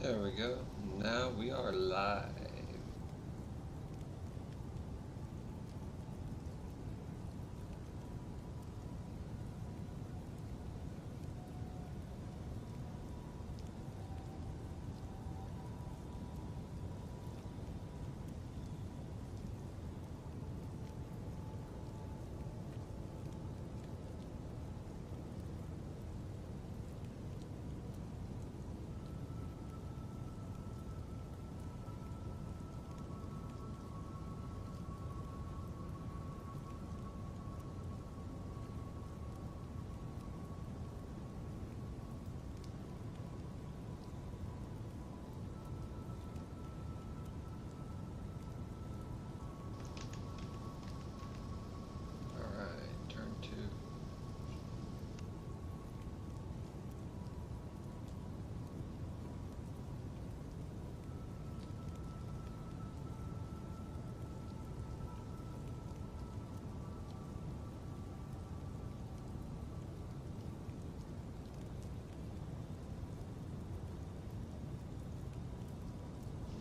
There we go. Now we are live. Alright, turn 2.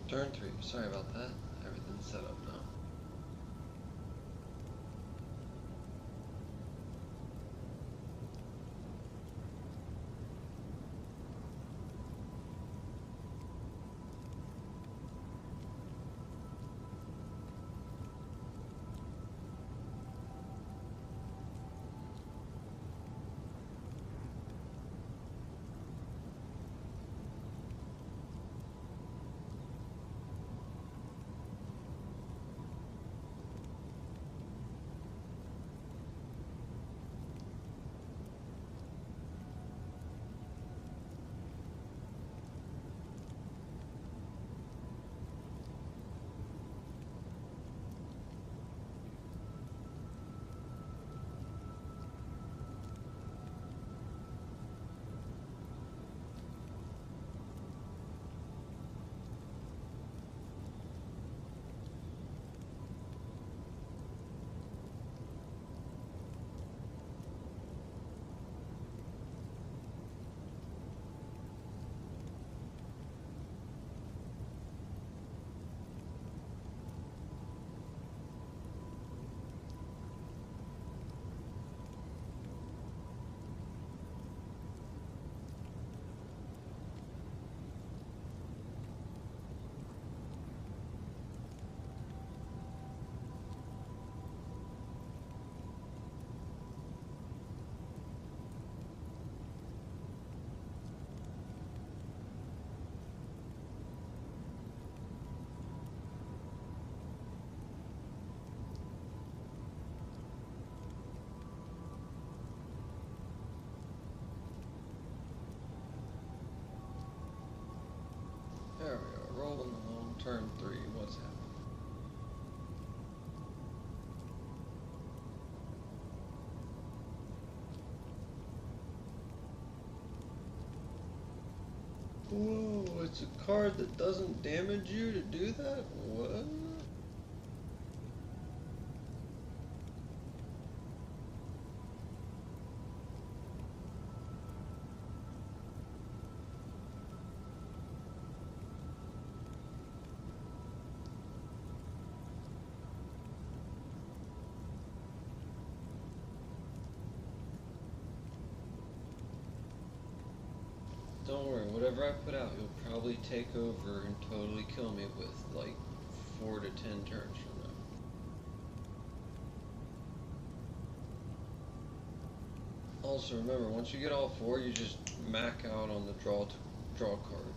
Turn 3. Sorry about that. Everything's set up now. There we are, rolling along, turn 3, what's happening? Whoa, it's a card that doesn't damage you to do that? What? Don't worry, whatever I put out, you'll probably take over and totally kill me with, like, 4 to 10 turns from now. Also, remember, once you get all 4, you just mac out on the draw card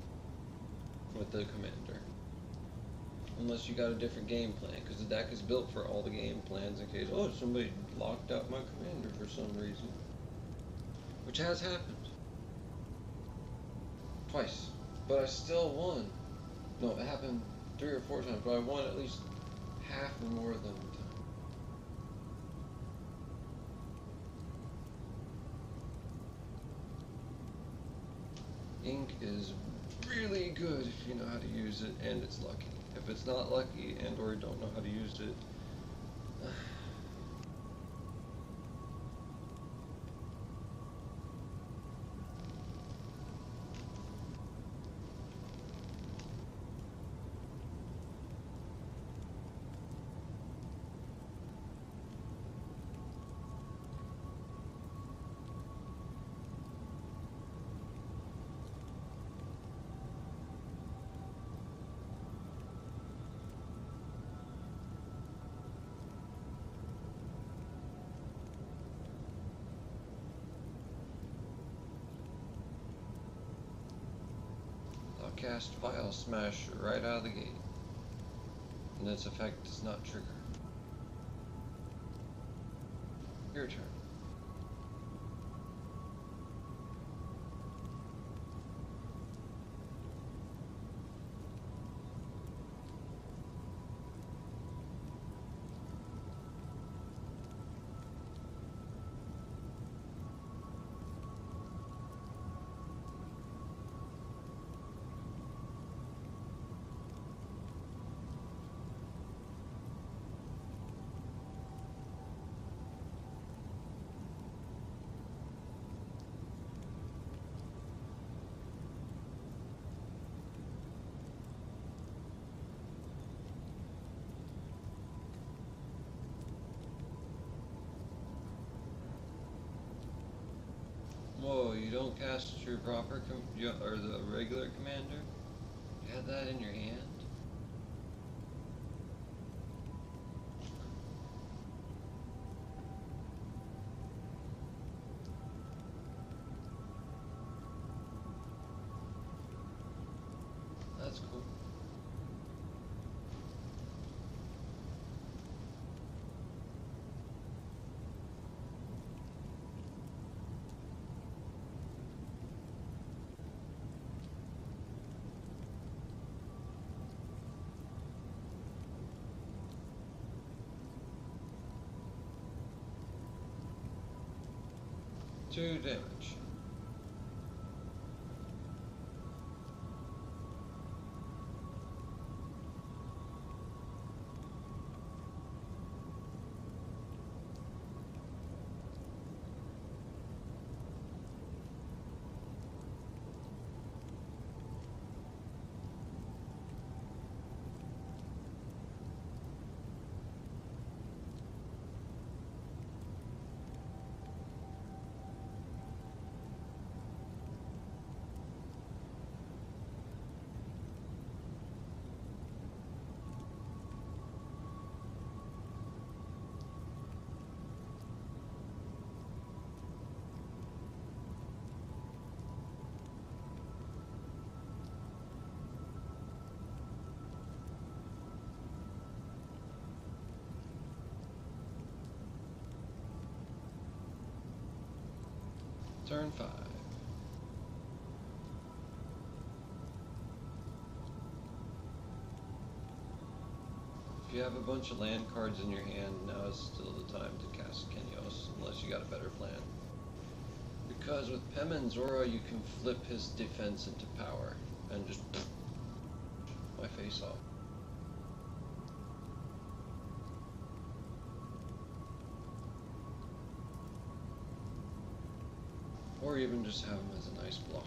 with the commander. Unless you got a different game plan, because the deck is built for all the game plans in case, oh, somebody locked out my commander for some reason. Which has happened. Twice. But I still won. No, it happened 3 or 4 times, but I won at least half or more of them. Ink is really good if you know how to use it and it's lucky. If it's not lucky and or you don't know how to use it, cast File Smasher right out of the gate. And its effect does not trigger. Your turn. Whoa, you don't cast your proper or the regular commander? You had that in your hand? That's cool. Two damage. Turn 5. If you have a bunch of land cards in your hand, now is still the time to cast Kenios, unless you got a better plan. Because with Pemin's Aura, you can flip his defense into power, and just my face off. Or even just have him as a nice blocker.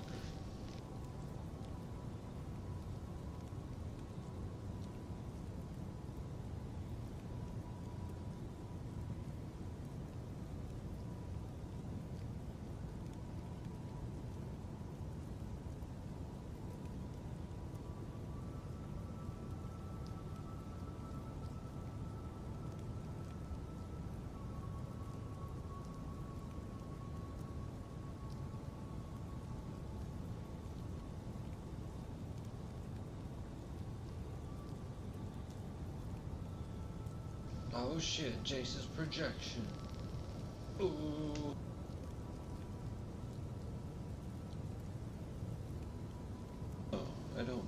Oh shit, Jace's projection. Ooh. Oh, I don't.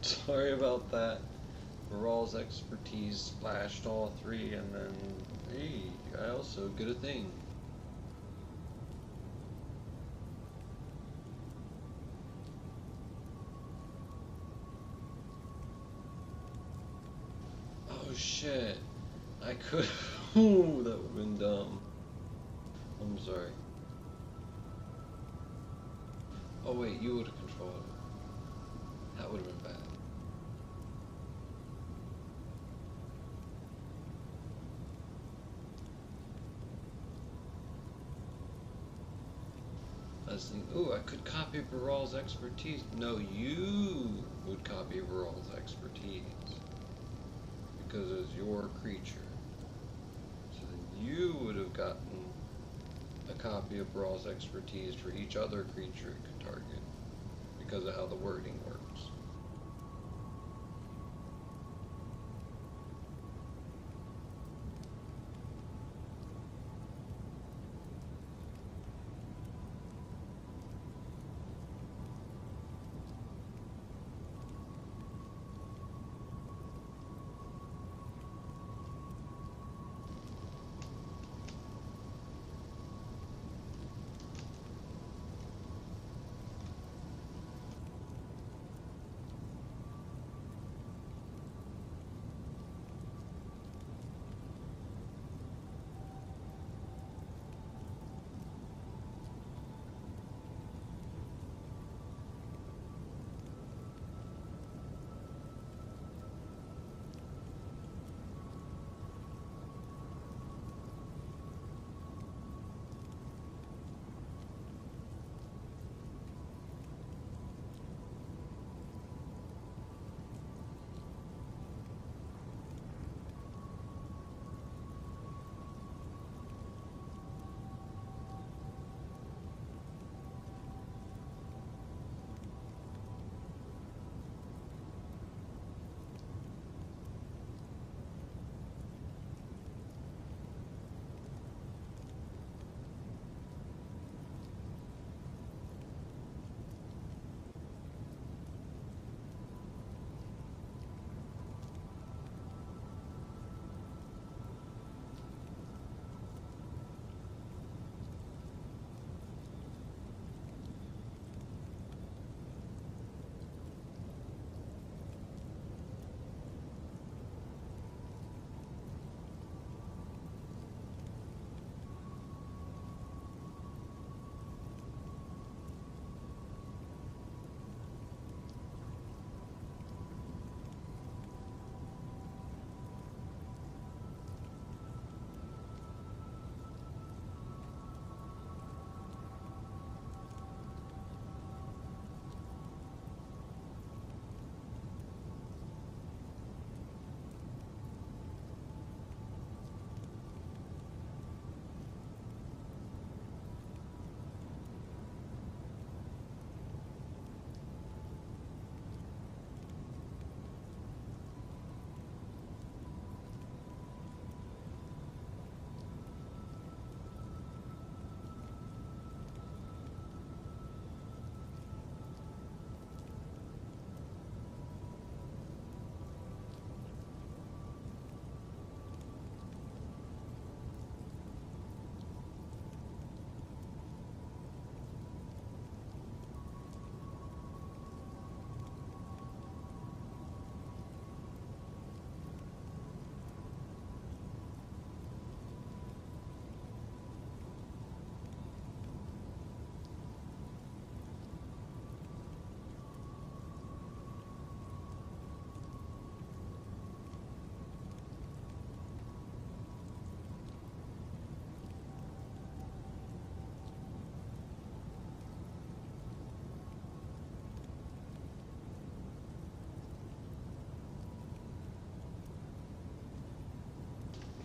Sorry about that. Baral's expertise splashed all three, and then, hey, I also get a thing. Oh shit. I could. Ooh, that would have been dumb. I'm sorry. Oh wait, you would have controlled it. That would have been bad. I was thinking, ooh, I could copy Baral's expertise. No, you would copy Baral's expertise. Because it's your creature. So then you would have gotten a copy of Baral's expertise for each other creature it could target. Because of how the wording works.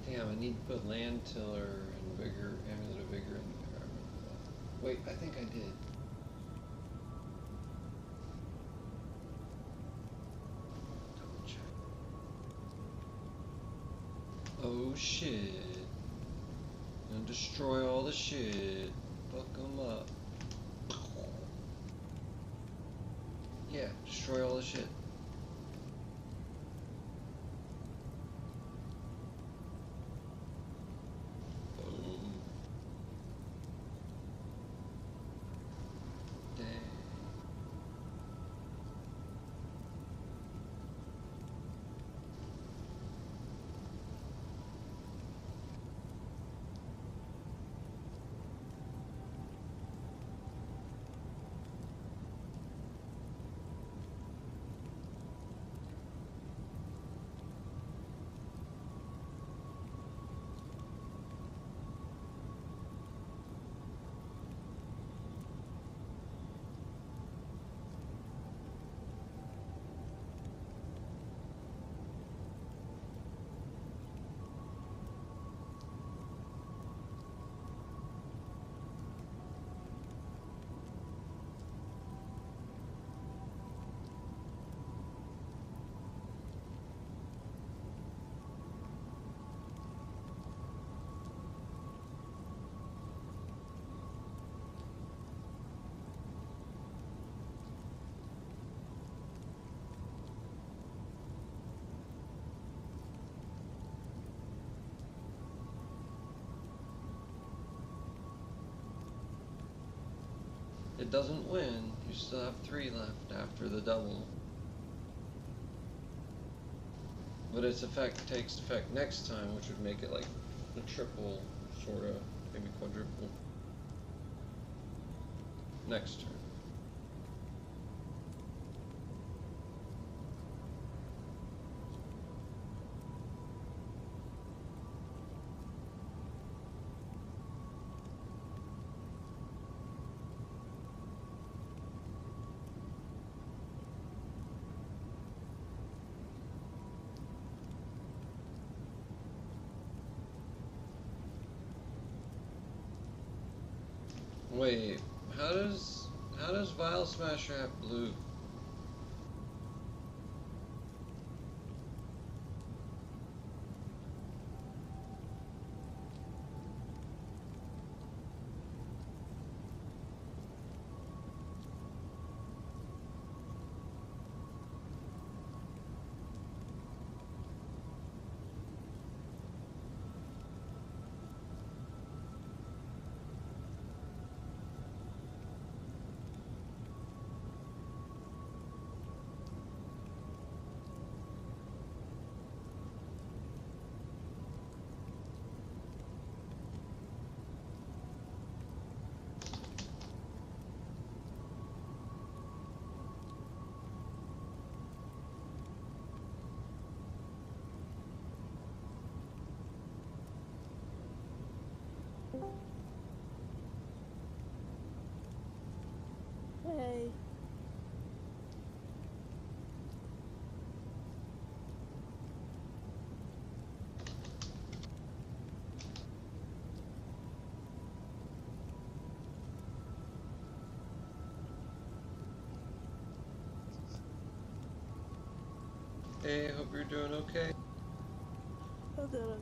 Damn, I need to put land tiller and vigor, amulet of vigor in there. I remember that. Wait, I think I did. Double check. Oh shit. Gonna destroy all the shit. Fuck them up. Yeah, destroy all the shit. it doesn't win, you still have 3 left after the double. But its effect takes effect next time, which would make it like a triple, sort of, maybe quadruple. Next turn. Wait, how does Vile Smasher have blue? Hey. Hey, hope you're doing okay. I'm doing okay.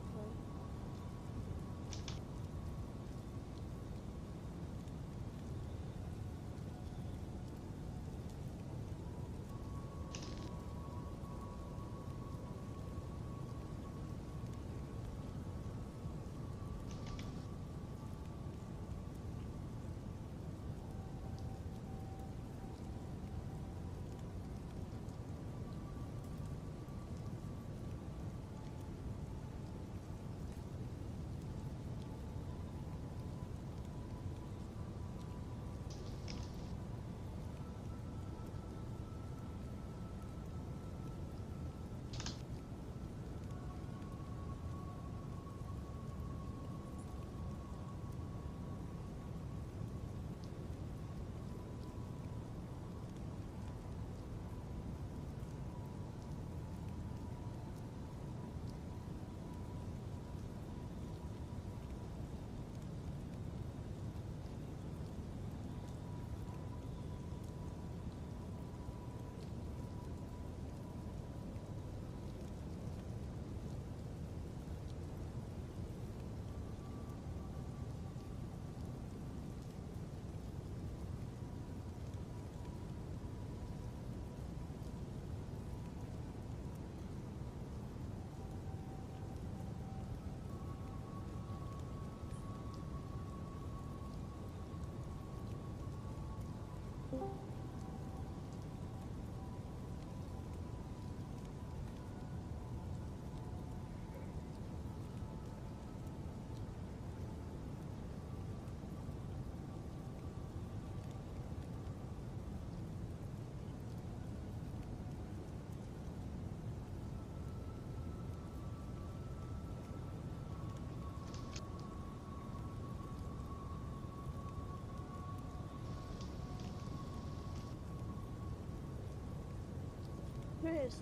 Chris,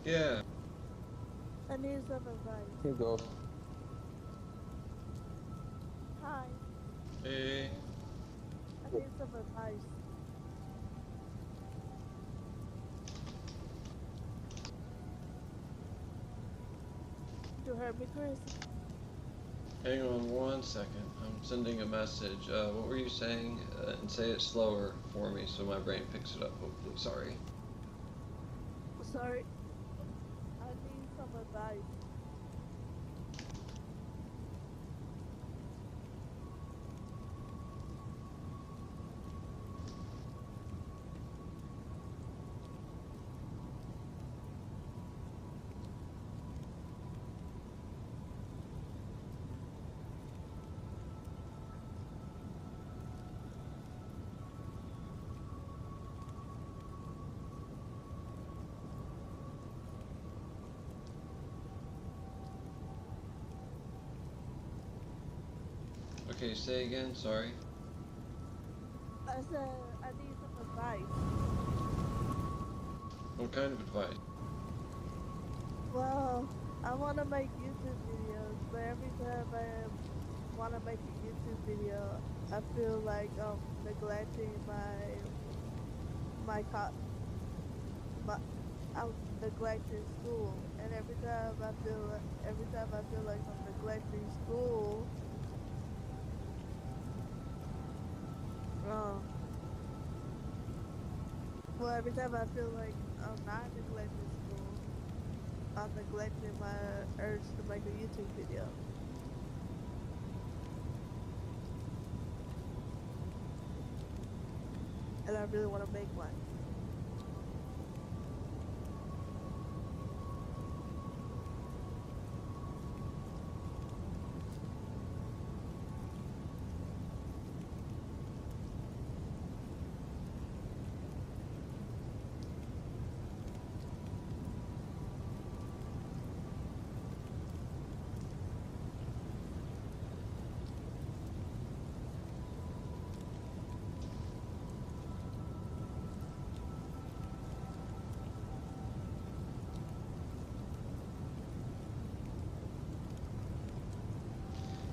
Yeah. I need some advice. Here you go. Hi, Hey. I need some advice. You heard me, Chris? Hang on 1 second. I'm sending a message. What were you saying? And say it slower for me so my brain picks it up, hopefully. Sorry. Sorry. I need some advice. Okay, say again, sorry. I said I need some advice. What kind of advice? Well, I want to make YouTube videos, but every time I want to make a YouTube video, I feel like I'm neglecting my co- my I'm neglecting school, and every time I feel like I'm neglecting school, um, well, every time I feel like I'm not neglecting school, I'm neglecting my urge to make a YouTube video. And I really want to make one.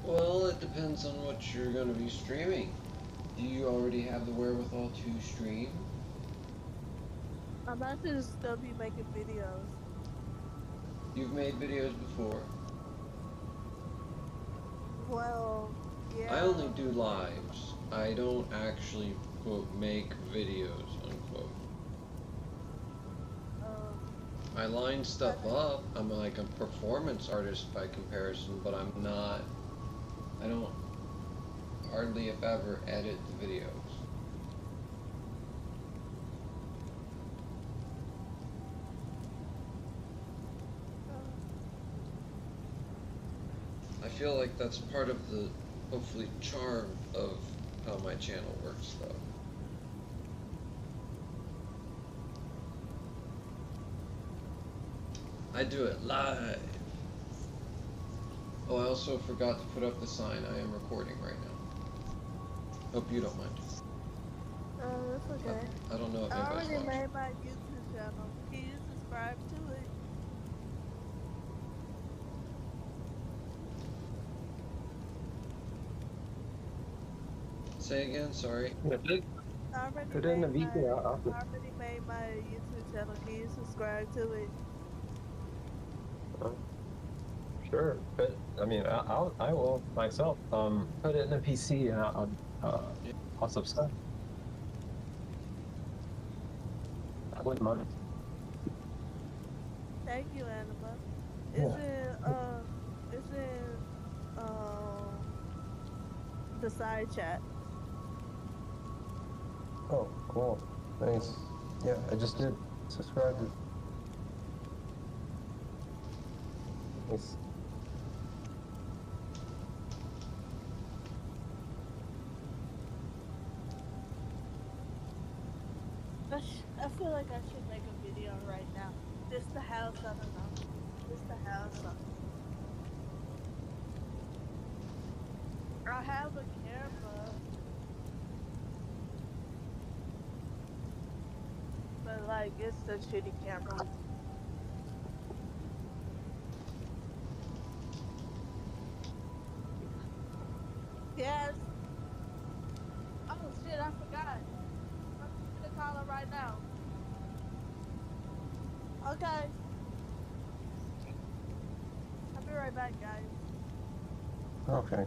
Well, it depends on what you're going to be streaming. Do you already have the wherewithal to stream? I'm not gonna still be making videos. You've made videos before. Well, I yeah. only do lives. I don't actually, quote, make videos, unquote. I line stuff up. I'm like a performance artist by comparison, but I'm not, I don't hardly if ever edit the videos. I feel like that's part of the, hopefully, charm of how my channel works, though. I do it live. Oh, I also forgot to put up the sign. I am recording right now. Hope you don't mind. That's okay. I don't know if I anybody's already watching. made my YouTube channel. Can you subscribe to it? Say again, sorry. I Put it in the video. already made my YouTube channel. Can you subscribe to it? Sure, but I mean, I will myself put it in a PC and I'll subscribe. I wouldn't mind. Thank you, Annabelle. Yeah. It's in the side chat. Oh, cool. Nice. Yeah, I just did subscribe. Nice. I feel like I should make a video right now. Just the house, I don't know. Just the house. I have a camera, but like it's a shitty camera. Yes. Oh shit, I forgot. I'm gonna call her right now. Okay. I'll be right back, guys. Okay.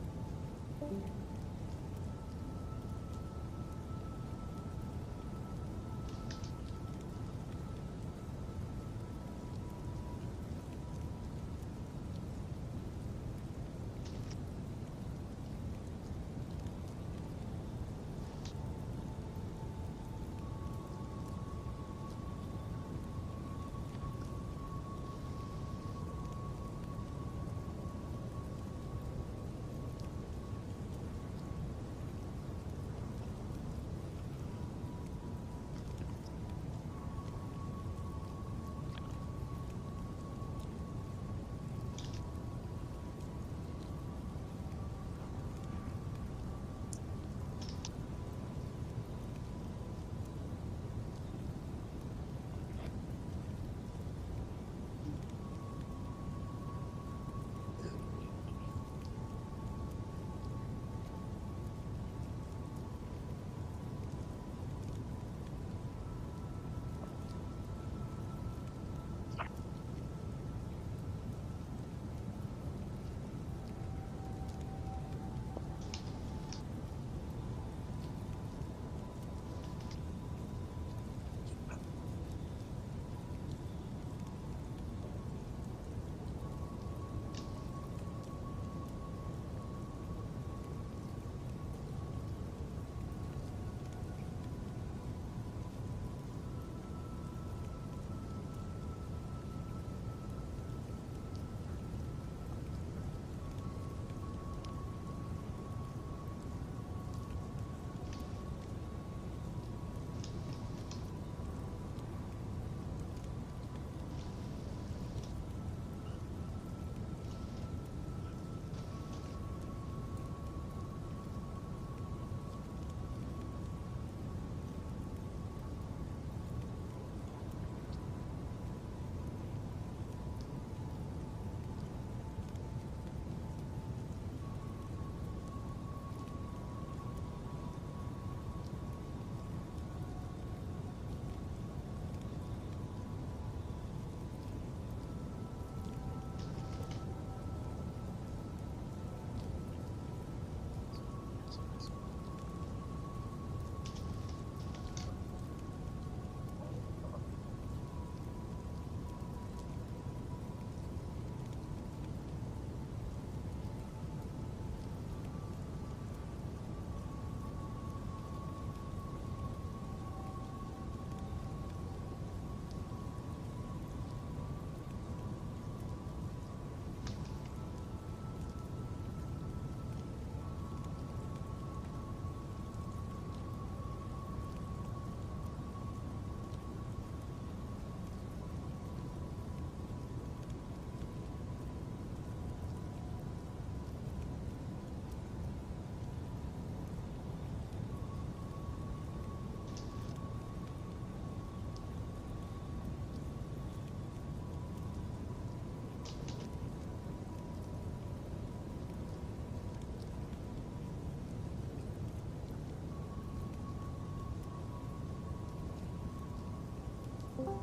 Halo.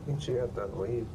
I think she got that lead.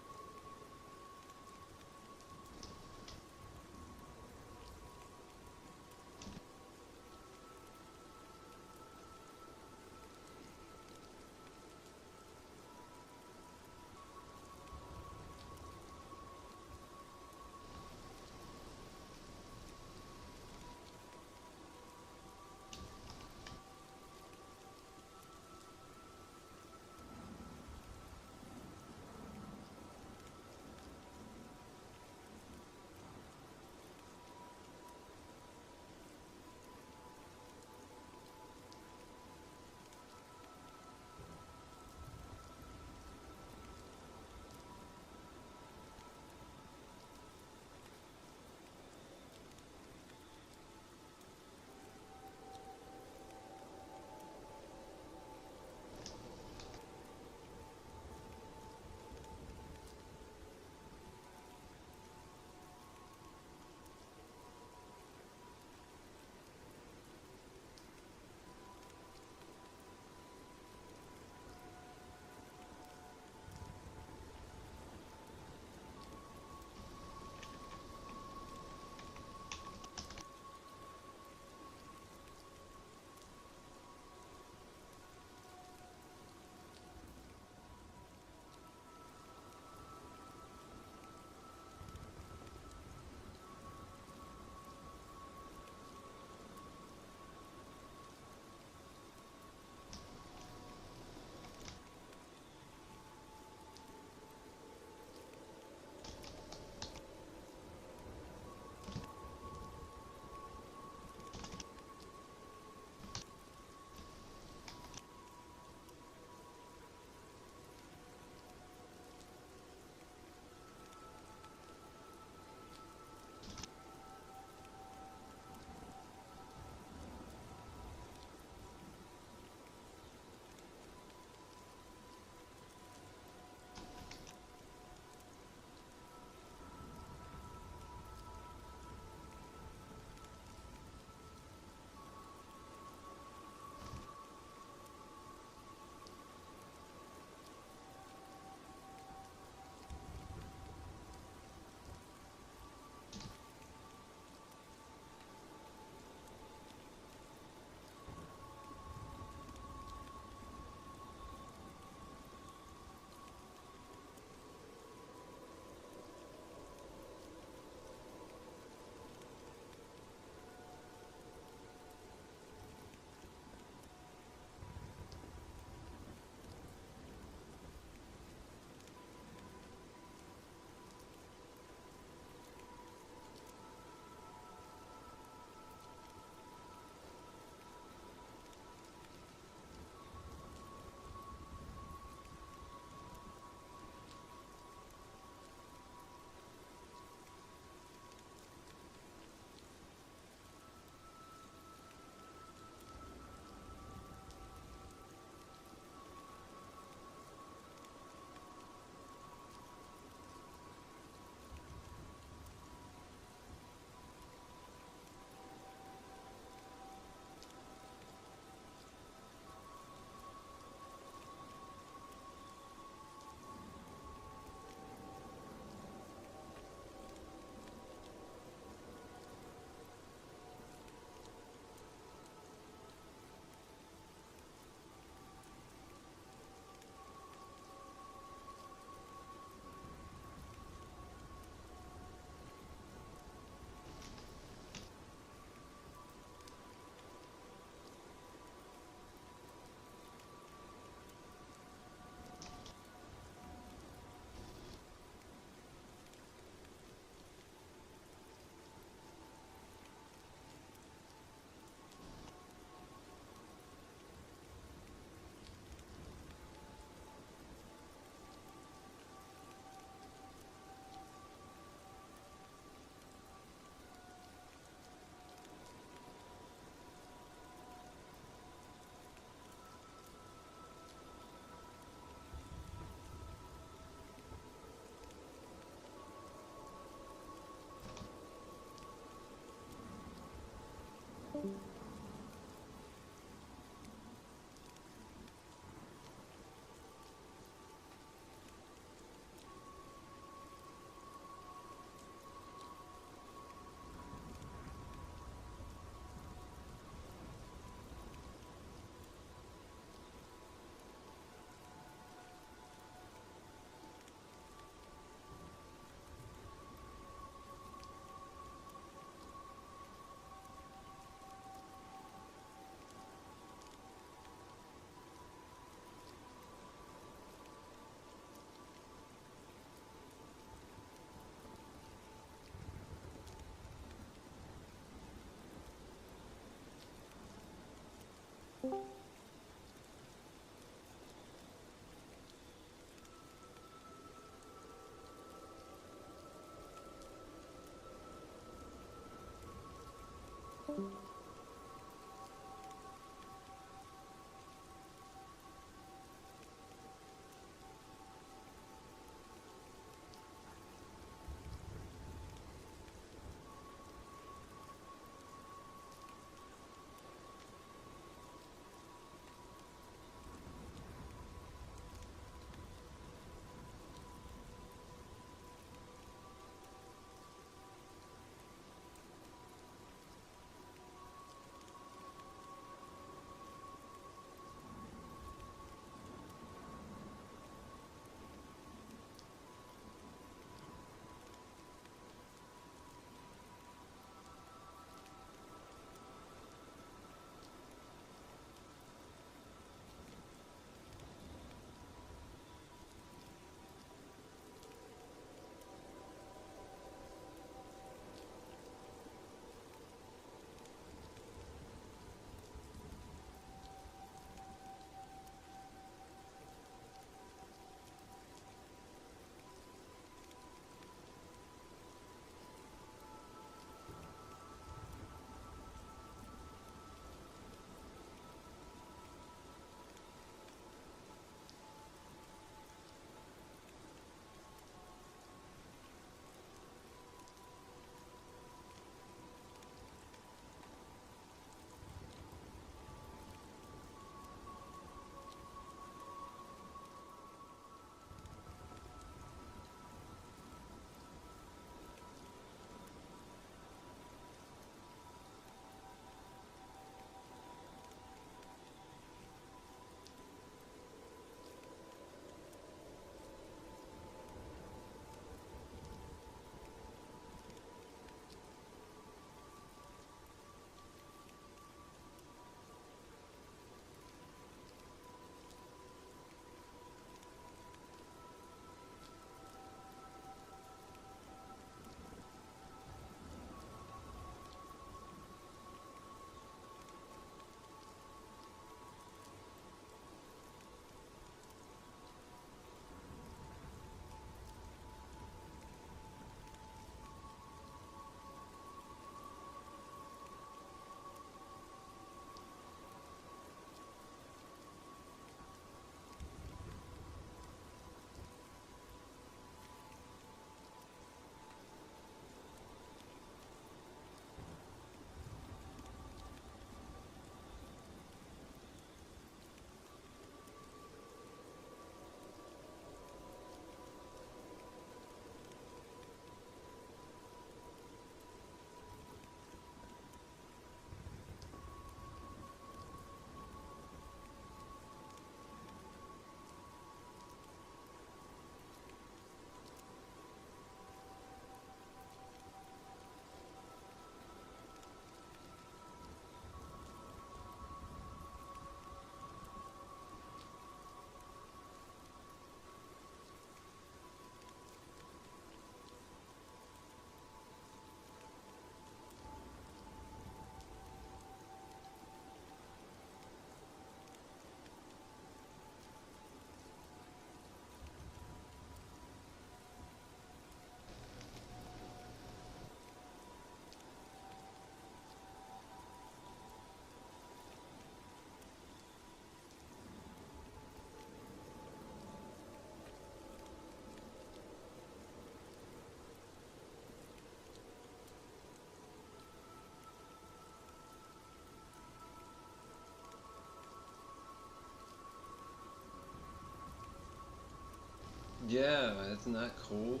Yeah, isn't that cool?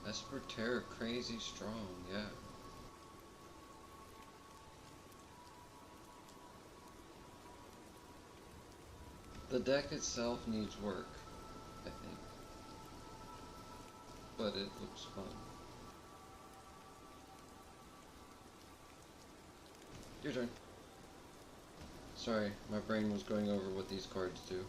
Esper Terror crazy strong, yeah. The deck itself needs work, I think. But it looks fun. Your turn. Sorry, my brain was going over what these cards do.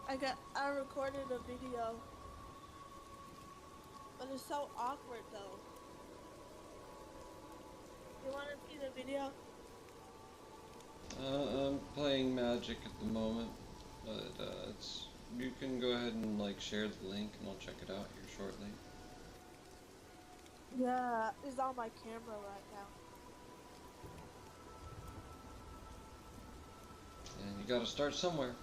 I recorded a video, but it's so awkward though. You want to see the video? I'm playing Magic at the moment, but you can go ahead and like share the link, and I'll check it out here shortly. Yeah, it's on my camera right now. And you got to start somewhere.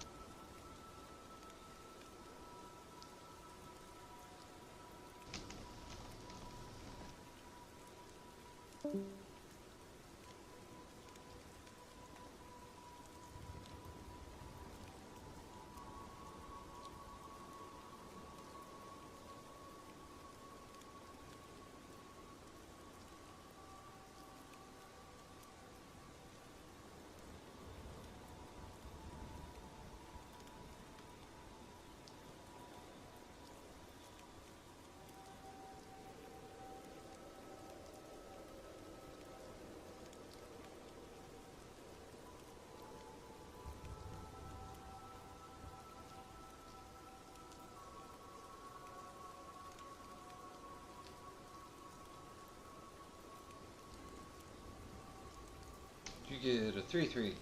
You get a 3/3.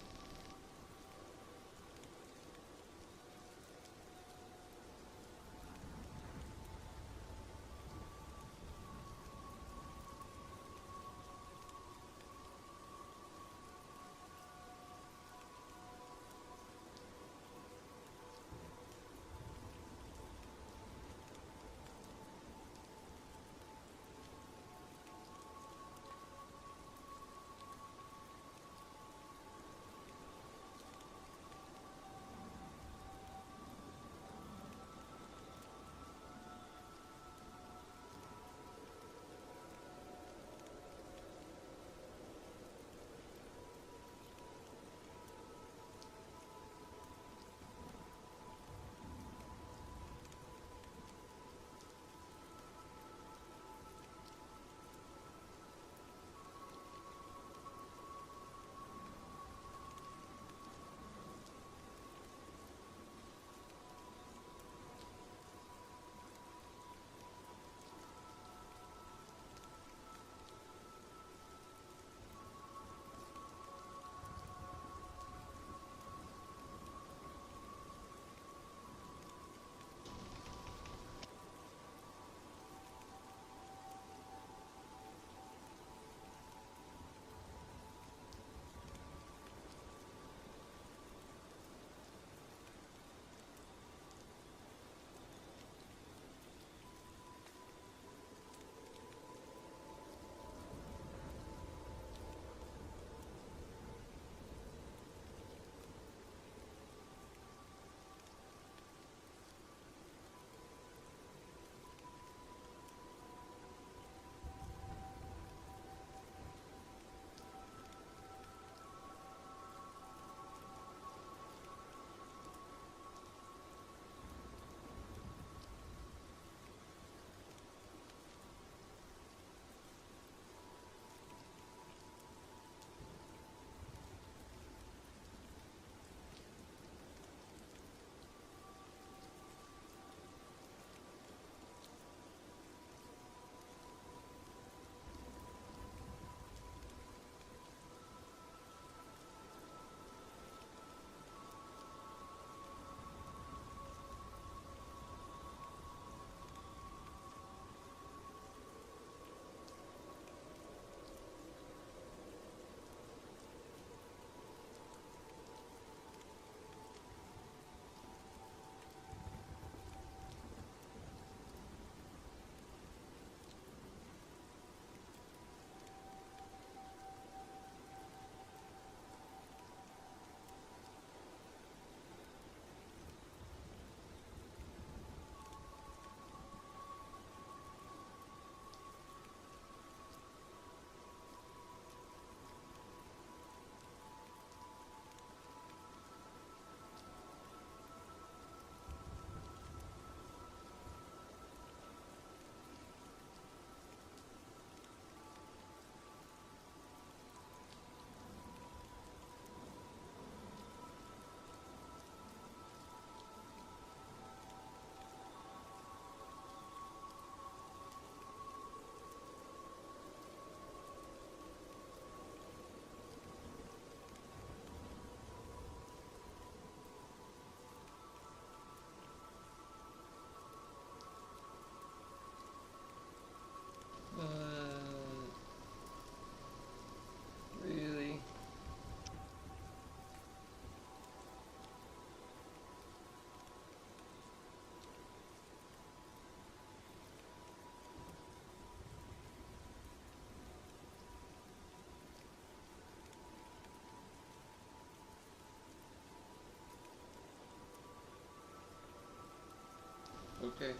Okay.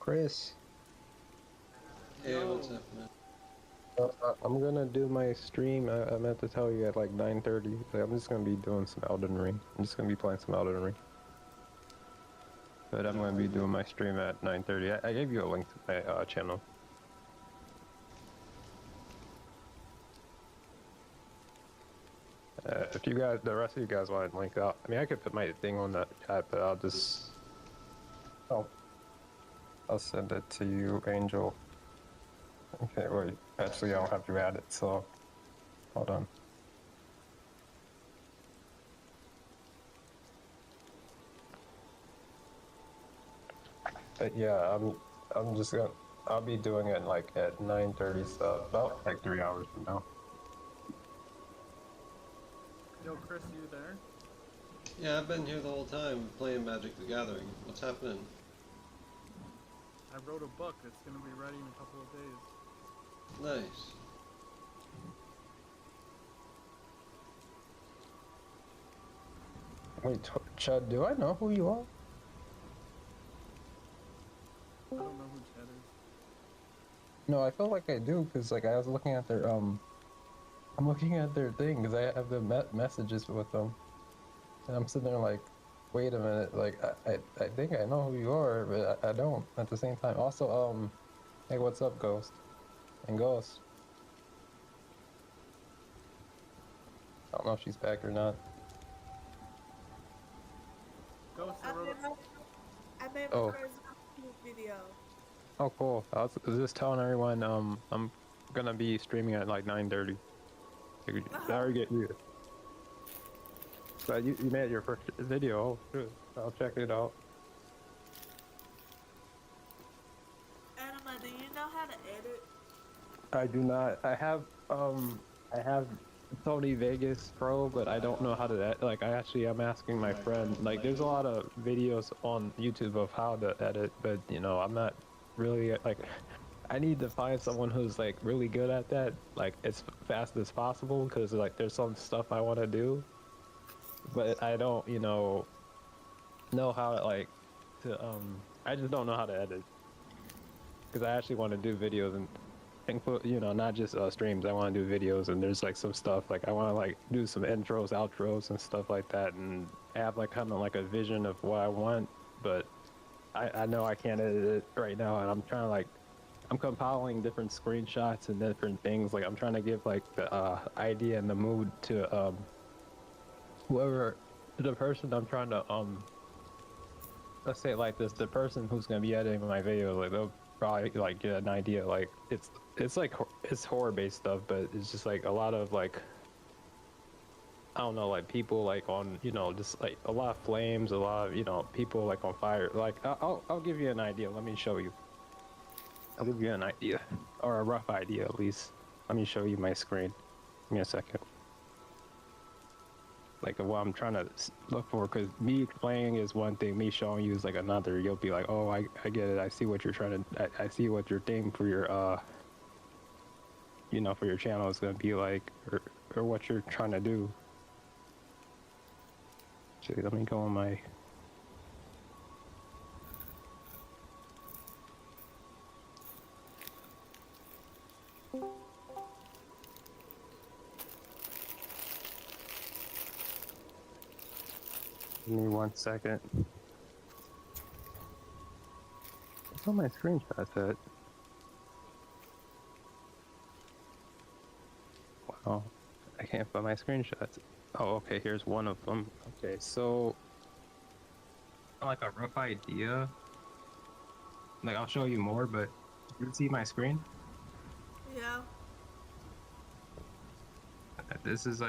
Chris, Hey, Yo. what's happening? I'm gonna do my stream. I meant to tell you at like 9:30. Like, I'm just gonna be doing some Elden Ring. I'm just gonna be playing some Elden Ring. But I'm gonna be doing my stream at 9:30. I gave you a link to my channel. If you guys, the rest of you guys want to link out, I mean, I could put my thing on that chat, but I'll just, I'll send it to you, Angel. Okay, wait. Actually, I'll have you add it. So, hold on. But yeah, I'm just gonna, I'll be doing it like at 9:30, so about like 3 hours from now. Yo, Chris, you there? Yeah, I've been here the whole time playing Magic the Gathering. What's happening? I wrote a book. It's gonna be ready in a couple of days. Nice. Wait, Chad, do I know who you are? I don't know who Chad is. No, I feel like I do, because like I was looking at their, I'm looking at their thing, because I have the messages with them. And I'm sitting there like, wait a minute, like, I think I know who you are, but I don't at the same time. Also, hey, what's up, Ghost? And Ghost. I don't know if she's back or not. Ghost, I made my Oh. first YouTube video. Oh, cool. I was just telling everyone, I'm gonna be streaming at like 9:30. Sorry, get you. But you made your first video. Oh, good. I'll check it out. Anima, do you know how to edit? I do not. I have Sony Vegas Pro, but I don't know how to like. I'm asking my friend. Like, there's a lot of videos on YouTube of how to edit, but I'm not really like. I need to find someone who's like really good at that, like as fast as possible, because like there's some stuff I want to do, but I don't, know how like to I just don't know how to edit, because I actually want to do videos and put, not just streams. I want to do videos, and there's like some stuff like I want to like do some intros, outros, and stuff like that, and have like kind of like a vision of what I want, but I know I can't edit it right now, and I'm trying to like I'm compiling different screenshots and different things. Like I'm trying to give like the idea and the mood to whoever the person I'm trying to let's say it like this, the person who's gonna be editing my video, like they'll probably like get an idea. Like it's like it's horror based stuff, but it's just like a lot of like I don't know, like people like on just like a lot of flames, a lot of people like on fire. Like I'll give you an idea. Let me show you. I'll give you an idea, or a rough idea at least. Let me show you my screen. Give me a second. Like what I'm trying to look for, because me explaining is one thing, me showing you is like another. You'll be like, oh, I get it. I see what you're trying to. I see what your thing for your for your channel is gonna be like, or what you're trying to do. Actually, let me go on my. Give me 1 second. What's on my screenshots at? Wow, I can't find my screenshots. Oh, okay, here's one of them. Okay, so like a rough idea. Like I'll show you more, but you see my screen? Yeah. This is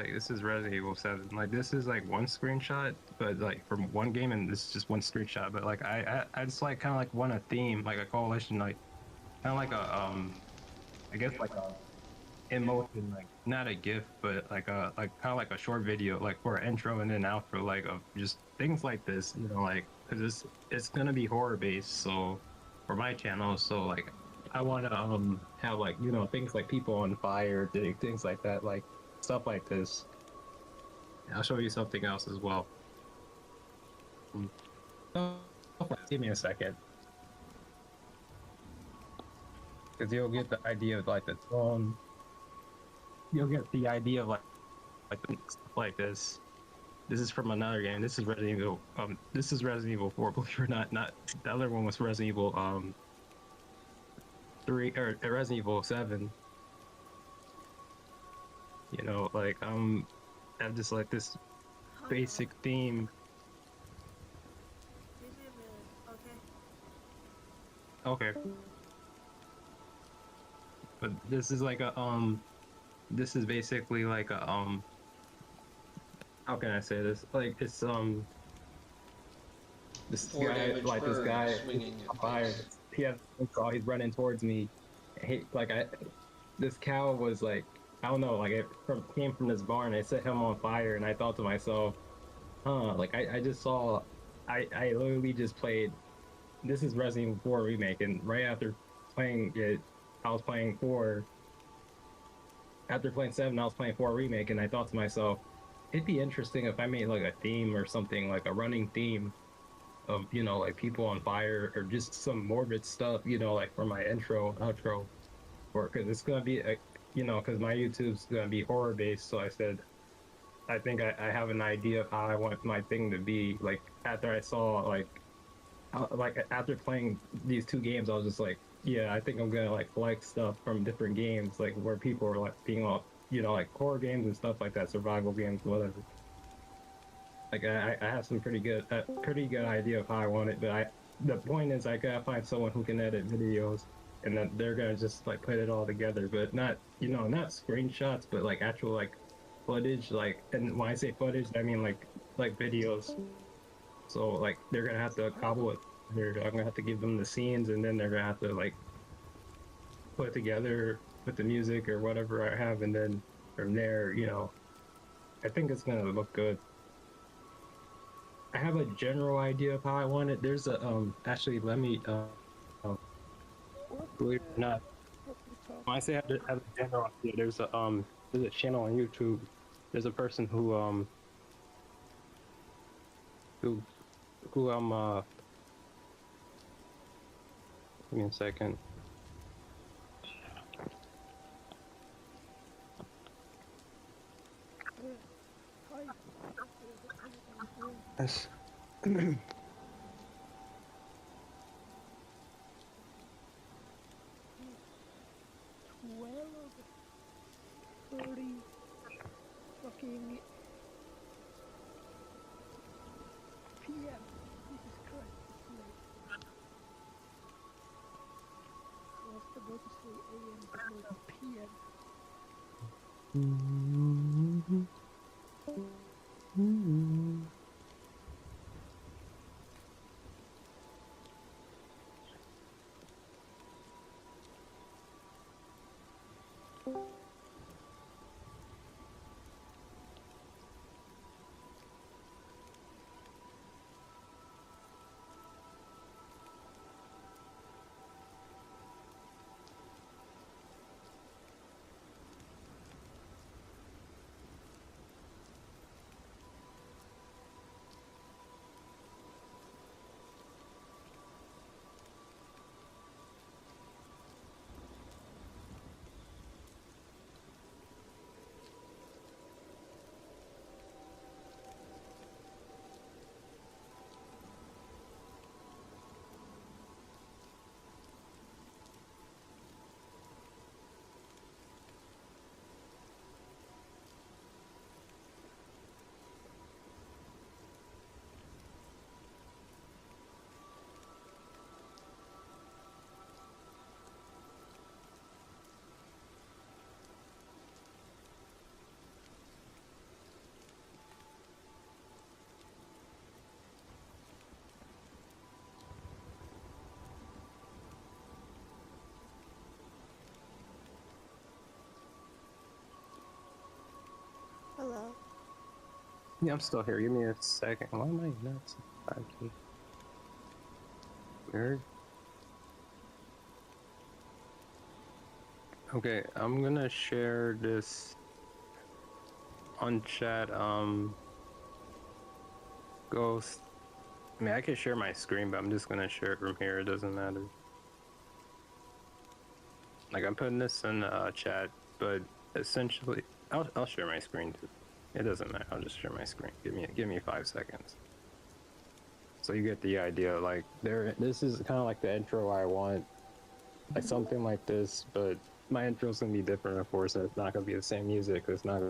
Resident Evil 7. Like this is like one screenshot, but like from one game, and this is just one screenshot. But like I just like kind of like want a theme, like a coalition, like kind of like a I guess like a emotion, like not a GIF, but like kind of like a short video, like for an intro and then outro, like of just things like this, like because it's gonna be horror based, so for my channel, so like I want to have like things like people on fire, things like that, like stuff like this. I'll show you something else as well. Oh, give me a second. because you'll get the idea of like the tone. You'll get the idea of stuff like this. This is from another game. This is Resident Evil. This is Resident Evil 4. Believe it or not, not the other one was Resident Evil 3 or Resident Evil 7. You know, like I have just like this basic theme. Give me a minute, okay? Okay. But this is like a this is basically like a how can I say this? Like it's this guy, like this guy swinging on fire. face. He has he's running towards me. This cow was like, I don't know, like it came from this barn. I set him on fire, and I thought to myself, huh, like I just saw, I literally just played. This is Resident Evil 4 remake, and right after playing it, I was playing 4. After playing 7, I was playing 4 remake, and I thought to myself, it'd be interesting if I made like a theme or something, like a running theme of, you know, like people on fire or just some morbid stuff, you know, like for my intro, outro, or because it's gonna be, you know, because my YouTube's gonna be horror based. So I said, I think I have an idea of how I want my thing to be. Like after I saw like after playing these 2 games, I was just like, yeah, I think I'm gonna like collect stuff from different games, like where people are like being all, you know, like horror games and stuff like that, survival games, whatever. Like I have some pretty good idea of how I want it, but the point is I gotta find someone who can edit videos, and then they're gonna just like put it all together, but not, you know, not screenshots, but like actual like footage, like, and when I say footage, I mean like videos. So like they're gonna have to cobble it. I'm gonna have to give them the scenes, and then they're gonna have to like put it together with the music or whatever I have, and then from there, you know, I think it's gonna look good. I have a general idea of how I want it. There's a actually let me believe it or not. When I say I have a general idea, there's a channel on YouTube. There's a person who give me a second. Yes. 12:30 fucking p.m. Jesus Christ, it's late. I was about to say a.m. but no, p.m. Hello. Yeah, I'm still here. Give me a second. Why am I not? Weird. Okay, I'm gonna share this on chat. Ghost. I mean, I can share my screen, but I'm just gonna share it from here. It doesn't matter. Like I'm putting this in chat, but essentially, I'll share my screen too. It doesn't matter. I'll just share my screen. Give me 5 seconds. So you get the idea. Like this is kind of like the intro I want, like something like this. But my intro's gonna be different, of course. It's not gonna be the same music. It's not.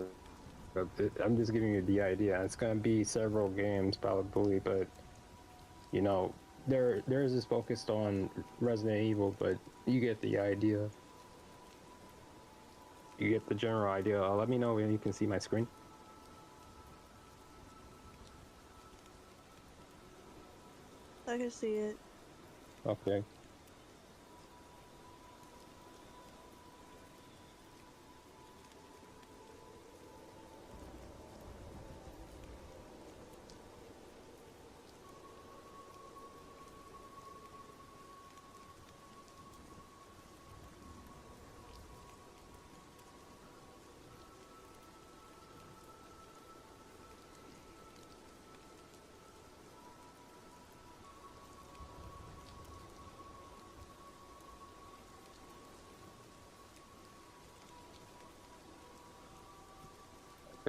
I'm just giving you the idea. It's gonna be several games probably, but you know, theirs is focused on Resident Evil, but you get the idea. You get the general idea. Let me know when you can see my screen. I can see it. Okay.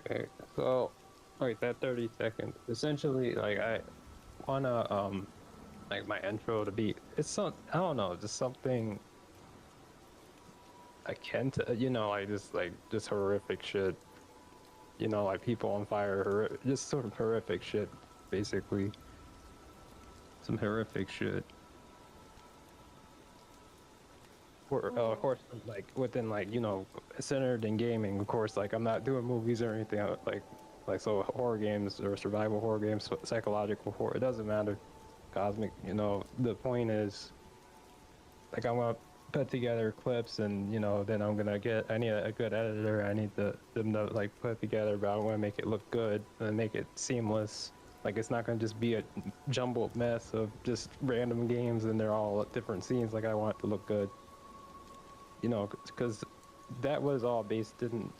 Okay. So, wait, that 30 seconds. Essentially, like I wanna like my intro to be. It's some. I don't know. Just something akin to like just horrific shit. Like people on fire. Just sort of horrific shit, basically. Some horrific shit. Of course, like within centered in gaming. Of course, like I'm not doing movies or anything so horror games or survival horror games, psychological horror. It doesn't matter. Cosmic. The point is, like I want to put together clips, and then I need a good editor. I need them to like put together, but I want to make it look good and make it seamless. Like it's not gonna just be a jumbled mess of just random games and they're all at different scenes. Like I want it to look good. Because that was all based in,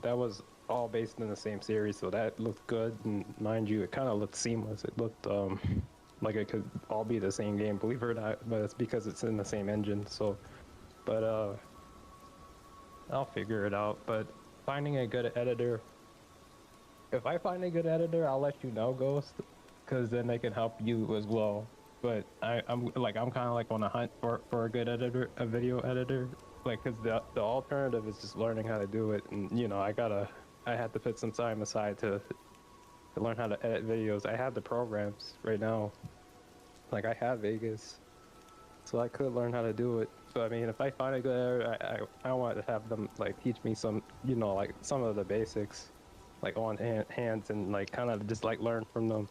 that was all based in the same series, so that looked good. And mind you, it kind of looked seamless. It looked like it could all be the same game, believe it or not. But it's because it's in the same engine. So, but I'll figure it out. But finding a good editor. If I find a good editor, I'll let you know, Ghost, because then they can help you as well. But I'm kind of like on a hunt for a good editor, a video editor. Like, cause the alternative is just learning how to do it, and I had to put some time aside to learn how to edit videos. I have the programs right now, like I have Vegas, so I could learn how to do it. But I mean, if I find a good editor, I want to have them like teach me some, like some of the basics, like on hands, and like kind of just like learn from them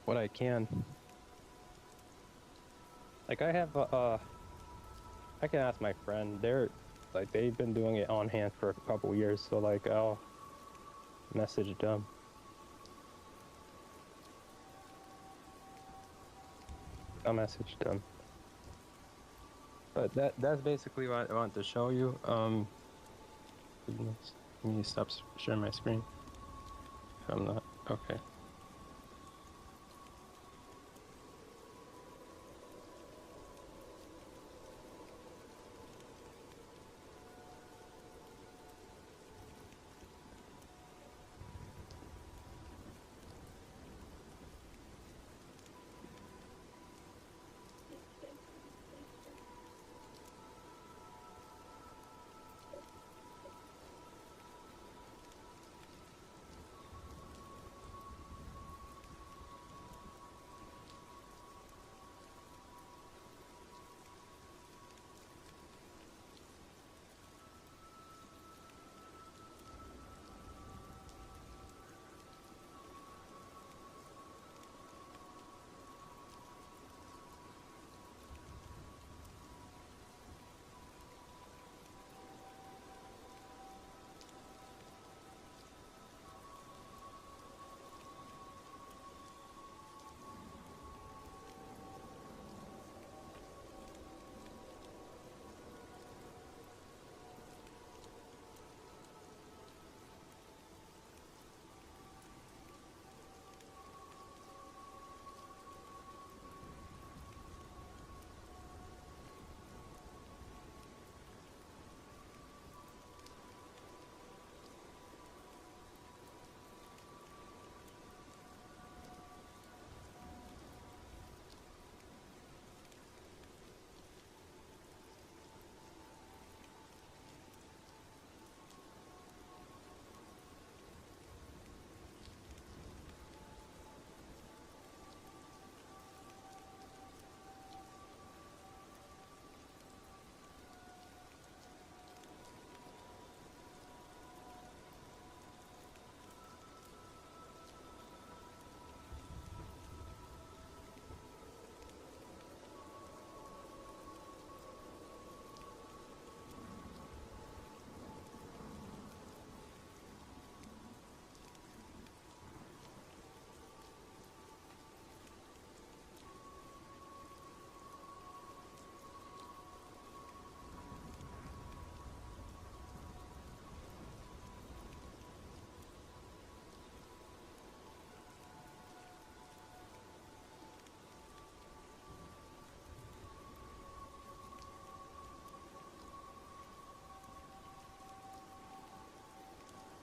what I can. Like I have I can ask my friend. They've been doing it on hand for a couple years, so like I'll message them. But that's basically what I want to show you. Goodness. Can you stop sharing my screen? If I'm not okay.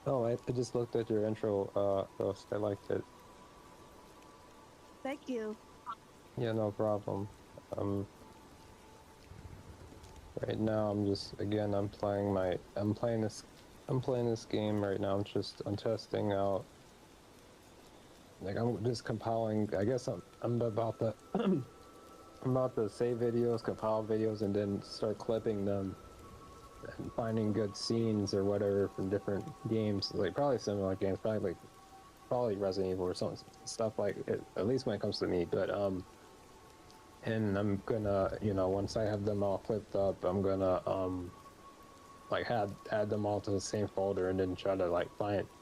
Oh, I just looked at your intro, Ghost. I liked it. Thank you. Yeah, no problem. Um, right now I'm just again I'm playing this game right now. I'm testing out. Like I'm just compiling. I guess I'm about to I'm about to save videos, compile videos, and then start clipping them and finding good scenes or whatever from different games. Like probably similar games, probably Resident Evil or some stuff like it, at least when it comes to me. But and I'm gonna, once I have them all clipped up, I'm gonna like add them all to the same folder and then try to like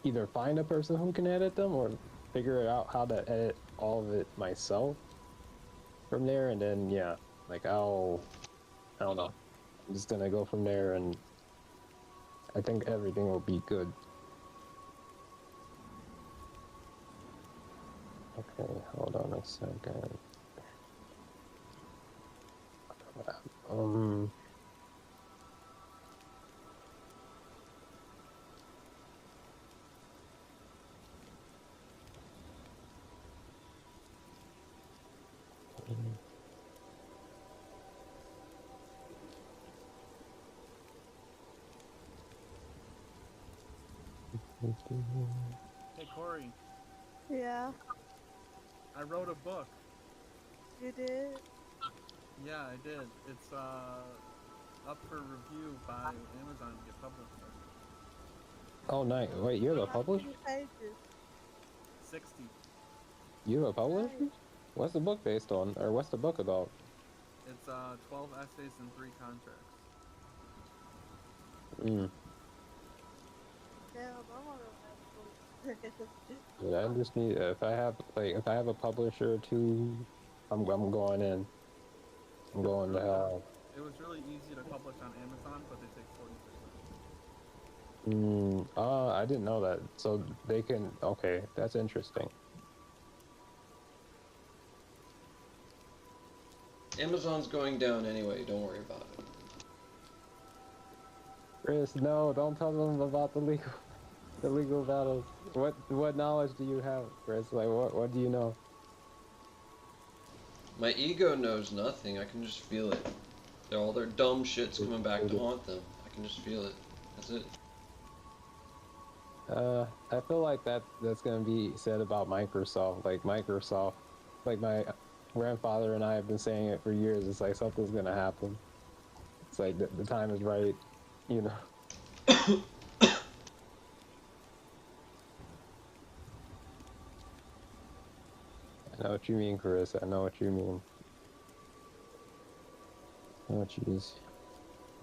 either find a person who can edit them or figure out how to edit all of it myself from there. And then yeah, like I don't know, I'm just gonna go from there, and I think everything will be good. Okay, hold on a second. Um, Hey Corey, Yeah, I wrote a book. you did. Yeah, I did. It's up for review by Amazon to get published. oh, nice. Wait, you're the How publisher? many pages? 60. You a publisher? Nice. What's the book based on, or what's the book about? It's 12 essays and 3 contracts. Mm. Damn, I want to write a book. Yeah, I just need if I have a publisher or two, I'm going in. I'm going to hell. It was really easy to publish on Amazon, but they take 40%. I didn't know that. So they can. Okay, that's interesting. Amazon's going down anyway, don't worry about it. Chris, no, don't tell them about the legal battles. What knowledge do you have, Chris? Like what do you know? My ego knows nothing, I can just feel it. All their dumb shit's coming back to haunt them. I can just feel it. That's it. I feel like that's gonna be said about Microsoft. Like my grandfather and I have been saying it for years. It's like something's gonna happen. It's like the time is right, you know. I know what you mean, Chris. I know what you mean. Oh, jeez.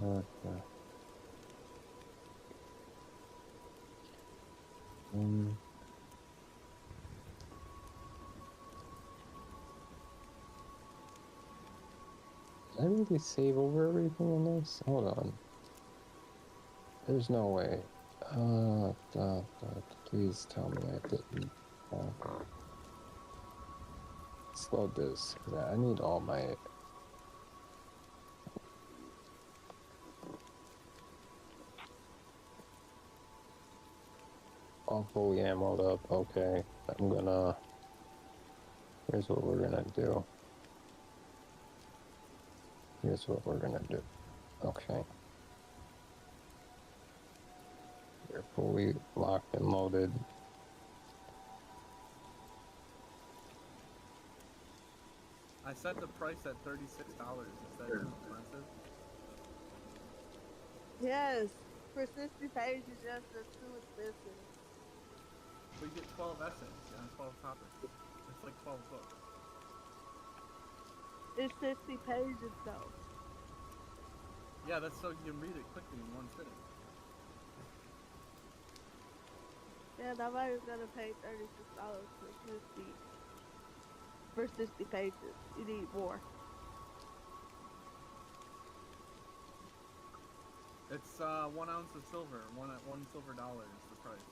Okay. Did I really save over everything in this? Hold on. There's no way. Please tell me I didn't. Slow this. I need all my. All fully ammoed up. Okay. I'm gonna. Here's what we're gonna do. Here's what we're gonna do. Okay. You're fully locked and loaded. I set the price at $36. Is that too expensive? Yes, for 60 pages, yes, that's too expensive. But you get 12 essays on 12 topics. It's like 12 books. It's 60 pages though. Yeah, that's so you can read it quickly in one sitting. Yeah, nobody's gonna pay $36 for 60 pages. You need more. It's 1 ounce of silver. One silver dollar is the price.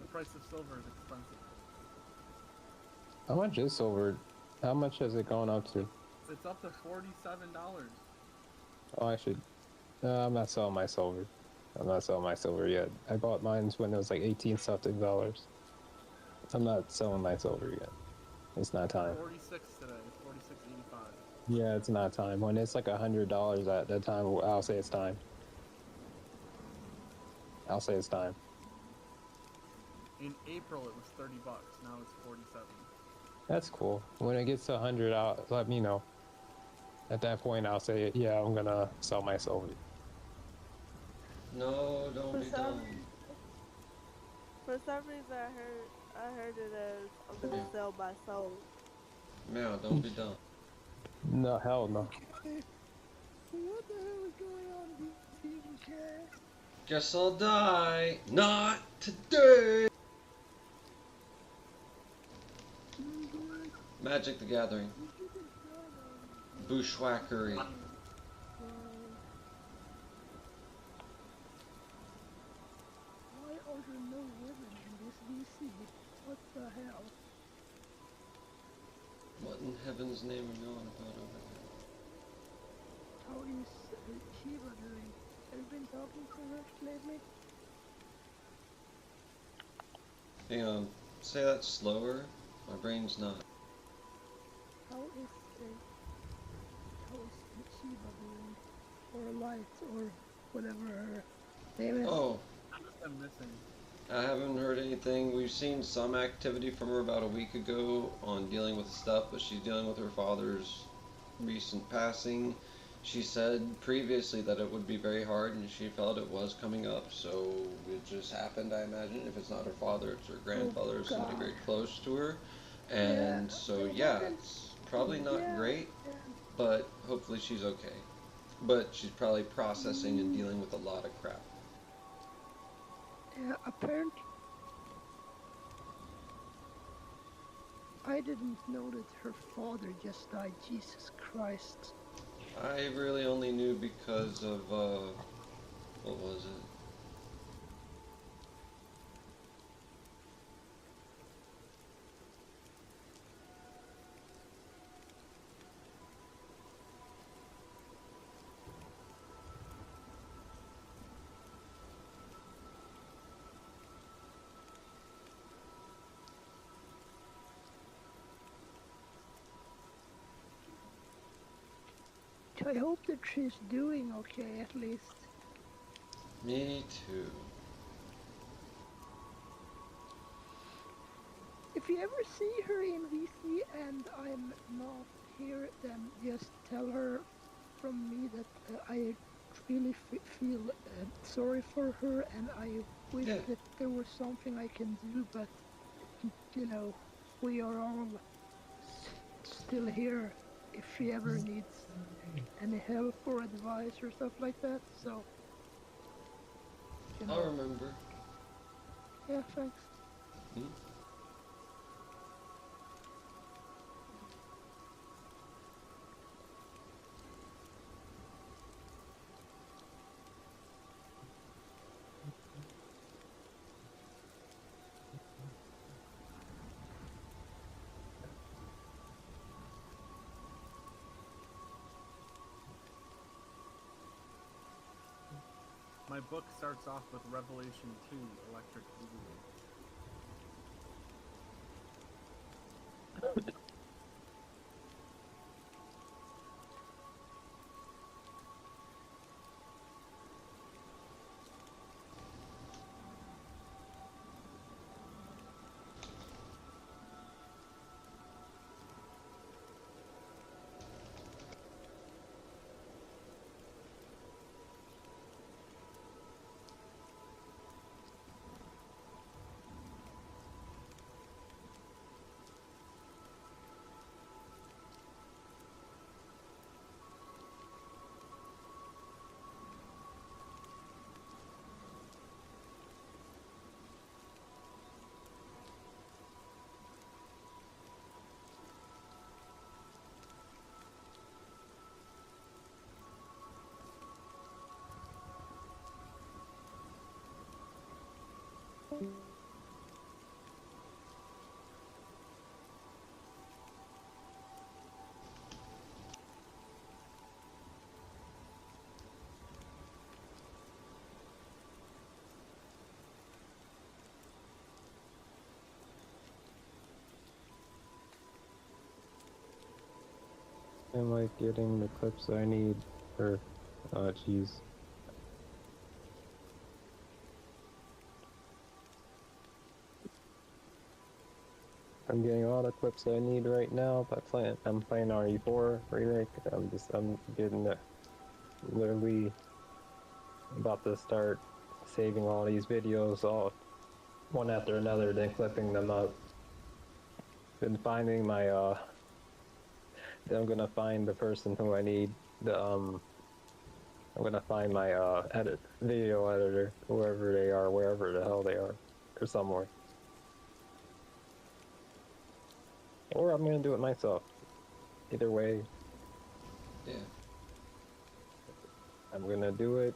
The price of silver is expensive. How much is silver? How much has it gone up to? It's up to $47. Oh, I should. I'm not selling my silver. I'm not selling my silver yet. I bought mine when it was like 18 something dollars. I'm not selling my silver yet. It's not time. 46 today. 46.85. Yeah, it's not time. When it's like $100 at that time, I'll say it's time. I'll say it's time. In April, it was 30 bucks. Now it's 47. That's cool. When it gets to 100, let me know. At that point, I'll say, yeah, I'm gonna sell my silver. No, don't For be some dumb. reason, for some reason, I heard it as I'm gonna Yeah. sell my soul. Meow, don't be dumb. No, hell no. Okay. What the hell is going on in these people chat? Guess I'll die. Not today. Good. Magic the Gathering. You can start on. Bushwhackery. Why are there no women in this DC? What the hell? What in heaven's name are you on about over How is Shiva doing? Have you been talking to her lately? there? Hang on. Say that slower. My brain's not. How is Shiva doing? Or Light, or whatever her name is. Oh, I'm missing. I haven't heard anything. We've seen some activity from her about a week ago on dealing with stuff, but she's dealing with her father's recent passing. She said previously that it would be very hard, and she felt it was coming up, so it just happened, I imagine. If it's not her father, it's her grandfather, or somebody God. very close to her. And so, yeah, it's probably not great, but hopefully she's okay. But she's probably processing and dealing with a lot of crap. Yeah, apparently. I didn't know that her father just died. Jesus Christ. I really only knew because of, what was it? I hope that she's doing okay, at least. Me too. If you ever see her in VC and I'm not here, then just tell her from me that I really feel sorry for her, and I wish Yeah. that there was something I can do, but, you know, we are all still here if she ever needs any help or advice or stuff like that, so, you know. I'll remember. Yeah, thanks. Hmm? My book starts off with Revelation 2, Electric Boogaloo. am like getting the clips I need for, jeez. I'm getting all the clips I need right now by I'm playing RE4 remake. I'm getting it, literally about to start saving all these videos all one after another, then clipping them up. Been finding my, then I'm gonna find the person who I need, I'm gonna find my, video editor, whoever they are, wherever the hell they are, or somewhere. Or I'm gonna do it myself. Either way, Yeah. I'm gonna do it.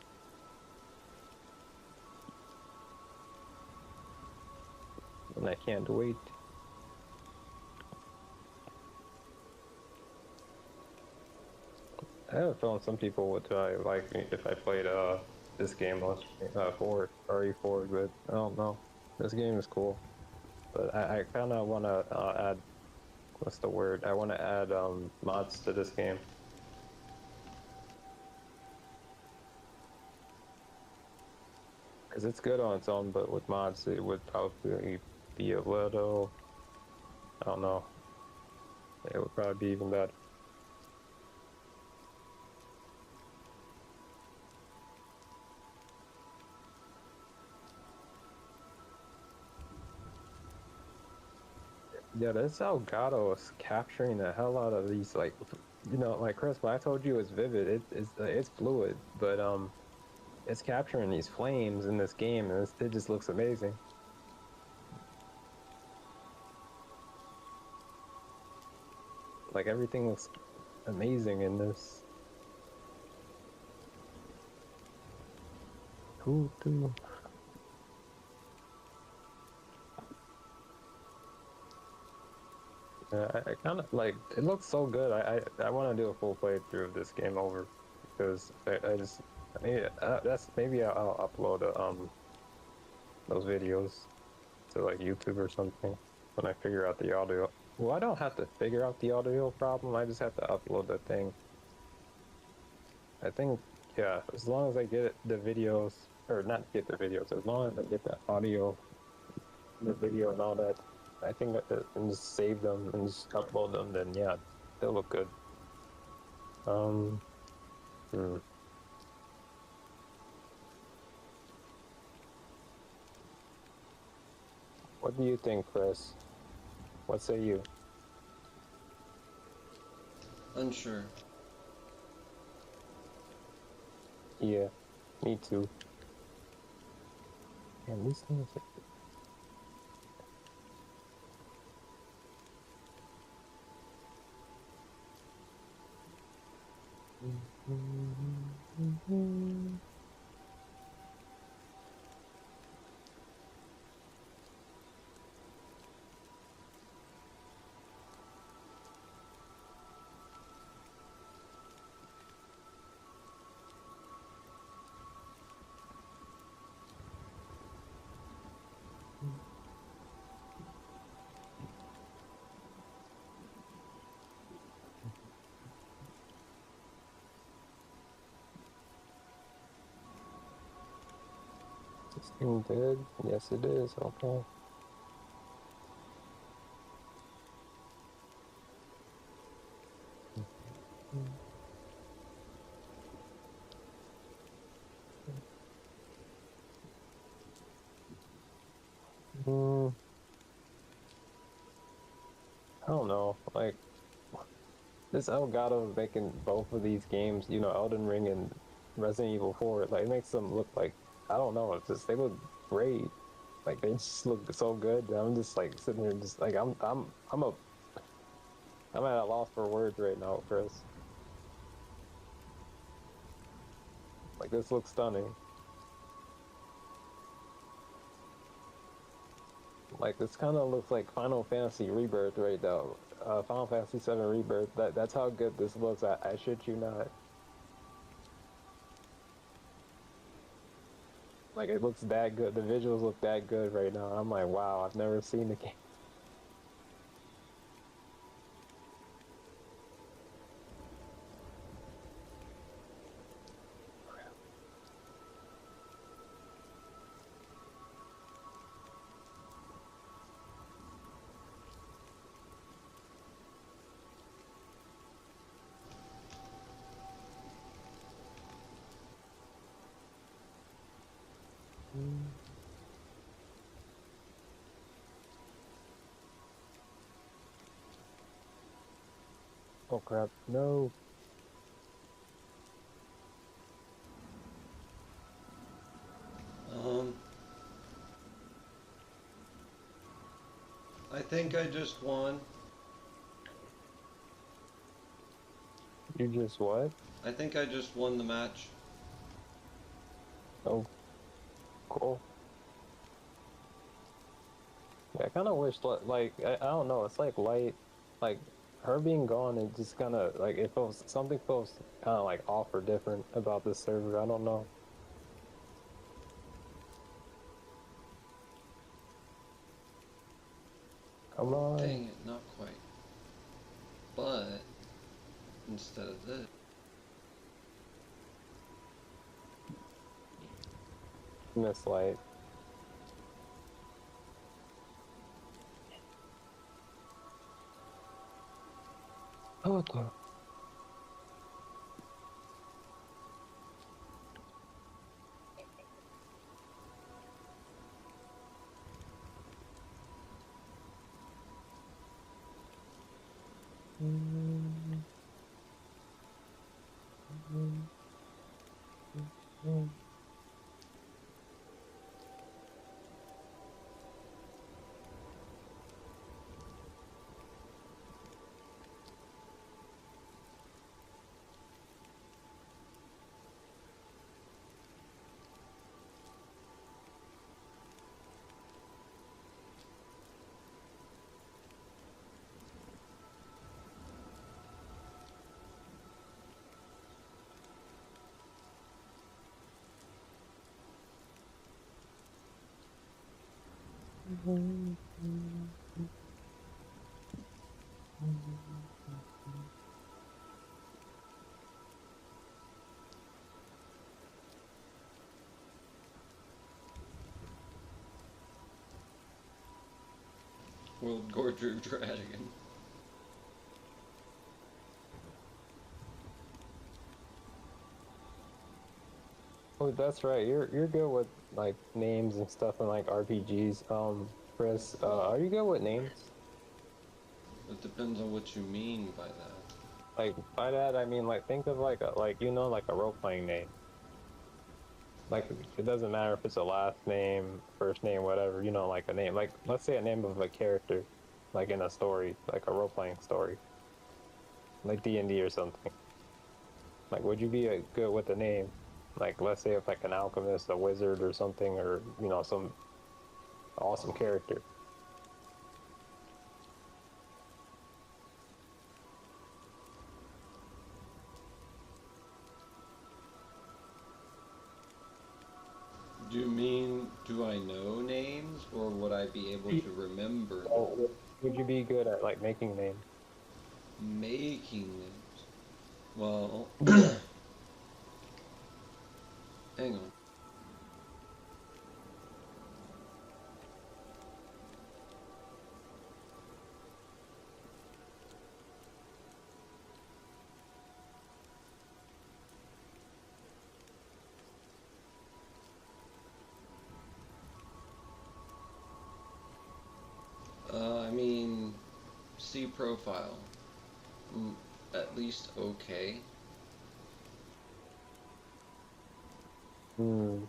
And I can't wait. I have a feeling some people would like me if I played this game on RE4, but I don't know. This game is cool, but I kind of want to add, what's the word? I want to add mods to this game. Because it's good on its own, but with mods it would probably be a little, I don't know. It would probably be even better. Yeah, this Elgato is capturing the hell out of these, like, you know, like Chris, when I told you it's vivid, it's fluid, but it's capturing these flames in this game, and it just looks amazing. Like everything looks amazing in this. Cool too. I kind of like it looks so good. I want to do a full playthrough of this game over because I just that's maybe I'll upload those videos to like YouTube or something when I figure out the audio. Well, I don't have to figure out the audio problem. I just have to upload the thing. I think, yeah, as long as I get the videos, or not get the videos, as long as I get the audio, the video and all that, I think and just save them and just upload them, then yeah, they'll look good. Hmm. What do you think, Chris? What say you? Unsure. Yeah, me too. And these things are... This thing dead? Yes, it is. Okay. Mm, I don't know. Like, this Elgato is making both of these games, you know, Elden Ring and Resident Evil 4, like, it makes them look like, I don't know, it's just, they look great. Like, they just look so good. I'm just, like, sitting here just, like, I'm at a loss for words right now, Chris. Like, this looks stunning. Like, this kind of looks like Final Fantasy Rebirth right now. Final Fantasy 7 Rebirth. That's how good this looks. I shit you not. Like, it looks that good. The visuals look that good right now. I'm like, wow, I've never seen the game. Oh crap! No. Um, I think I just won. You just what? I think I just won the match. Oh, cool. Yeah, I kind of wish, like, I don't know, it's like light, like, her being gone, it just kind of, like, it feels, something feels kind of, like, off or different about this server, I don't know. Come on. Dang it, not quite. But, instead of this. Miss Light. Oh, what the? World Gorger Dragon. Oh, that's right. You're good with like names and stuff and like RPGs. Chris, are you good with names? It depends on what you mean by that. Like by that I mean like think of like a like you know like a role playing name. Like it doesn't matter if it's a last name, first name, whatever. You know, like a name. Like let's say a name of a character, like in a story, like a role playing story, like D&D or something. Like would you be good with a name? Like let's say if like an alchemist, a wizard, or something, or you know some awesome character. Do you mean, do I know names, or would I be able to remember them? Oh, would you be good at like making names? Making names. Well, Yeah. hang on. I mean, C profile. At least okay. Hmm.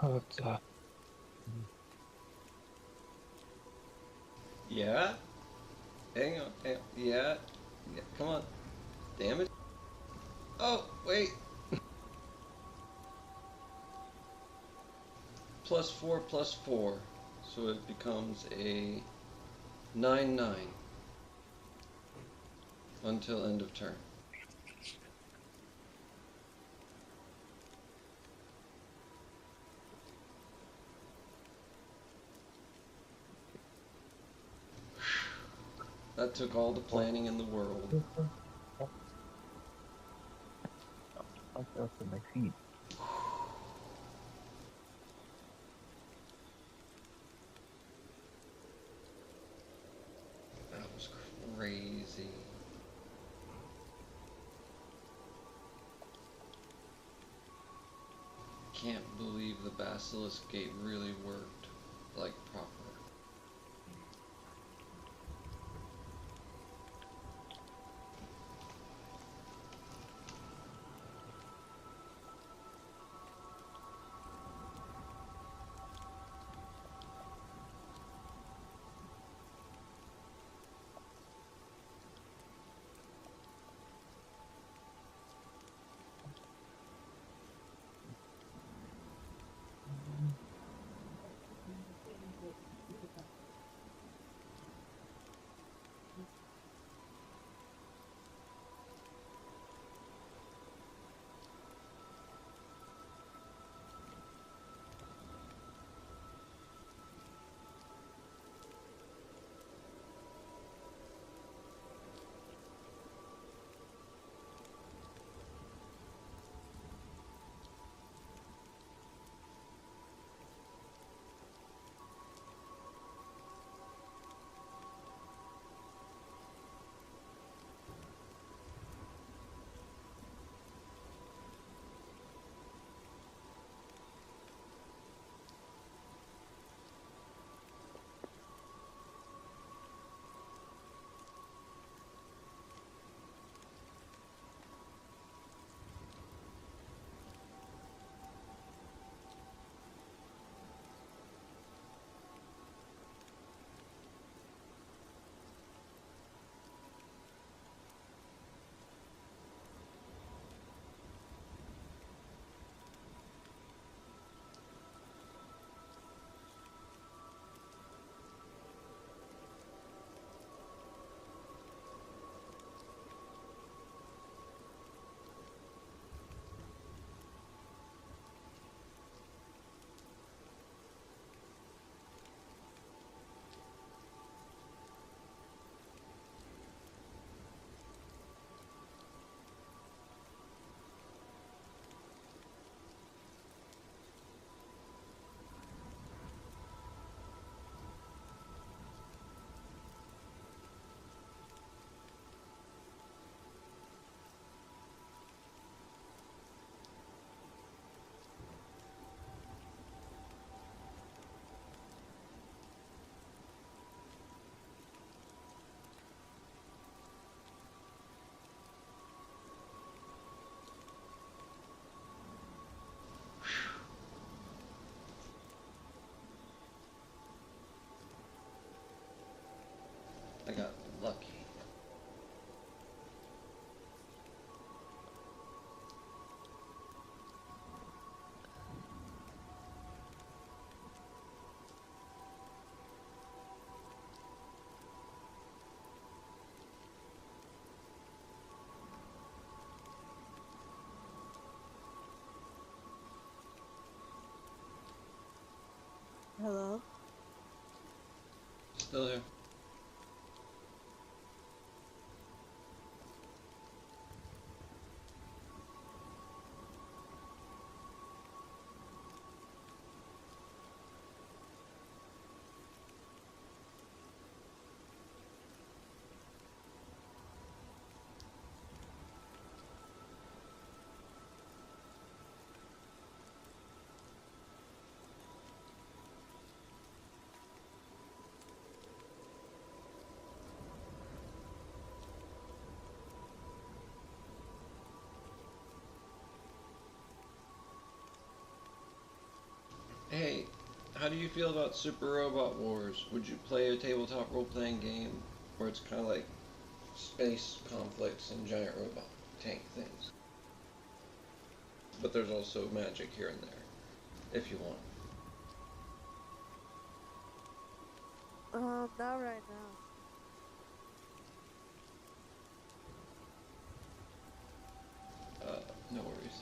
Oh, it's, Yeah? Hang on, hang on. Yeah? Yeah, come on. Damn it. Oh, wait. +4 +4. So it becomes a 9/9 until end of turn. That took all the planning in the world. Else in my feet. That was crazy. Can't believe the Basilisk Gate really worked, like, proper. I got lucky. Hello? Still here. Hey, how do you feel about Super Robot Wars? Would you play a tabletop role-playing game where it's kind of like space conflicts and giant robot tank things? But there's also magic here and there, if you want. Not right now. No worries.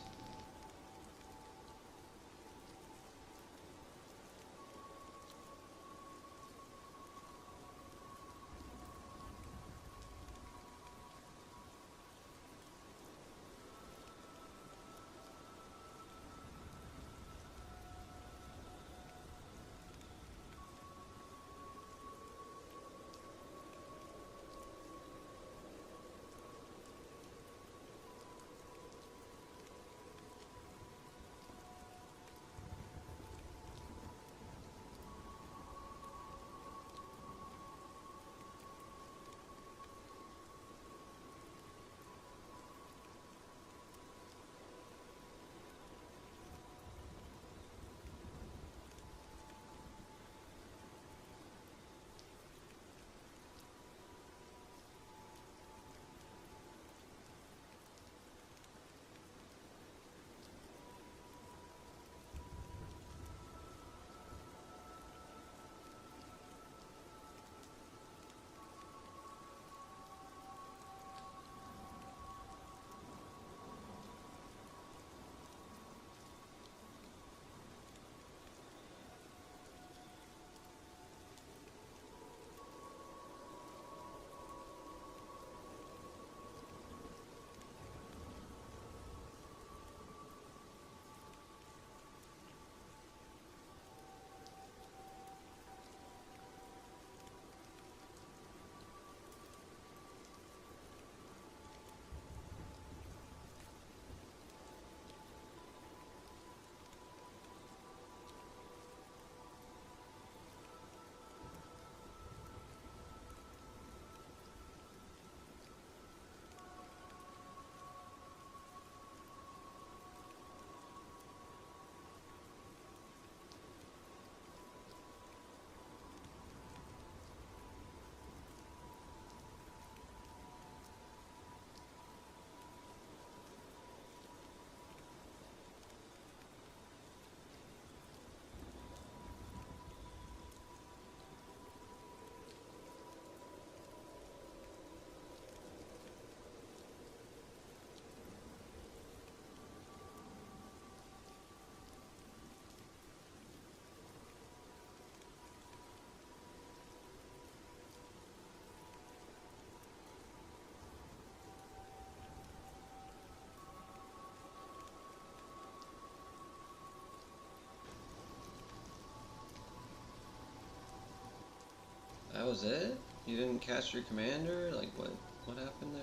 That was it? You didn't catch your commander? Like, what happened there?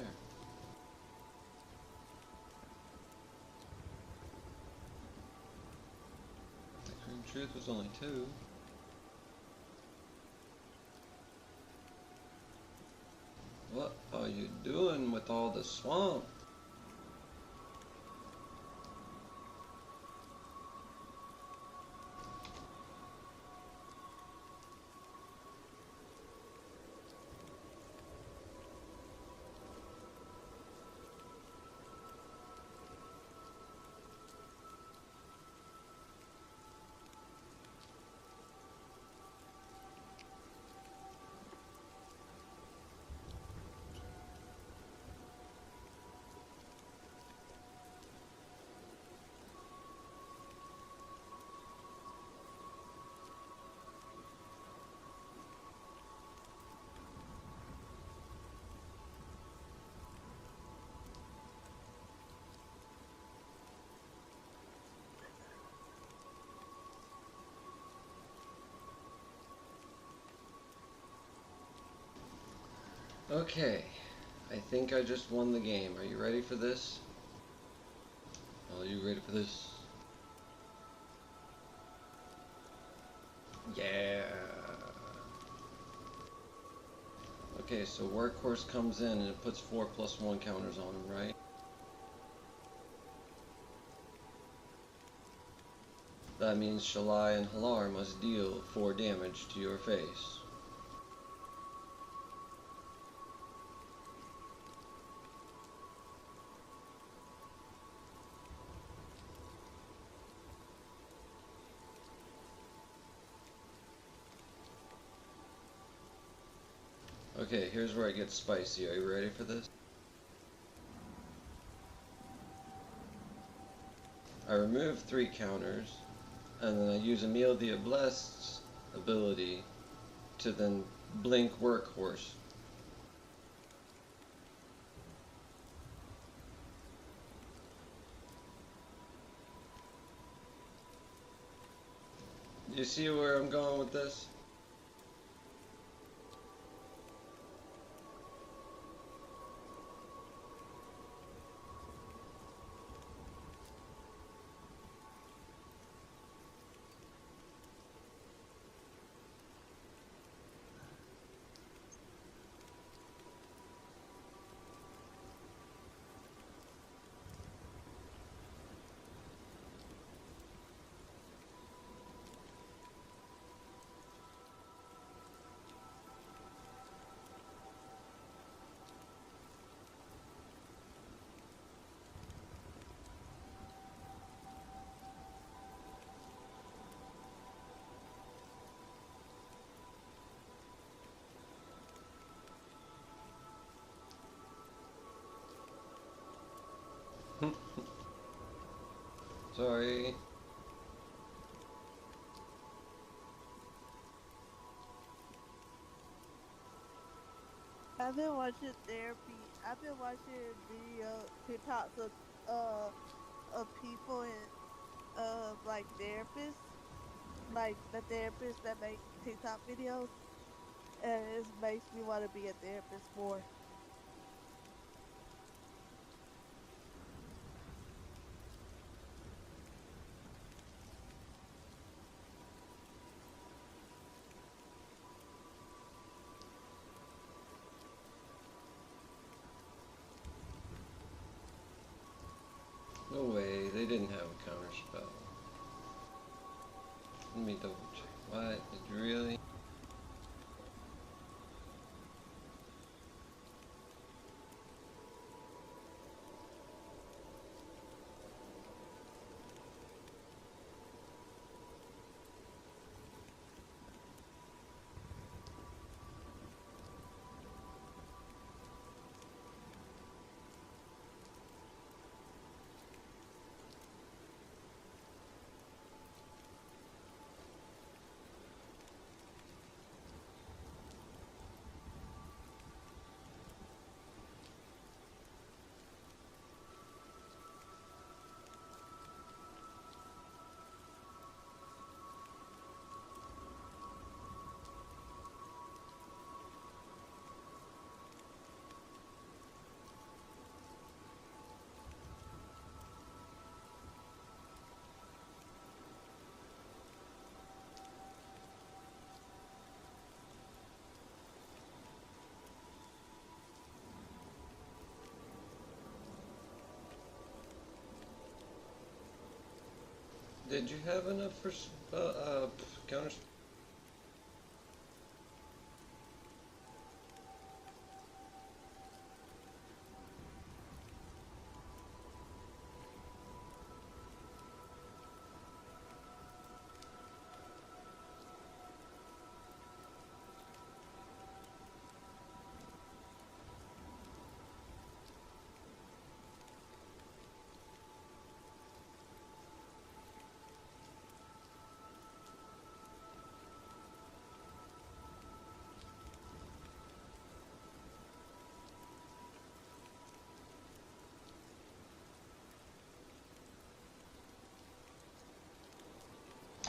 Extreme Truth was only 2. What are you doing with all the swamp? Okay, I think I just won the game. Are you ready for this? Are you ready for this? Yeah. Okay, so Workhorse comes in and it puts 4+1 counters on him, right? That means Shalai and Halar must deal 4 damage to your face. Okay, here's where it gets spicy. Are you ready for this? I remove 3 counters, and then I use Emil the Blessed's ability to then blink Workhorse. You see where I'm going with this? Sorry. I've been watching therapy. I've been watching video TikToks of people and like therapists, like the therapists that make TikTok videos, and it makes me want to be a therapist more. No way, they didn't have a counter spell. Let me double check. What? Did you really? Did you have enough for counter?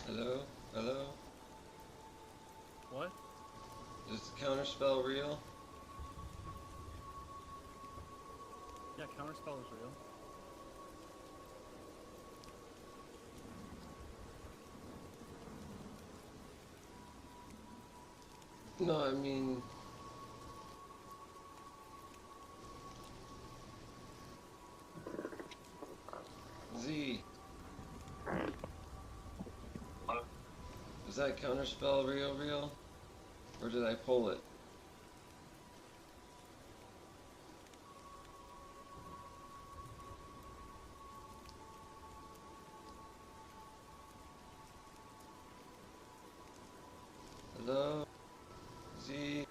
Hello? Hello? What? Is the counter spell real? Yeah, counterspell is real. No, I mean... Z. Is that counterspell real? Or did I pull it? Hello? Z?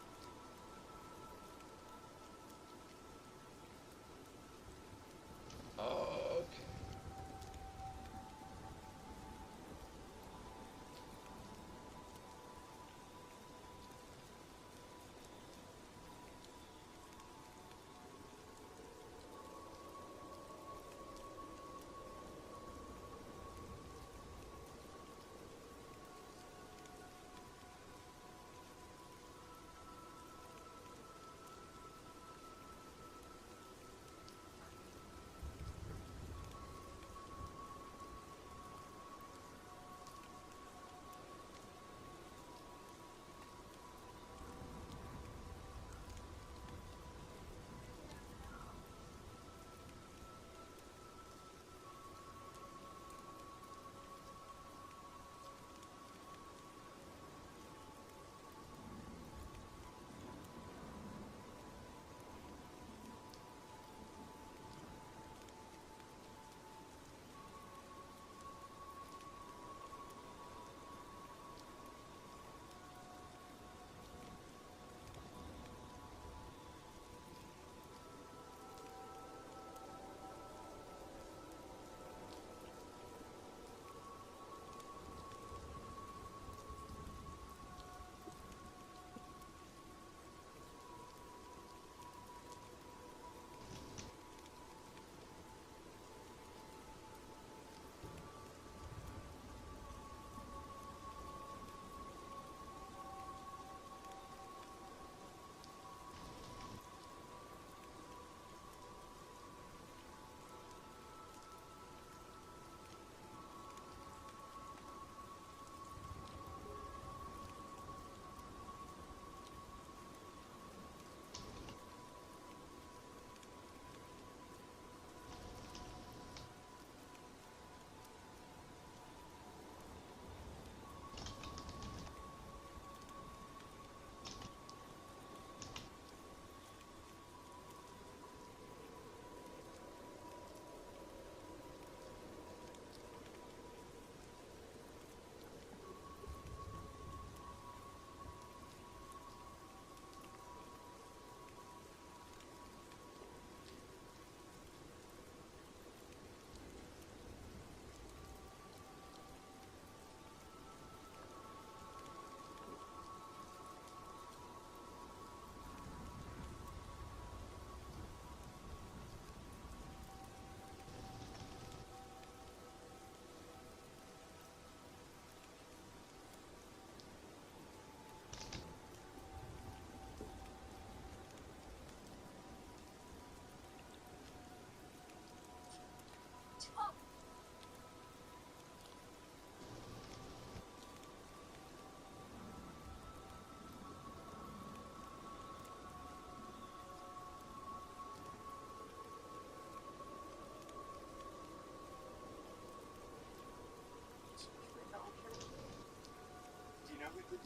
Did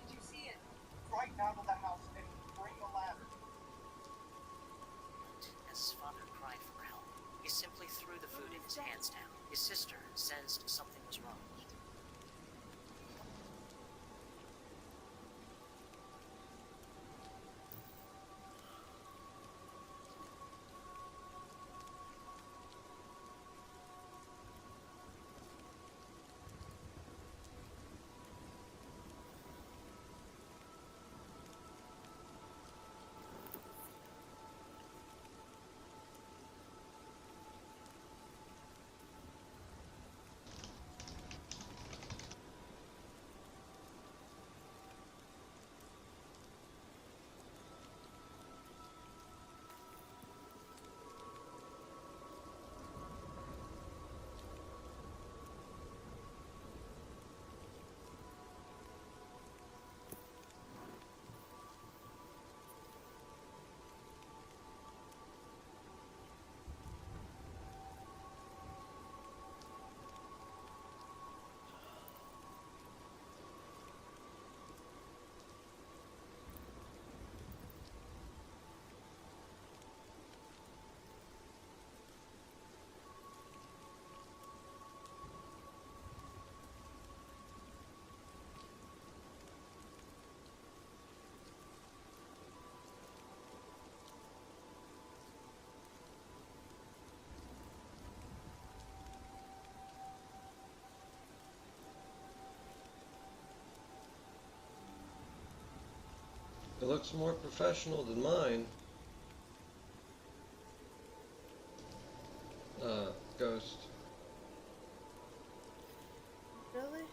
you see it? Right down to the house and bring a ladder. As his father cried for help, he simply threw the food in his hands down. His sister sensed something was wrong. It looks more professional than mine. Ghost. Really?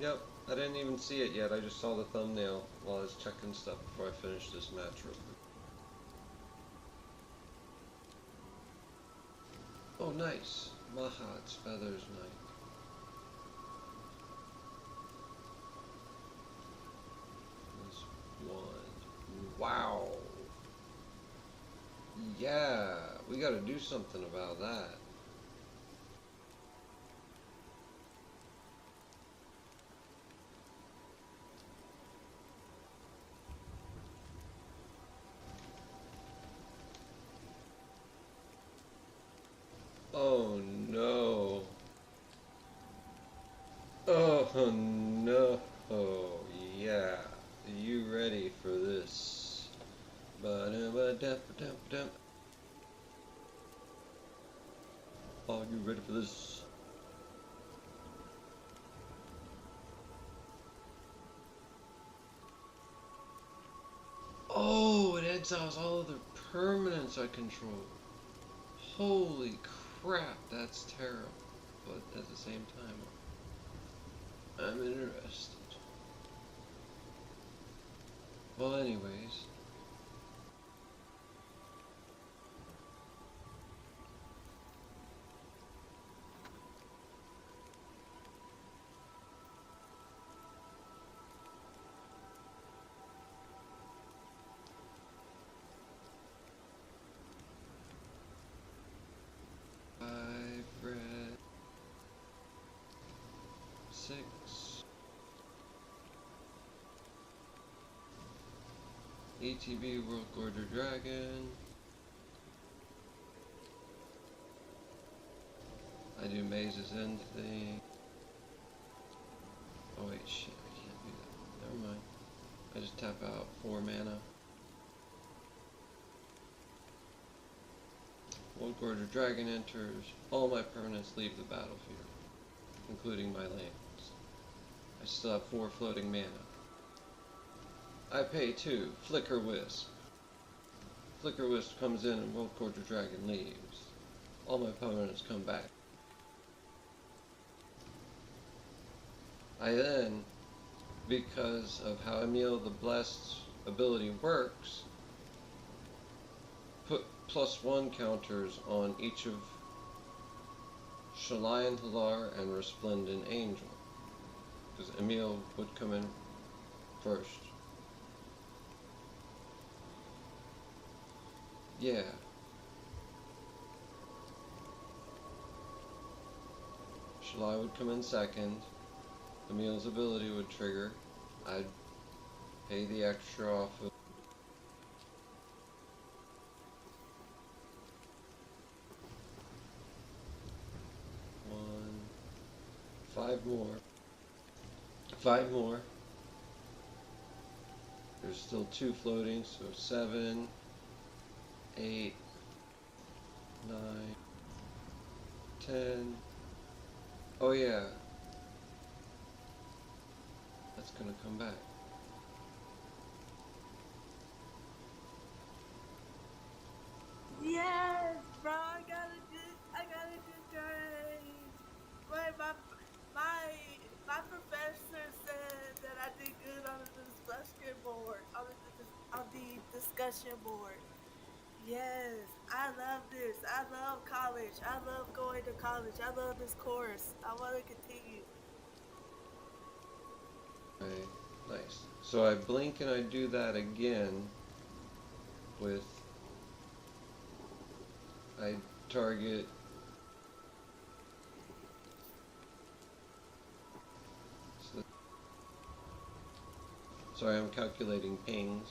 Yep, I didn't even see it yet. I just saw the thumbnail while I was checking stuff before I finished this match real quick. Oh, nice. Mahat's Feathers Knight. This one. Wow. Yeah, we gotta do something about that. Oh no. Oh no. Oh yeah. Are you ready for this? Ba-dum-ba-dum-ba-dum-ba-dum. Are you ready for this? Oh, it exiles all of the permanents I control. Holy crap, that's terrible. But at the same time, I'm interested. Well, anyways. I've read 6. ETB World Gorger Dragon. I do Maze's End thing. Oh wait, shit, I can't do that. Never mind. I just tap out 4 mana. World Gorger Dragon enters. All my permanents leave the battlefield, including my lands. I still have 4 floating mana. I pay 2. Flicker Wisp. Flicker Wisp comes in and World Gorger Dragon leaves. All my permanents come back. I then, because of how Emil the Blessed ability works, put +1 counters on each of Shalian Halar and Resplendent Angel, because Emil would come in first. Yeah. Shalai would come in second. Emil's ability would trigger. I'd pay the extra off of one, five more. Five more. There's still 2 floating, so 7, 8, 9, 10. Oh yeah. That's gonna come back. Yes, bro, I got a good grade. But my professor said that I did good on the discussion board, on the discussion board. Yes, I love this. I love college. I love going to college. I love this course. I want to continue. Okay, nice. So I blink and I do that again with, I target, sorry, I'm calculating pings.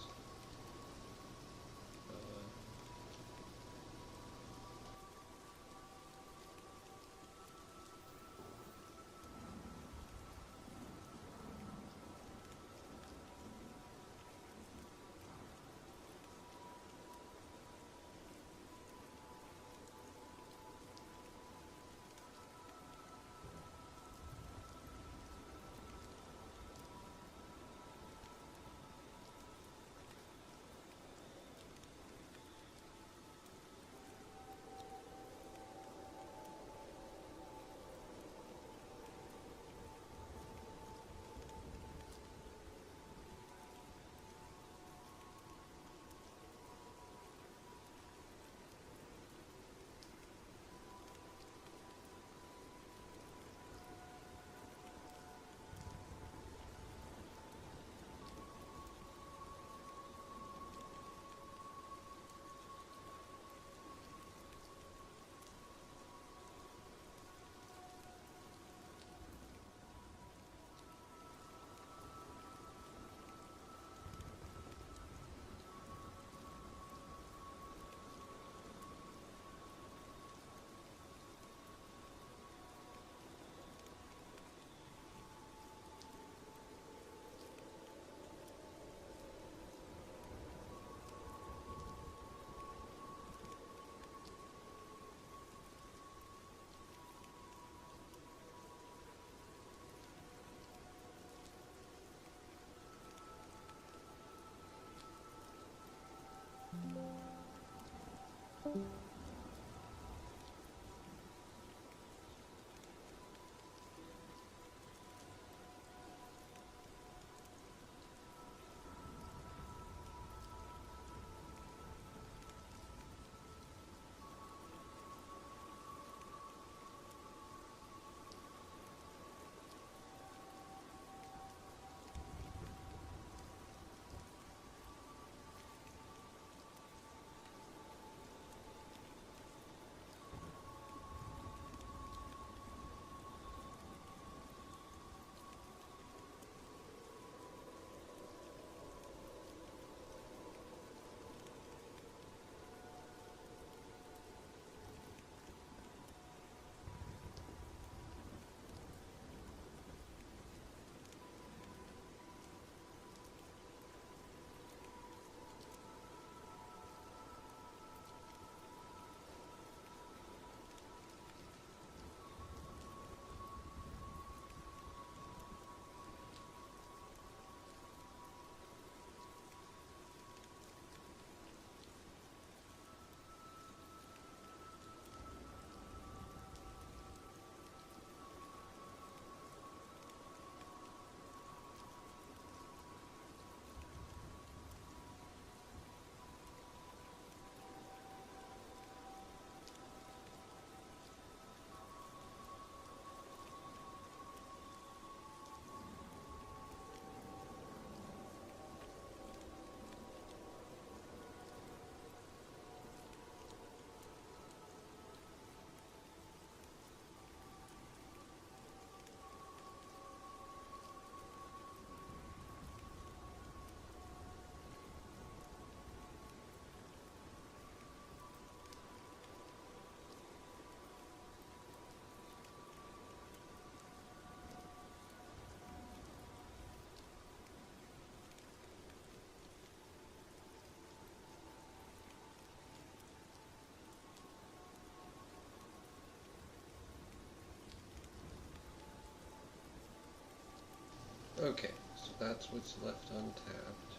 Okay, so that's what's left untapped.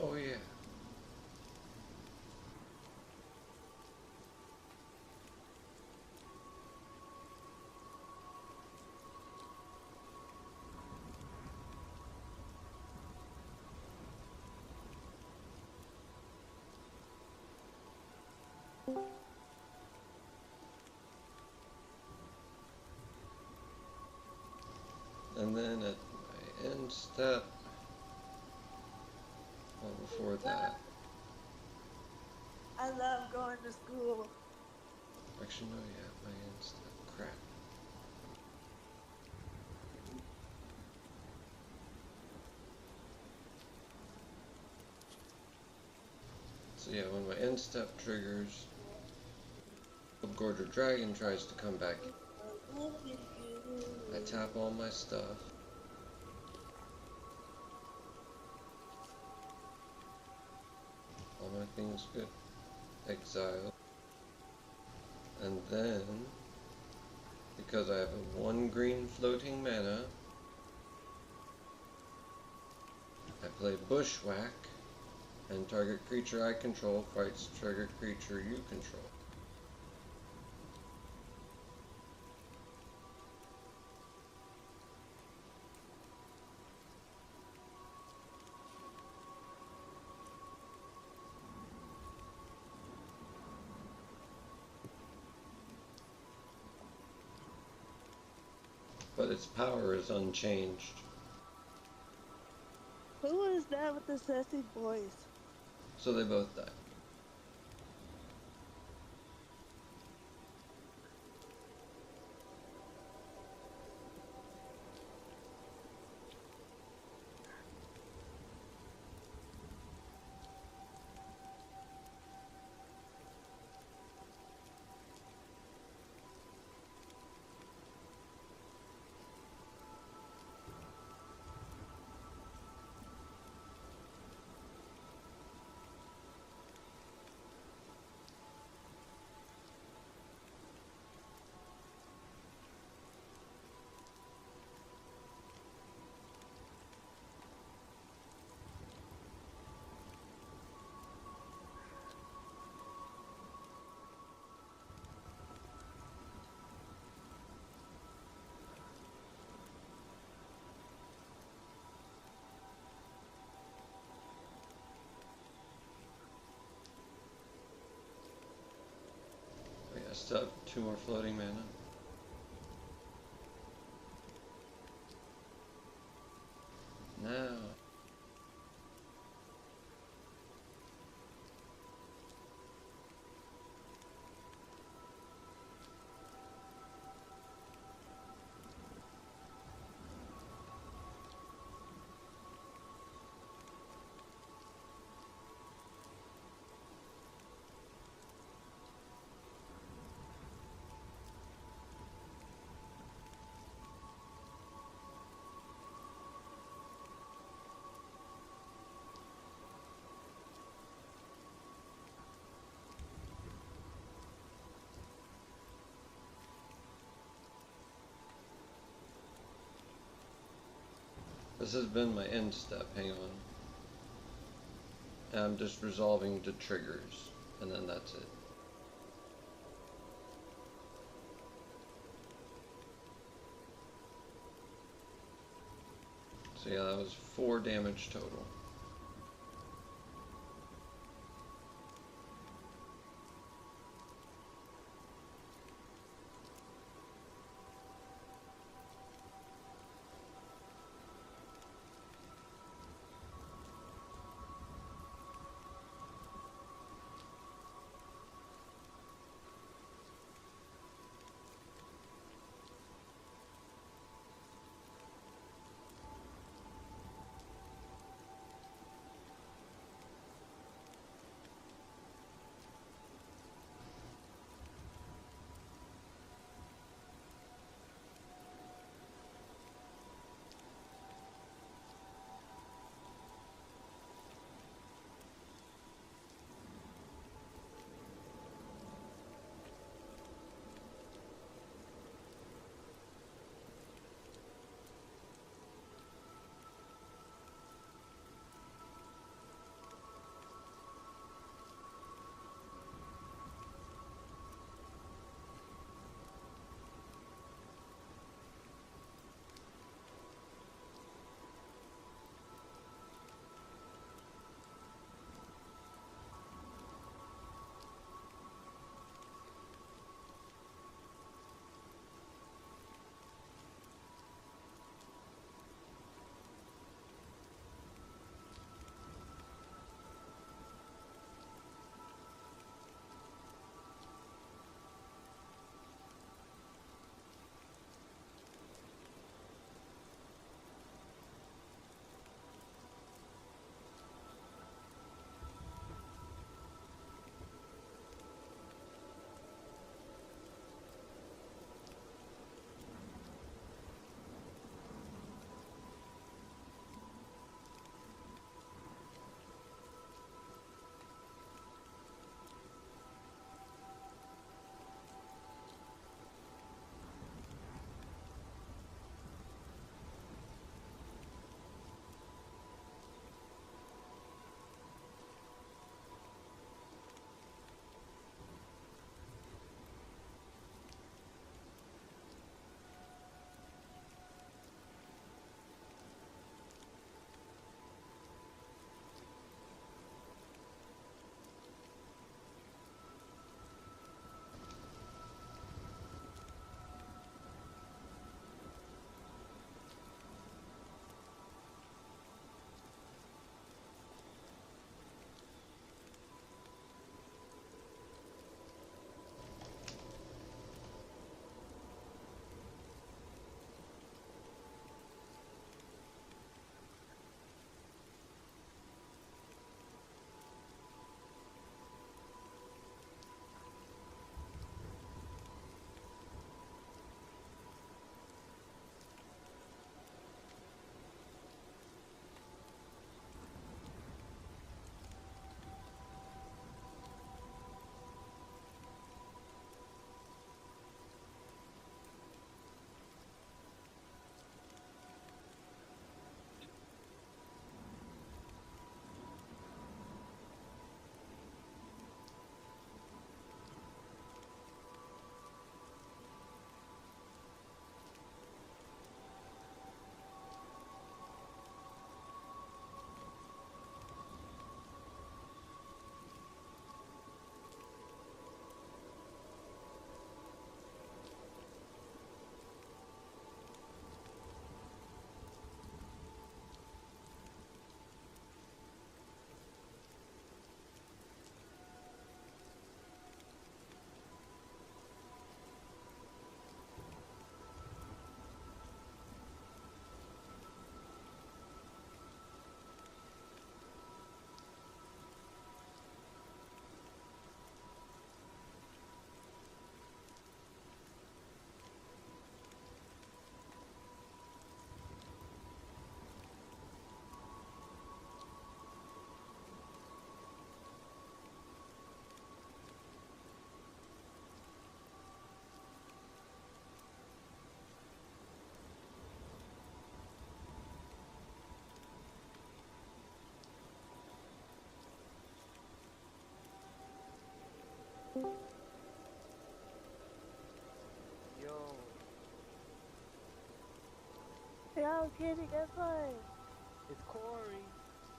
Oh yeah. And then at my end step, well, before that, I love going to school. actually no, yeah, my end step, crap. So yeah, when my end step triggers, the Gorger Dragon tries to come back. I tap all my stuff. All my things get exiled. And then, because I have a 1 green floating mana, I play Bushwhack, and target creature I control fights target creature you control. But its power is unchanged. Who is that with the sassy voice? So they both die. Wait, I still have 2 more floating mana. Now, this has been my end step, hang on. And I'm just resolving the triggers, and then that's it. So yeah, that was 4 damage total. Yo, Kitty, guess what? It's Corey.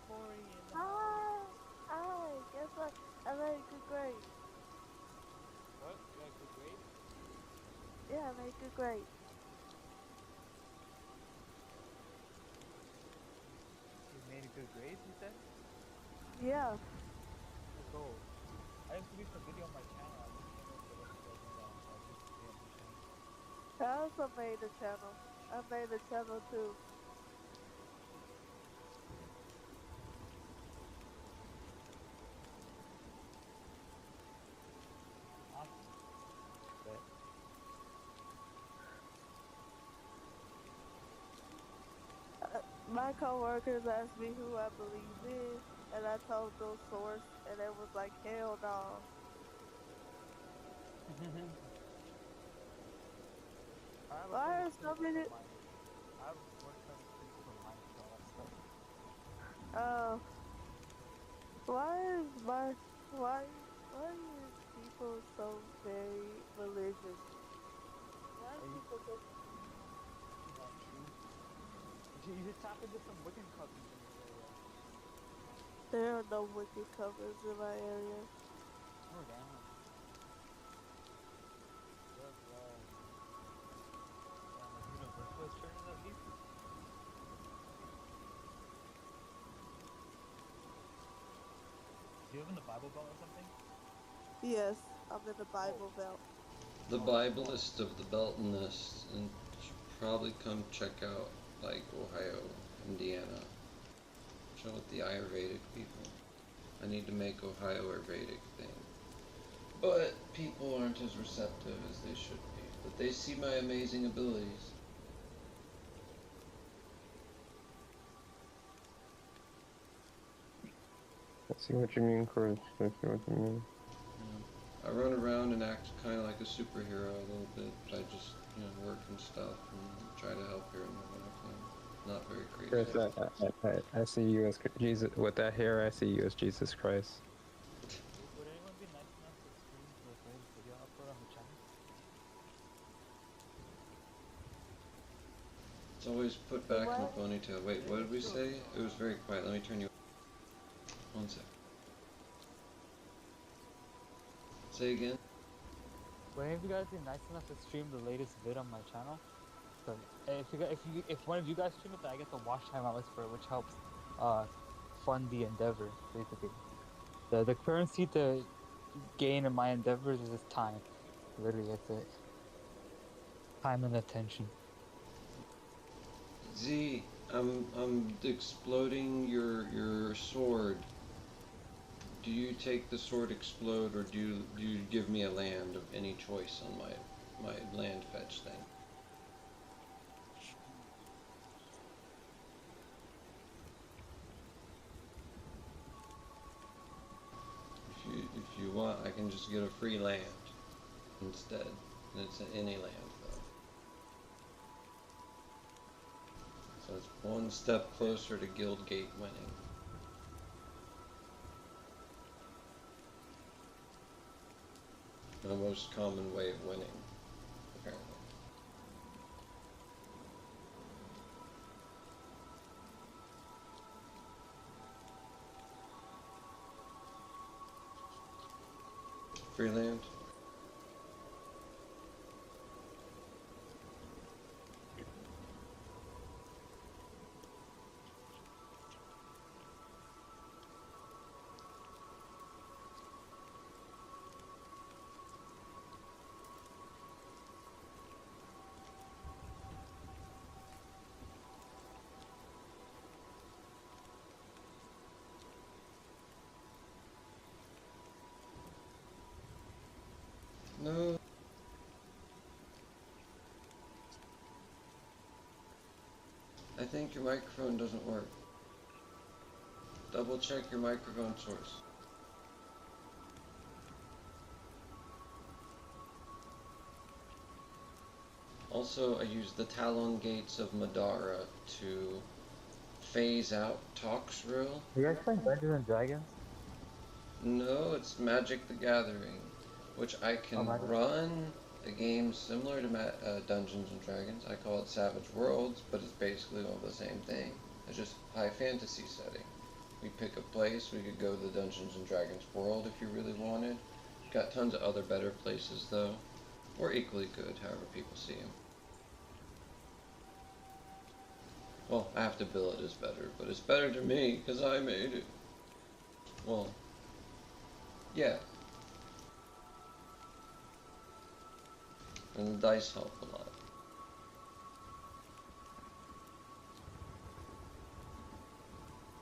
Corey in the house. Hi, guess what? I made a good grade. What? You got a good grade? Yeah, I made a good grade. You made a good grade, you said? Yeah. Let's go. I have to make a video on my channel. I just came over to look for it now, so I just video on my channel. I also made a channel. I made a channel too. Awesome. But My coworkers asked me who I believe in, and I told them source, and it was like, hell no. I have a Why friend are who's so pretty many? close-minded. I have one friend who's pretty close-minded to all that stuff. Why why is people so very religious? Why Are are you people so? not true? You should tap into some Wiccan cousins in your area. There are no wicked covers in my area. Oh, damn. There's, Universalist churches at least. Do you live in the Bible Belt or something? Yes, I'm in the Bible Belt. The Bibleist of the Beltonists, and should probably come check out like Ohio, Indiana. Chill with the Ayurvedic people. I need to make Ohio Ayurvedic thing. But people aren't as receptive as they should be. But they see my amazing abilities. I see what you mean, Chris. I see what you mean. I run around and act kind of like a superhero a little bit. I just, work and stuff and try to help here and there when I can. Not very creative. Chris, I see you as Jesus. With that hair, I see you as Jesus Christ. Would anyone be nice enough to stream the latest video upload on the channel? It's always put back in the ponytail. Wait, what did we say? It was very quiet. Let me turn you. One sec. Say again. Would any of you guys be nice enough to stream the latest vid on my channel? So if one of you guys stream it, then I get the watch time hours for it, which helps fund the endeavor, basically. The currency to gain in my endeavors is just time. Literally, that's it. Time and attention. Z, I'm exploding your sword. Do you take the sword explode, or do you give me a land of any choice on my land fetch thing? If you want, I can just get a free land instead. And it's any land though. So it's one step closer to Guildgate winning. The most common way of winning, apparently. Freeland. No. I think your microphone doesn't work. Double check your microphone source. Also, I use the Talon Gates of Madara to phase out Toxrill. You guys playing Dungeons and Dragons? No, it's Magic the Gathering, which I can run a game similar to Dungeons and Dragons. I call it Savage Worlds, but it's basically all the same thing. It's just high fantasy setting. We pick a place, we could go to the Dungeons and Dragons world if you really wanted. Got tons of other better places though, or equally good, however people see them. Well, I have to bill it as better, but it's better to me because I made it. Well, yeah. And the dice help a lot.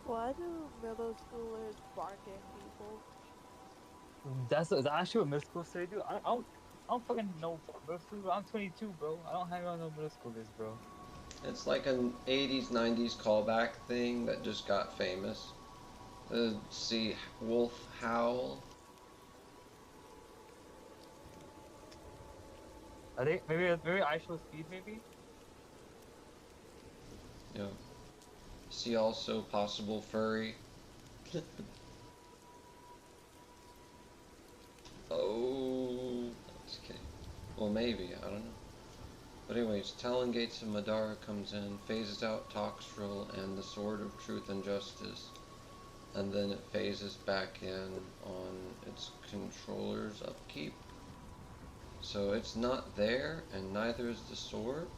Why do middle schoolers bark at people? That's actually what middle school say, dude. I don't fucking know middle school. I'm 22, bro. I don't hang around no middle schoolers, bro. It's like an 80s, 90s callback thing that just got famous. See Wolf Howl. I think maybe I show speed, maybe. Yeah. See also possible furry. Oh, that's okay. Well, maybe, I don't know. But anyways, Talon Gates of Madara comes in, phases out Toxtril and the Sword of Truth and Justice, and then it phases back in on its controller's upkeep. So it's not there, and neither is the sword.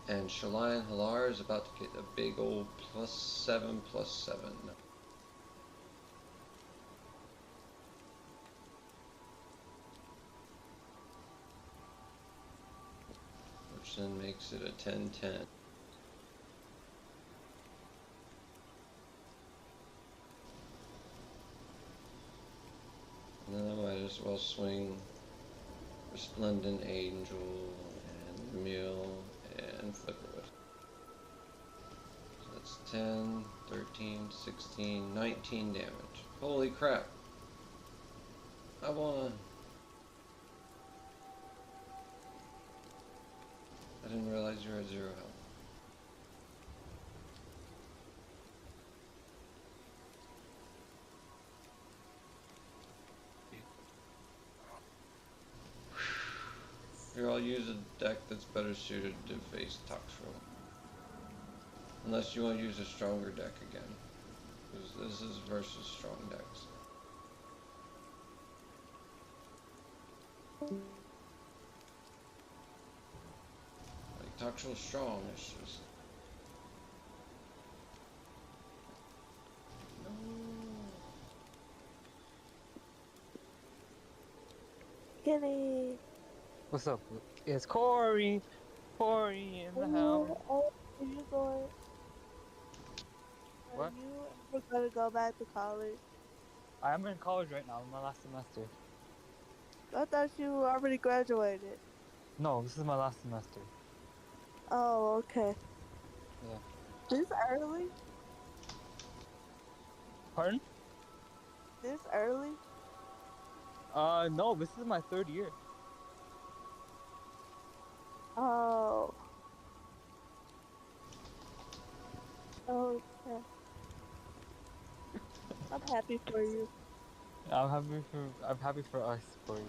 And Shalayan Halar is about to get a big old +7/+7. Which then makes it a 10/10. And then I might as well swing Resplendent Angel and Mill and Flickerwood. So that's 10, 13, 16, 19 damage. Holy crap. I won. I didn't realize you were at 0 health. Here, I'll use a deck that's better suited to face Toxtril. Unless you want to use a stronger deck again. Because this is versus strong decks. Like, Toxtril's strong, it's just... No. Kenny. What's up? It's Corey. Corey in the house. Are you going? What? Are you ever gonna go back to college? I'm in college right now. My last semester. I thought you already graduated. No, this is my last semester. Oh, okay. Yeah. This early? Pardon? This early? No. This is my 3rd year. Oh. Okay. I'm happy for you. I'm happy for us, Corey.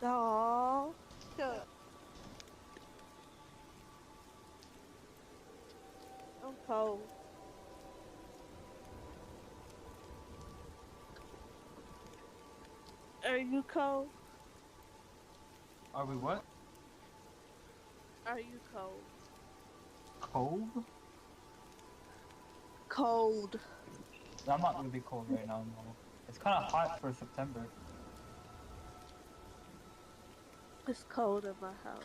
Aww. Shut. I'm cold. Are you cold? Are we what? Are you cold? Cold? Cold. I'm not really cold right now, no. It's kind of hot for September. It's cold in my house.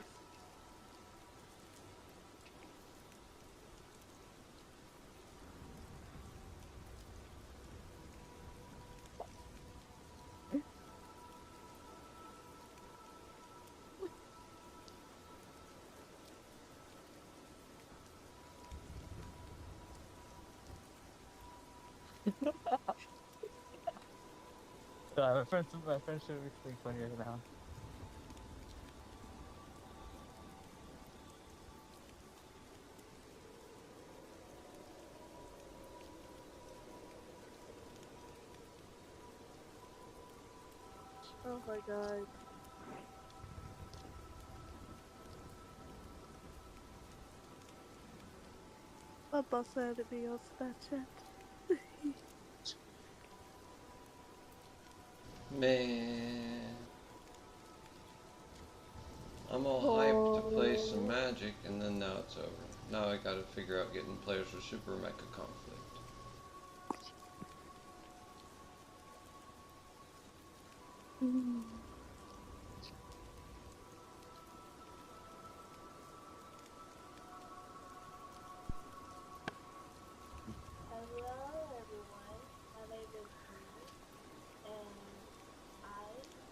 My friends should be something funnier now. Oh my god. My boss added me on Snapchat. Man. I'm all hyped to play some Magic, and then now it's over. Now I gotta figure out getting players for Super Mecha Conflict. Hello everyone, my name is Bree, and I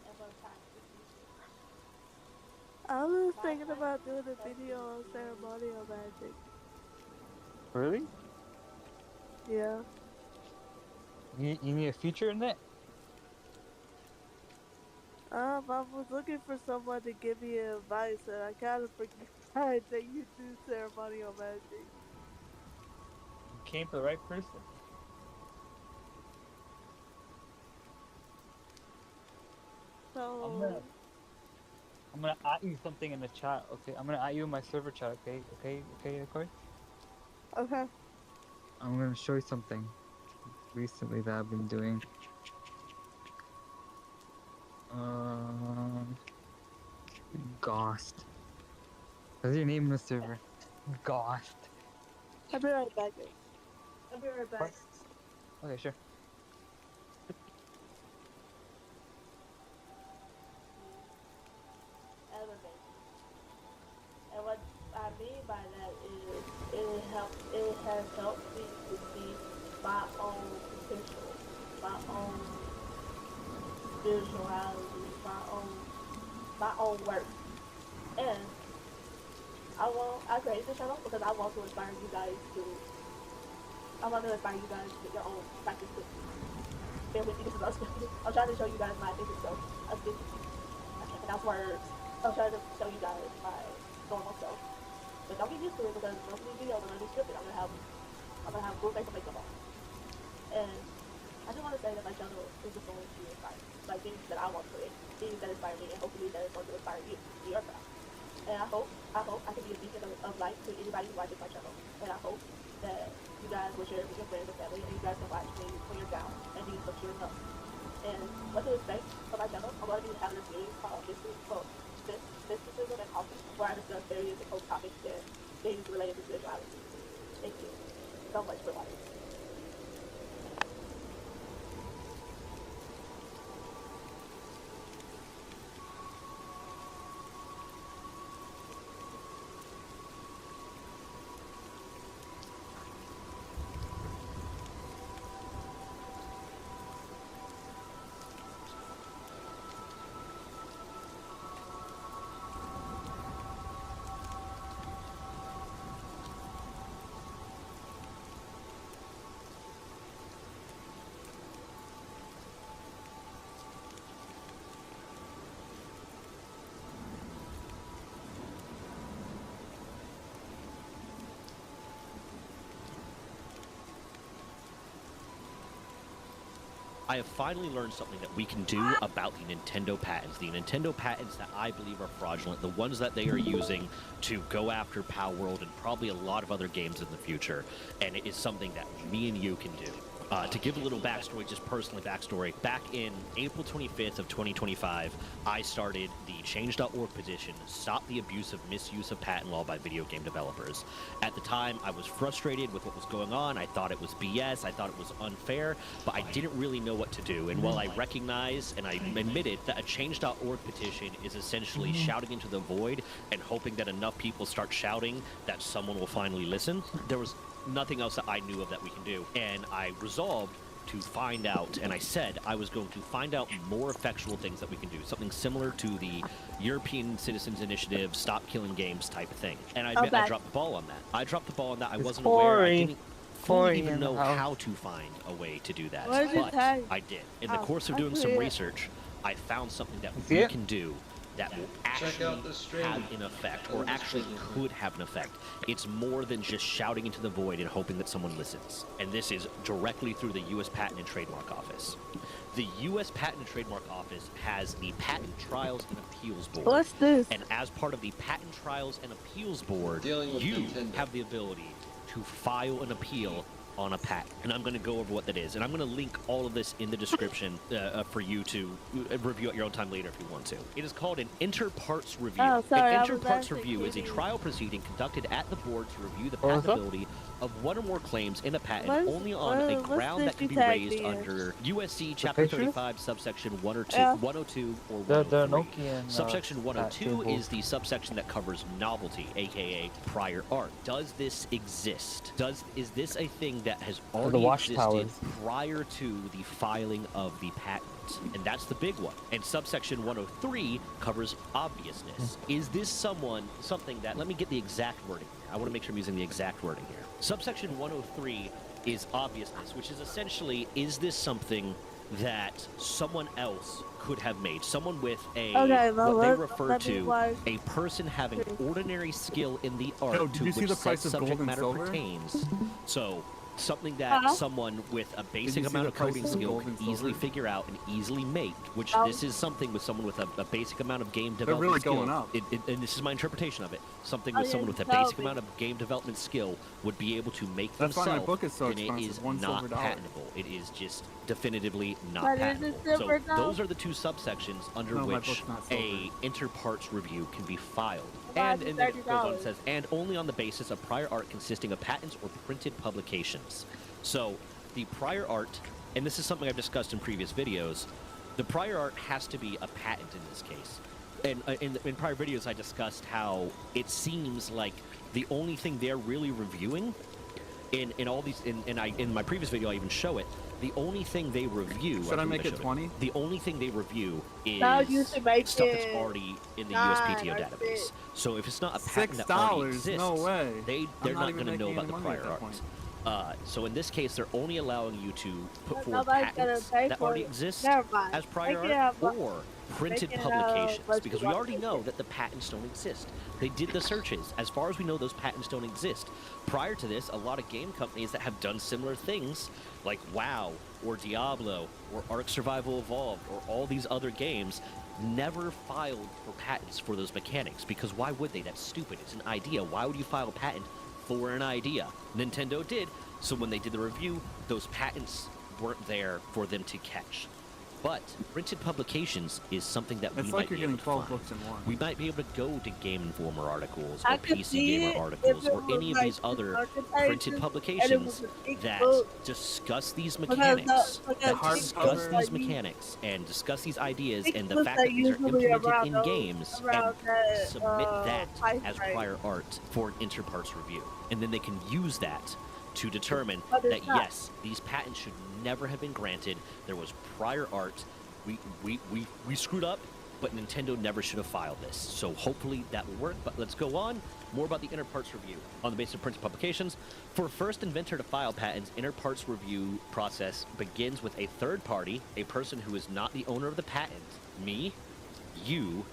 am a toxic teacher. I was My thinking toxic about doing a testing video on is ceremonial magic. Really? Yeah. You need a feature in it? I was looking for someone to give me advice, and I kind of forgot that you do ceremonial magic. You came to the right person. So, I'm gonna at you something in the chat. Okay, I'm gonna at you in my server chat. Okay, Corey. okay. I'm gonna show you something recently that I've been doing. Ghost. What's your name in the server? Ghost. I'll be right back. I'll be right back. Okay, sure. elevated. And what I mean by that is it has helped me to see my own potential, my own spirituality, my own work. And I created this channel because I want to inspire you guys to get your own practice with me. Bear with me, this is us. I'm trying to show you guys my authentic self. I can't pronounce words. I'm trying to show you guys my normal self. But don't get used to it because most of these videos are gonna be scripted. I'm gonna have blue face and makeup on. And I just want to say that my channel is just going to inspire, like things that I want to create, things that inspire me, and hopefully that is going to inspire you to do your craft. And I hope I can be a beacon of light to anybody who watches my channel. And I hope that you guys will share it with your friends and family, and you guys can watch me when you're down and need some cheering up. And what to expect for my channel, I'm going to be having a series called Mysticism and Coffee, where I discuss various occult topics and things related to spirituality. Thank you so much for watching. I have finally learned something that we can do about the Nintendo patents. The Nintendo patents that I believe are fraudulent, the ones that they are using to go after Power World and probably a lot of other games in the future. And it is something that me and you can do. To give a little backstory, just personally backstory, back in April 25th of 2025, I started the Change.org petition, Stop the Abusive Misuse of Patent Law by Video Game Developers. At the time, I was frustrated with what was going on. I thought it was BS. I thought it was unfair, but I didn't really know what to do. And while I recognize and I admitted that a Change.org petition is essentially shouting into the void and hoping that enough people start shouting that someone will finally listen, there was nothing else that I knew of that we can do. And I resolved to find out, and I said I was going to find out more effectual things that we can do, something similar to the European Citizens Initiative, Stop Killing Games type of thing. And I admit I dropped the ball on that. I wasn't aware. I didn't fully even know how to find a way to do that. But I did. In the course of doing some research, I found something that we can do that will actually have an effect, or actually could have an effect. It's more than just shouting into the void and hoping that someone listens. And this is directly through the U.S. Patent and Trademark Office. The U.S. Patent and Trademark Office has the Patent Trials and Appeals Board. What's this? And as part of the Patent Trials and Appeals Board, you have the ability to file an appeal on a patent. And I'm going to go over what that is. And I'm going to link all of this in the description for you to review at your own time later if you want to. It is called an inter partes review. Oh, sorry, An I inter was partes actually review is a kidding. trial proceeding conducted at the board to review the What was that? patentability of one or more claims in a patent What's- only on a what's ground that can be this you raised tagged in? under USC Chapter pictures? 35, subsection 1 or 2, Yeah. 102 or The 103. Nokian. Subsection 102 tables. is the subsection that covers novelty, aka prior art. Does this exist? Is this a thing that has already watchtowers. existed prior to the filing of the patent? And that's the big one. And subsection 103 covers obviousness. Is this something that, let me get the exact wording here. I want to make sure I'm using the exact wording here. Subsection 103 is obviousness, which is essentially, is this something that someone else could have made? Someone with a, Okay, what they let refer me to, watch. a person having ordinary skill in the art Yo, did to you see which the price said of gold subject and matter silver? pertains. So, something that Huh? someone with a you basic see amount the of coding prices of skill gold can and silver? easily figure out and easily make, which Oh. this is something with someone with a basic amount of game They're development really skill. going up. And this is my interpretation of it. Something Oh, with yeah, someone with a tell basic me. amount of game development skill would be able to make That's why themselves, my book is so and it expensive, is $1 not silver dollar. patentable. It is just definitively not But is it patentable. silver So now? those are the two subsections under No, my which book's not a silver. inter partes review can be filed. Why And is it then it goes on and $30? says, and only on the basis of prior art consisting of patents or printed publications. So the prior art, and this is something I've discussed in previous videos, the prior art has to be a patent in this case. And in prior videos, I discussed how it seems like the only thing they're really reviewing in all these, in my previous video, I even show it. The only thing they review. Should I believe make it showed 20? The only thing they review is No, you should make stuff that's it already in the 9 USPTO or database. 6. So if it's not a patent that already $6? exists, No way. they're I'm not even going to know making about the any money at prior that art. point. So in this case, they're only allowing you to put But forward nobody's gonna patents pay that for already it. exist Never mind. as prior Make it art have- or printed make it, publications, what because you we want already to know do. that the patents don't exist. They did the searches. As far as we know, those patents don't exist. Prior to this, a lot of game companies that have done similar things, like WoW or Diablo or Ark Survival Evolved or all these other games, never filed for patents for those mechanics, because why would they? That's stupid. It's an idea. Why would you file a patent for an idea? Nintendo did, so when they did the review, those patents weren't there for them to catch. But printed publications is something that we It's might like be you're able getting to 12 find. books in one. We might be able to go to Game Informer articles I or could PC see Gamer it articles if it or was any of like these other market printed pages and it publications was a big that book. discuss these Because mechanics, because that hard discuss cover- these mechanics and discuss these ideas big and the books fact are that these are usually implemented around in those- games around and that, submit that price as range. prior art for an inter partes review. And then they can use that to determine But it's that not. yes, these patents should never have been granted. There was prior art. We screwed up, but Nintendo never should have filed this. So hopefully that will work. But let's go on. More about the inter partes review. On the basis of printed publications, for a first inventor to file patents, inter partes review process begins with a third party, a person who is not the owner of the patent, me, you,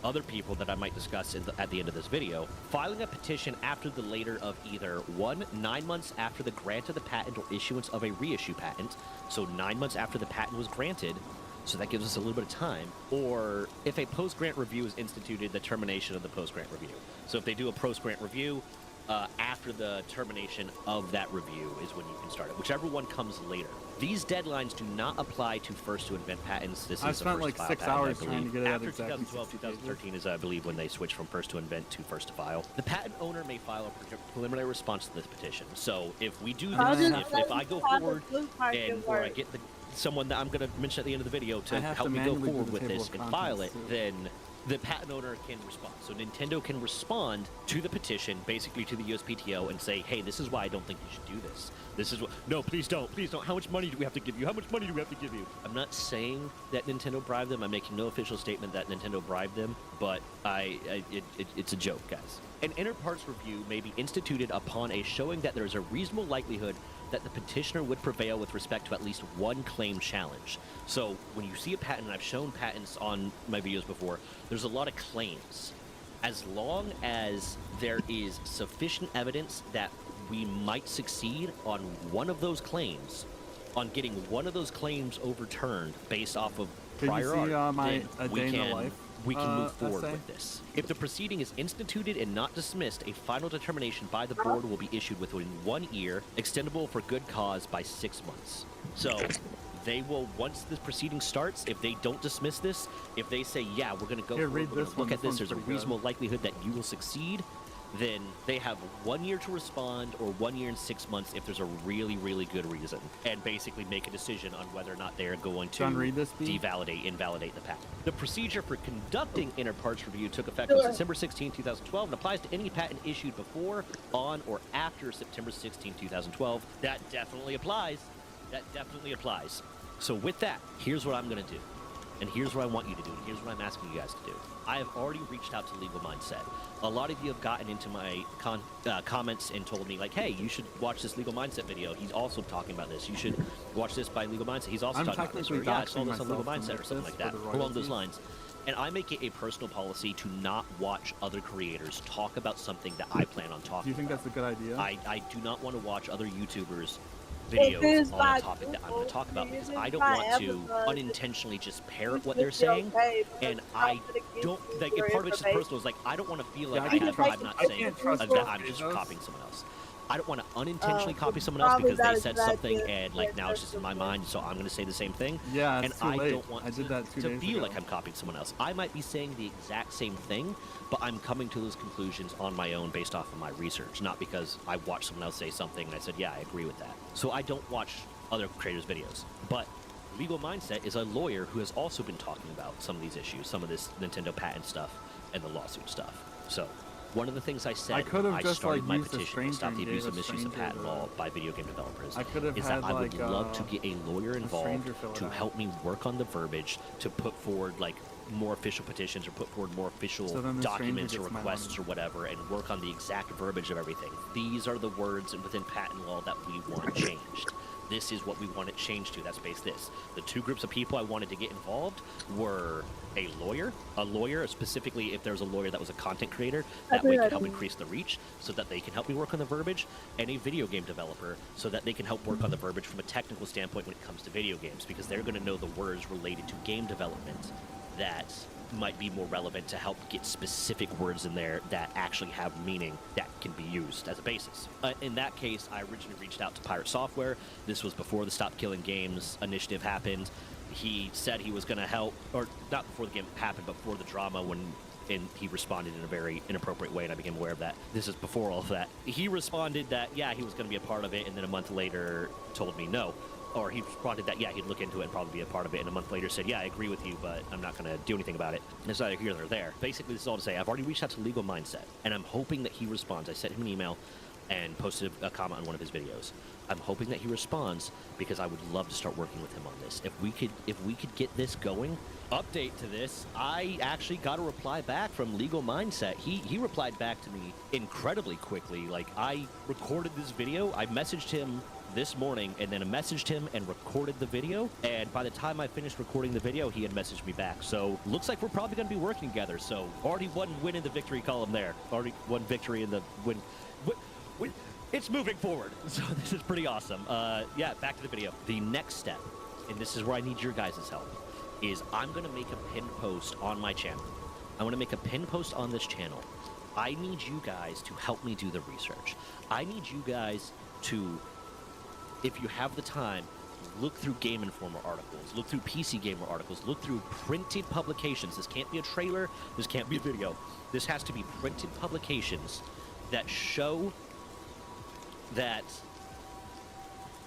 other people that I might discuss at the end of this video, filing a petition after the later of either 1, 9 months after the grant of the patent or issuance of a reissue patent, so 9 months after the patent was granted, so that gives us a little bit of time, or if a post-grant review is instituted, the termination of the post-grant review. So if they do a post-grant review, after the termination of that review is when you can start it, whichever one comes later. These deadlines do not apply to first to invent patents. This I is the spent first like file 6 patent, I hours trying to believe. get it out After exactly 2012, 60 pages. 2013 is, I believe, when they switched from first to invent to first to file. The patent owner may file a preliminary response to this petition. So if we do How this, does if I go how the forward blue card and can or I work? get someone that I'm going to mention at the end of the video I to have help to me go manually do forward the with table this of and file it, contents, too. then the patent owner can respond. So Nintendo can respond to the petition, basically to the USPTO, and say, hey, this is why I don't think you should do this. This is what, no, please don't, please don't. How much money do we have to give you? How much money do we have to give you? I'm not saying that Nintendo bribed them. I'm making no official statement that Nintendo bribed them, but it's a joke, guys. An inter partes review may be instituted upon a showing that there is a reasonable likelihood that the petitioner would prevail with respect to at least one claim challenge. So when you see a patent, and I've shown patents on my videos before, there's a lot of claims. As long as there is sufficient evidence that we might succeed on one of those claims, on getting one of those claims overturned based off of Did prior you see art, my then A we Day in the can Life? we can move forward essay? with this. If the proceeding is instituted and not dismissed, a final determination by the board will be issued within 1 year, extendable for good cause by 6 months. So they will, once the proceeding starts, if they don't dismiss this, if they say, yeah, we're going to go Here, forward, read we're going this to look one. at This this, there's a one's pretty reasonable likelihood that you will succeed, then they have 1 year to respond, or 1 year and 6 months if there's a really, really good reason, and basically make a decision on whether or not they're going to John, read this, B? invalidate the patent. The procedure for conducting inter partes review took effect on December 16, 2012, and applies to any patent issued before, on, or after September 16, 2012. That definitely applies. That definitely applies. So with that, here's what I'm going to do. And here's what I want you to do, and here's what I'm asking you guys to do. I have already reached out to Legal Mindset. A lot of you have gotten into my comments and told me, like, hey, you should watch this Legal Mindset video. He's also talking about this. You should watch this by Legal Mindset. He's also talking about this. Or, yeah, I saw this on Legal Mindset or something like that, along those lines. And I make it a personal policy to not watch other creators talk about something that I plan on talking about. Do you think that's a good idea? I do not want to watch other YouTubers' videos on a topic that I'm going to talk about, because I don't want to unintentionally just parrot what they're saying, and I don't, like, if part of it's just personal, is like, I don't want to feel like I'm not saying that I'm just copying someone else. I don't want to unintentionally copy someone else because they said something and, like, now it's just in my mind, so I'm going to say the same thing. Yeah, and it's too I late. don't want I did that 2 to days feel ago. like I'm copying someone else. I might be saying the exact same thing, but I'm coming to those conclusions on my own based off of my research, not because I watched someone else say something and I said, yeah, I agree with that. So I don't watch other creators' videos. But Legal Mindset is a lawyer who has also been talking about some of these issues, some of this Nintendo patent stuff and the lawsuit stuff. So one of the things I said when I started my petition to stop the abuse and misuse of patent law by video game developers is that I would love to get a lawyer involved to help me work on the verbiage, to put forward, like, more official petitions or put forward more official documents or requests or whatever, and work on the exact verbiage of everything. These are the words within patent law that we want changed. This is what we want it changed to. That's based this. The 2 groups of people I wanted to get involved were a lawyer, specifically if there's a lawyer that was a content creator, that way can help increase the reach so that they can help me work on the verbiage, and a video game developer so that they can help work on the verbiage from a technical standpoint when it comes to video games, because they're going to know the words related to game development that might be more relevant to help get specific words in there that actually have meaning that can be used as a basis. In that case, I originally reached out to Pirate Software. This was before the Stop Killing Games initiative happened. He said he was going to help, or not before the game happened, but before the drama, and he responded in a very inappropriate way, and I became aware of that. This is before all of that. He responded that, yeah, he was going to be a part of it, and then a month later told me no. Or he responded that, yeah, he'd look into it and probably be a part of it, and a month later said, yeah, I agree with you, but I'm not going to do anything about it. And it's neither here nor there. Basically, this is all to say, I've already reached out to Legal Mindset, and I'm hoping that he responds. I sent him an email and posted a comment on one of his videos. I'm hoping that he responds, because I would love to start working with him on this. If we could get this going. Update to this, I actually got a reply back from Legal Mindset. He replied back to me incredibly quickly. Like, I recorded this video, I messaged him this morning, and then I messaged him and recorded the video, and by the time I finished recording the video, he had messaged me back. So looks like we're probably going to be working together. So already one win in the victory column there. Already one victory in the win. It's moving forward. So this is pretty awesome. Yeah, back to the video. The next step, and this is where I need your guys' help, is I'm going to make a pinned post on my channel. I want to make a pinned post on this channel. I need you guys to help me do the research. I need you guys to, if you have the time, look through Game Informer articles, look through PC Gamer articles, look through printed publications. This can't be a trailer, this can't be a video. This has to be printed publications that show that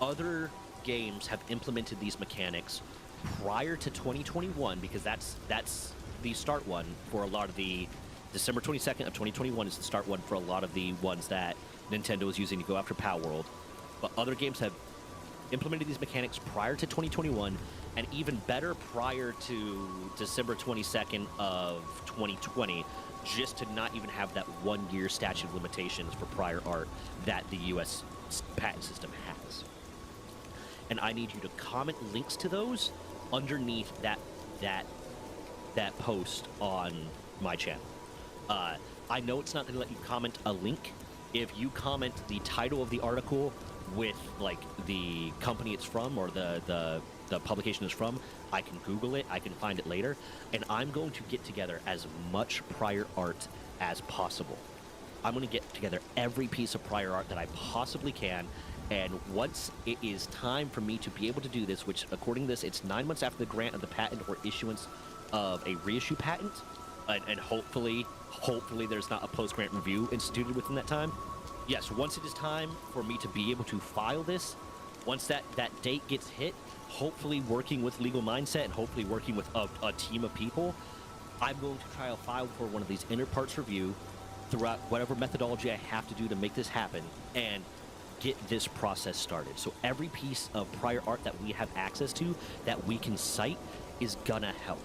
other games have implemented these mechanics prior to 2021, because that's the start one for a lot of the December 22nd of 2021 is the start one for a lot of the ones that Nintendo is using to go after Power World. But other games have implemented these mechanics prior to 2021, and even better, prior to December 22nd of 2020, just to not even have that 1 year statute of limitations for prior art that the US patent system has. And I need you to comment links to those underneath that post on my channel. I know it's not going to let you comment a link. If you comment the title of the article with, like, the company it's from, or the the publication is from. I can Google it. I can find it later. And I'm going to get together as much prior art as possible. I'm going to get together every piece of prior art that I possibly can. And once it is time for me to be able to do this, which according to this, it's 9 months after the grant of the patent or issuance of a reissue patent, and hopefully there's not a post-grant review instituted within that time. Yes, once it is time for me to be able to file this, once that date gets hit, hopefully working with Legal Mindset and hopefully working with a team of people, I'm going to try to file for one of these inter parts review throughout whatever methodology I have to do to make this happen and get this process started. So every piece of prior art that we have access to that we can cite is gonna help.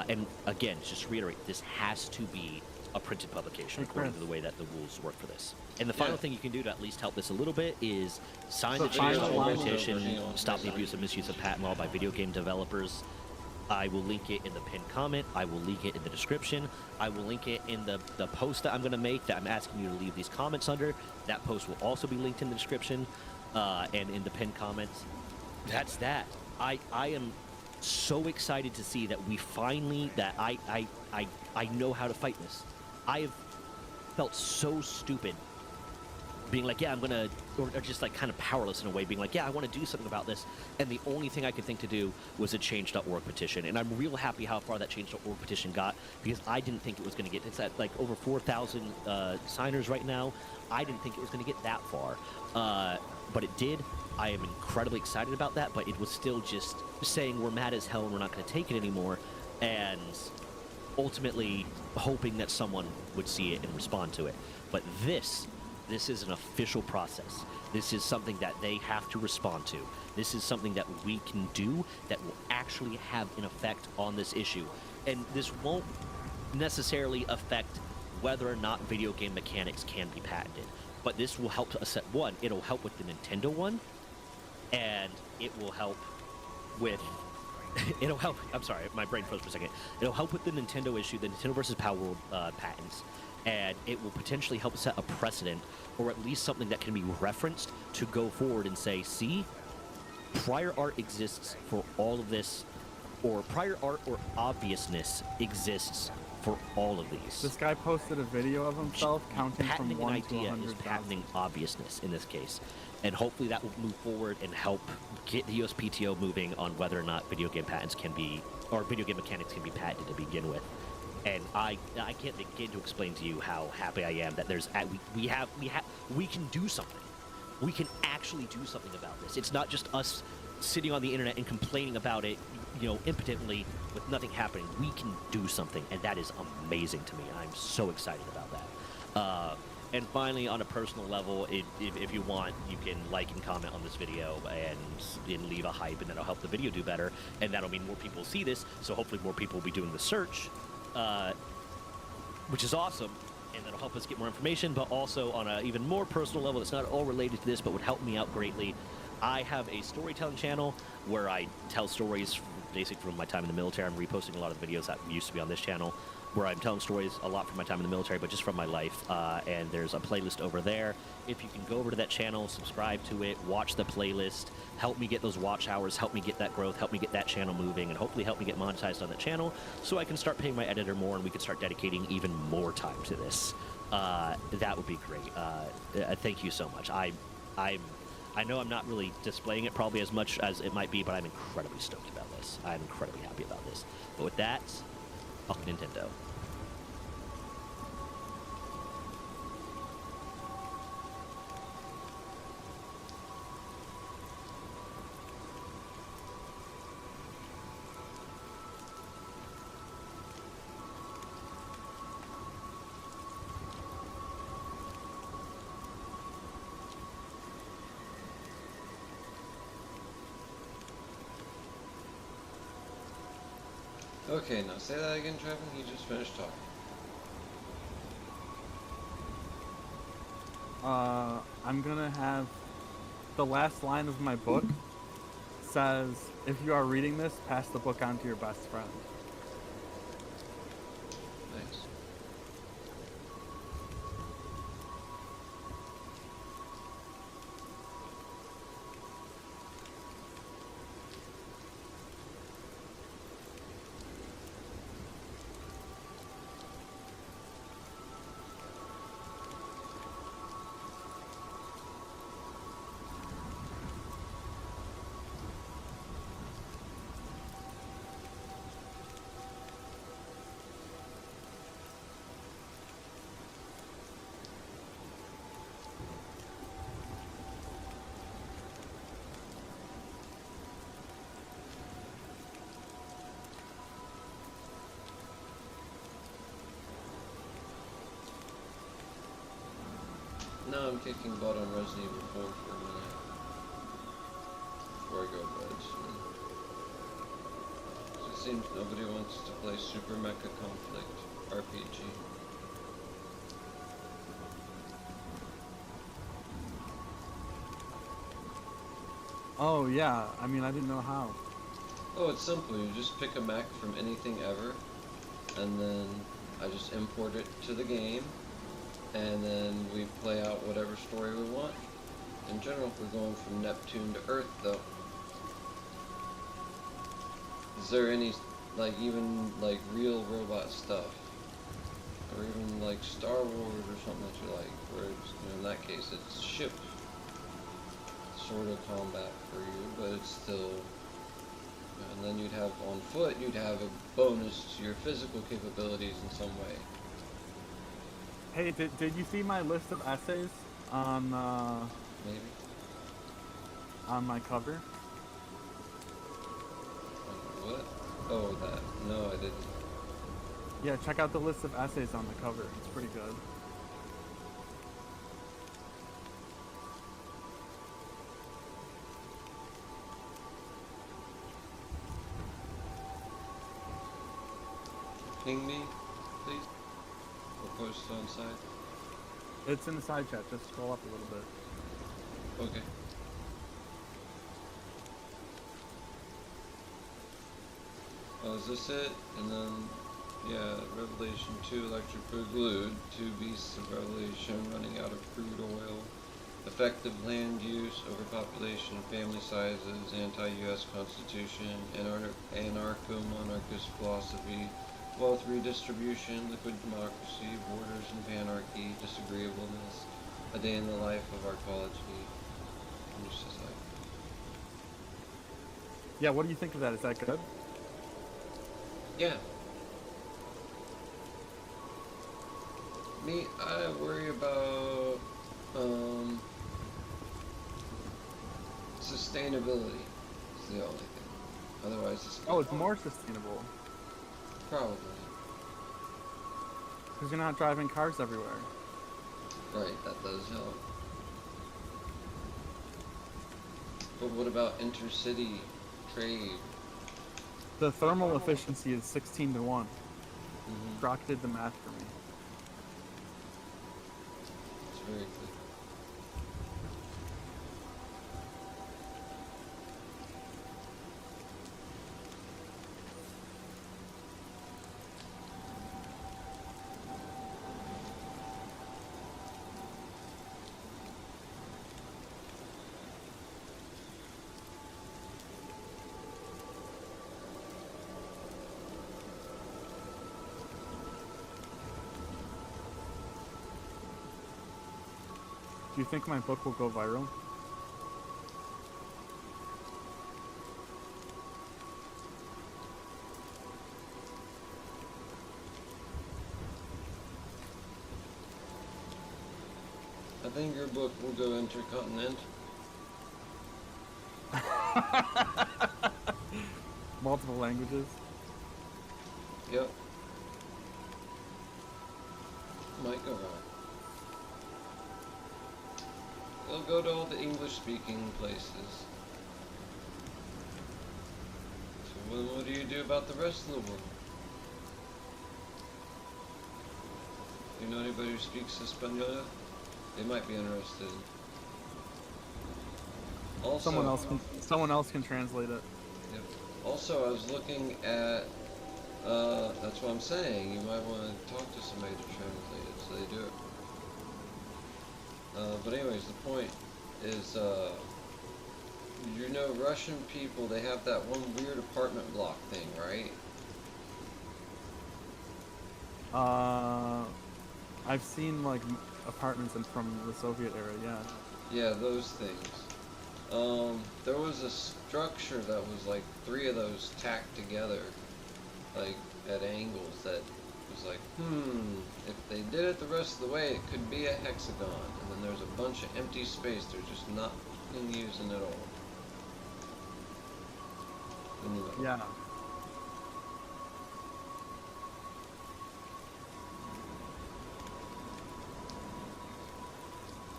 And again, just to reiterate, this has to be a printed publication according to the way that the rules work for this. And the final thing you can do to at least help this a little bit is sign the petition, stop the abuse and misuse of patent law by video game developers. I will link it in the pinned comment. I will link it in the description. I will link it in the post that I'm going to make that I'm asking you to leave these comments under. That post will also be linked in the description and in the pinned comments. That's that. I am so excited to see that we finally, that I know how to fight this. I have felt so stupid being like, yeah, I'm gonna, or just like kind of powerless in a way, being like, yeah, I want to do something about this, and the only thing I could think to do was a change.org petition, and I'm real happy how far that change.org petition got, because I didn't think it was going to get, it's at like over 4,000 signers right now. I didn't think it was going to get that far, but it did. I am incredibly excited about that, but it was still just saying we're mad as hell and we're not going to take it anymore, and ultimately hoping that someone would see it and respond to it. But this is an official process. This is something that they have to respond to. This is something that we can do that will actually have an effect on this issue. And this won't necessarily affect whether or not video game mechanics can be patented. But this will help to set one. It'll help with the Nintendo one, and it will help with it'll help, I'm sorry, my brain froze for a second. It'll help with the Nintendo issue, the Nintendo versus Power World patents, and it will potentially help set a precedent, or at least something that can be referenced to go forward and say, see, prior art exists for all of this, or prior art or obviousness exists for all of these. This guy posted a video of himself counting from 1 to 100,000. Is patenting obviousness in this case, and hopefully that will move forward and help get the USPTO moving on whether or not video game patents can be, or video game mechanics can be patented to begin with. And I can't begin to explain to you how happy I am that there's we can do something. We can actually do something about this. It's not just us sitting on the internet and complaining about it, you know, impotently with nothing happening. We can do something, and that is amazing to me. I'm so excited about that. And finally, on a personal level, if you want, you can like and comment on this video and leave a hype, and that'll help the video do better, and that'll mean more people see this, so hopefully more people will be doing the search, which is awesome, and that'll help us get more information. But also on an even more personal level, it's not all related to this, but would help me out greatly. I have a storytelling channel where I tell stories basically from my time in the military. I'm reposting a lot of the videos that used to be on this channel, where I'm telling stories a lot from my time in the military, but just from my life. And there's a playlist over there. If you can go over to that channel, subscribe to it, watch the playlist, help me get those watch hours, help me get that growth, help me get that channel moving, and hopefully help me get monetized on that channel so I can start paying my editor more and we can start dedicating even more time to this. That would be great. Thank you so much. I know I'm not really displaying it probably as much as it might be, but I'm incredibly stoked about this. I'm incredibly happy about this. But with that, fuck Nintendo. Okay, now say that again, Trevor. You just finished talking. I'm gonna have the last line of my book says, if you are reading this, pass the book on to your best friend. Nice. Now I'm kicking butt on Resident Evil 4 for a minute. Before I go to bed soon. It seems nobody wants to play Super Mecha Conflict RPG. Oh yeah, I mean I didn't know how. Oh, it's simple. You just pick a mech from anything ever, and then I just import it to the game, and then we play out whatever story we want. In general, we're going from Neptune to Earth, though. Is there any, like, even, like, real robot stuff? Or even, like, Star Wars or something that you like, where it's, you know, in that case, it's ship sort of combat for you, but it's still... And then you'd have, on foot, you'd have a bonus to your physical capabilities in some way. Hey, did you see my list of essays on, Maybe? on my cover? What? Oh, that. No, I didn't. Yeah, check out the list of essays on the cover. It's pretty good. Ping me, please? Or post it on site? It's in the side chat. Just scroll up a little bit. Okay. Oh, is this it? And then, yeah, Revelation 2, Electric Glued, 2 Beasts of Revelation, running out of crude oil, effective land use, overpopulation, family sizes, anti-US Constitution, anarcho-monarchist philosophy, wealth redistribution, liquid democracy, borders and panarchy, disagreeableness, a day in the life of Arkology, and just like... Yeah, what do you think of that? Is that good? Yeah. Me, I worry about sustainability. Is the only thing. Otherwise, it's Oh, it's more sustainable. probably Because you're not driving cars everywhere. right. That does help. But what about intercity trade? The thermal efficiency is 16 to 1. Mm-hmm. Brock did the math for me. It's very good. Do you think my book will go viral? I think your book will go intercontinental. Multiple languages? Yep. Might go wrong. They'll go to all the English-speaking places. So then what do you do about the rest of the world? Do you know anybody who speaks Espanol? They might be interested. Also, Someone else can translate it. Yep. Also, I was looking at, that's what I'm saying, you might want to talk to somebody to translate it, so they do it. But anyways, the point is, you know, Russian people, they have that one weird apartment block thing, right? I've seen like apartments from the Soviet era, yeah. Yeah, those things. There was a structure that was like 3 of those tacked together, like at angles that was like, if they did it the rest of the way, it could be a hexagon. And then there's a bunch of empty space they're just not using at all. Yeah.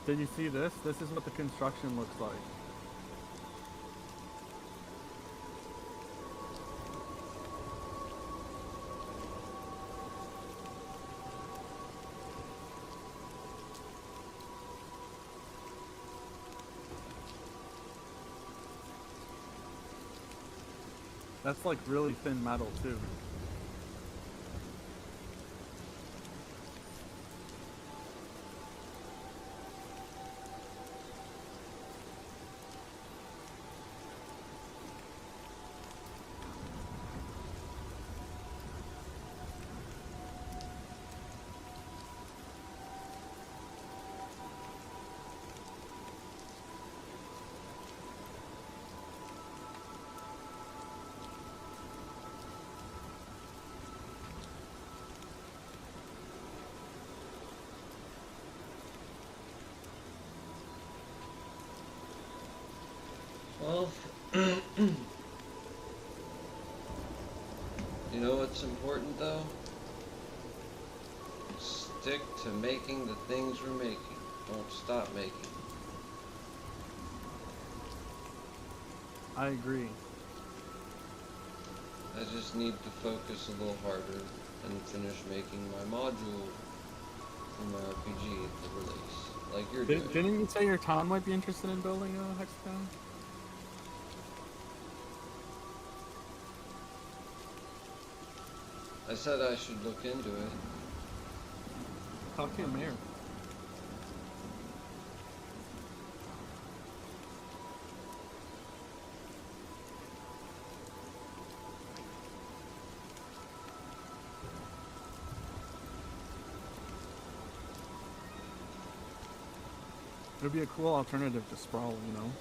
Did you see this? This is what the construction looks like. That's like really thin metal too. Well, you know what's important though? Stick to making the things we're making. Don't stop making. I agree. I just need to focus a little harder and finish making my module for my RPG at the release. Like you're doing. Didn't you say your town might be interested in building a hexagon? I said I should look into it. Talk to your mayor. It would be a cool alternative to Sprawl, you know?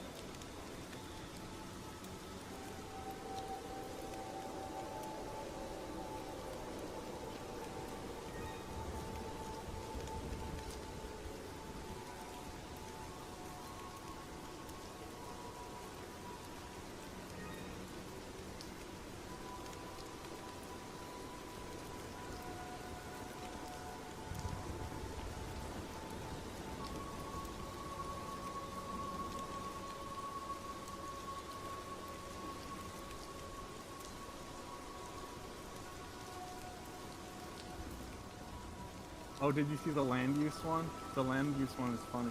Oh, did you see the land use one? The land use one is funny.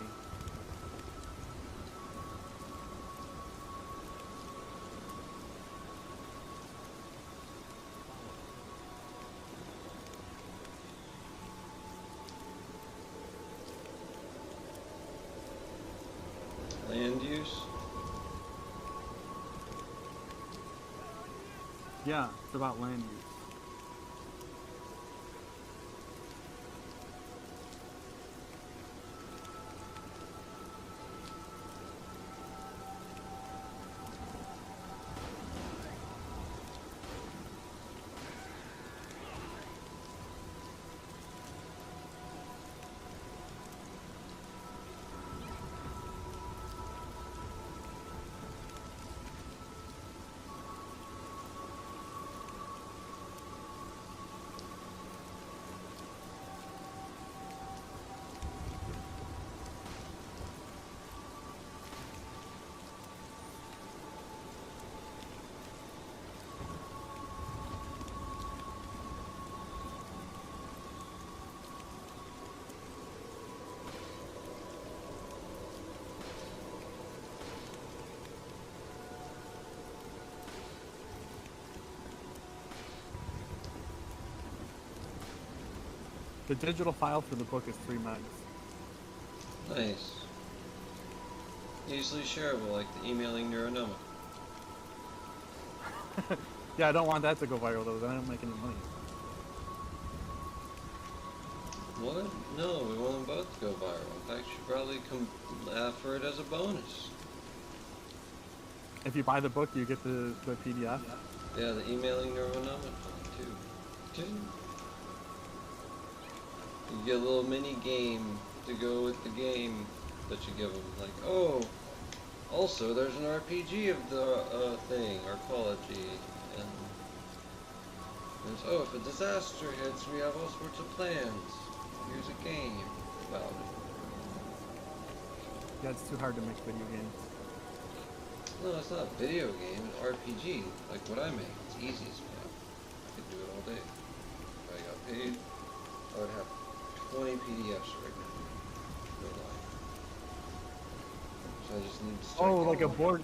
Land use? Yeah, it's about land use. The digital file for the book is 3 megs. Nice. Easily shareable, like the emailing neuronoma. Yeah, I don't want that to go viral though, then I don't make any money. What? No, we want them both to go viral. In fact, you should probably offer it as a bonus. If you buy the book, you get the PDF. Yeah, the emailing neuronoma too. You get a little mini game to go with the game that you give them. Like, oh, also there's an RPG of the thing, Arkology, and there's, oh, if a disaster hits, we have all sorts of plans. Here's a game about it. Yeah, it's too hard to make video games. No, it's not a video game, an RPG. Like what I make, it's easy as fuck. I could do it all day. If I got paid, I would have 20 PDFs right now. No lie. So I just need to start. Oh,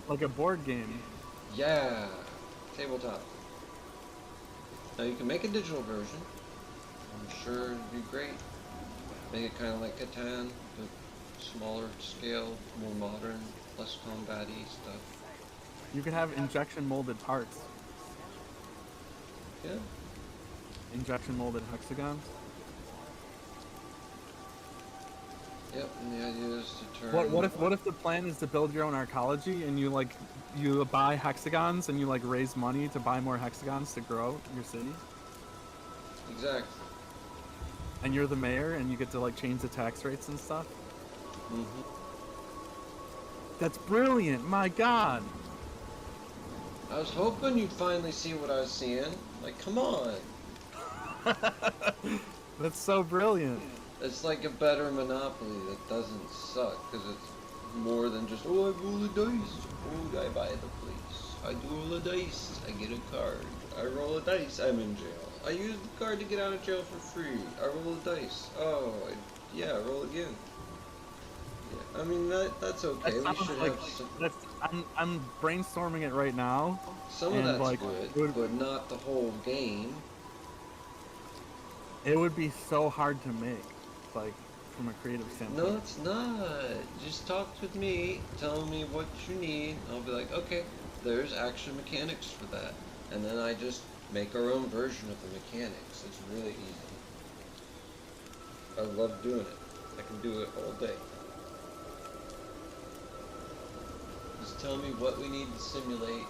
like a board game. Yeah, tabletop. Now you can make a digital version. I'm sure it'd be great. Make it kind of like Catan, but smaller scale, more modern, less combat-y stuff. You can have injection molded parts. Yeah. Injection molded hexagons. Yep, and the idea is to turn... What if the plan is to build your own Arkology and you buy hexagons and you like raise money to buy more hexagons to grow your city? Exactly. And you're the mayor and you get to like change the tax rates and stuff? Mm-hmm. That's brilliant, my god! I was hoping you'd finally see what I was seeing. Like, come on! That's so brilliant. It's like a better Monopoly that doesn't suck, because it's more than just, oh, I roll the dice. Oh, I buy the place. I do roll the dice. I get a card. I roll a dice. I'm in jail. I use the card to get out of jail for free. I roll the dice. Oh, yeah, roll again. Yeah, I mean, that's okay. We should have some... I'm brainstorming it right now. Some of that's good, but not the whole game. It would be so hard to make, like, from a creative standpoint. No, it's not. Just talk with me, tell me what you need. I'll be like, okay, there's action mechanics for that. And then I just make our own version of the mechanics. It's really easy. I love doing it. I can do it all day. Just tell me what we need to simulate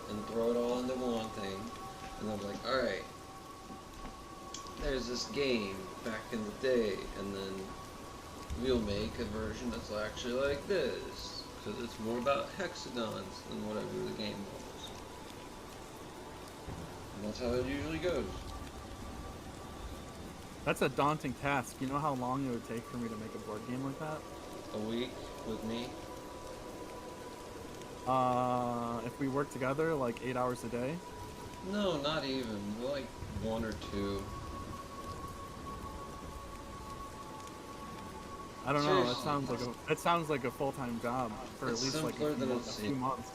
and throw it all into one thing. And I'm like, alright. There's this game back in the day, and then we'll make a version that's actually like this, because it's more about hexagons than whatever the game was. And that's how it usually goes. That's a daunting task. You know how long it would take for me to make a board game like that? A week with me? If we work together, like 8 hours a day? No, not even. Like 1 or 2. I don't know. Seriously. That sounds like a full-time job for at least like a few months.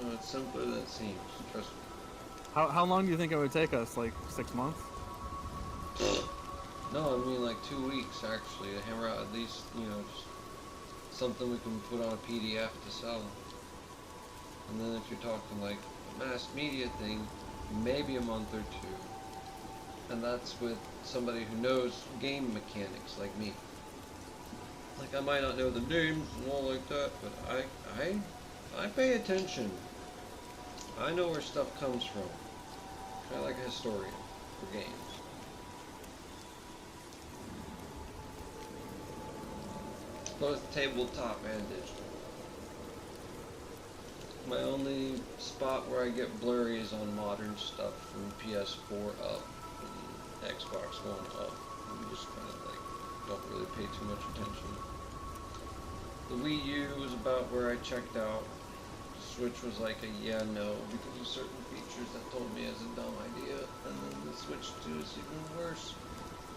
No, it's simpler than it seems. Trust me. How long do you think it would take us? Like 6 months? No, I mean like 2 weeks actually to hammer out at least, you know, just something we can put on a PDF to sell. And then if you're talking like a mass media thing, maybe a month or 2. And that's with somebody who knows game mechanics like me. Like I might not know the names and all like that, but I pay attention. I know where stuff comes from. Kind of like a historian for games. Both tabletop and digital. My only spot where I get blurry is on modern stuff from PS4 up and Xbox One up. We just kind of like don't really pay too much attention. The Wii U was about where I checked out. The Switch was like a yeah, no, because of certain features that told me it was a dumb idea. And then the Switch 2 is even worse.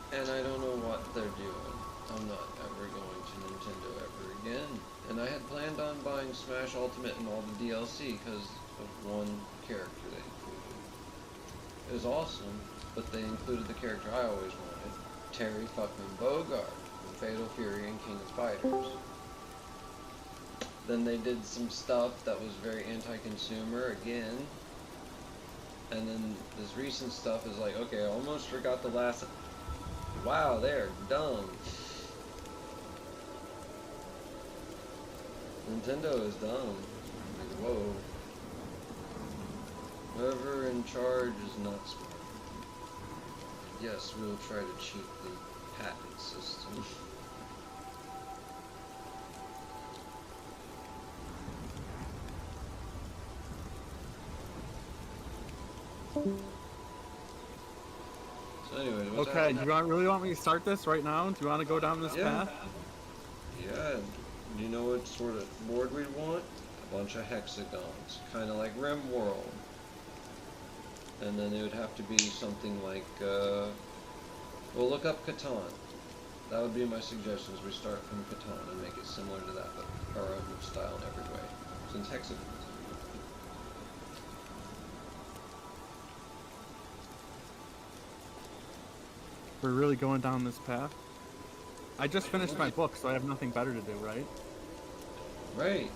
And I don't know what they're doing. I'm not ever going to Nintendo ever again. And I had planned on buying Smash Ultimate and all the DLC because of one character they included. It was awesome, but they included the character I always wanted, Terry fucking Bogard from Fatal Fury and King of Fighters. Then they did some stuff that was very anti-consumer again. And then this recent stuff is like, okay, I almost forgot the last... Wow, they're dumb. Nintendo is dumb. Like, whoa. Whoever in charge is not smart. Yes, we'll try to cheat the patent system. So anyway, what's okay, do you really want me to start this right now? Do you want to go down this path? Yeah. you know what sort of board we'd want? A bunch of hexagons, kind of like RimWorld. And then it would have to be something like, well, look up Catan. That would be my suggestions. We start from Catan and make it similar to that, but our own style in every way, since hexagons. We're really going down this path? I just finished my book, so I have nothing better to do, right? Right.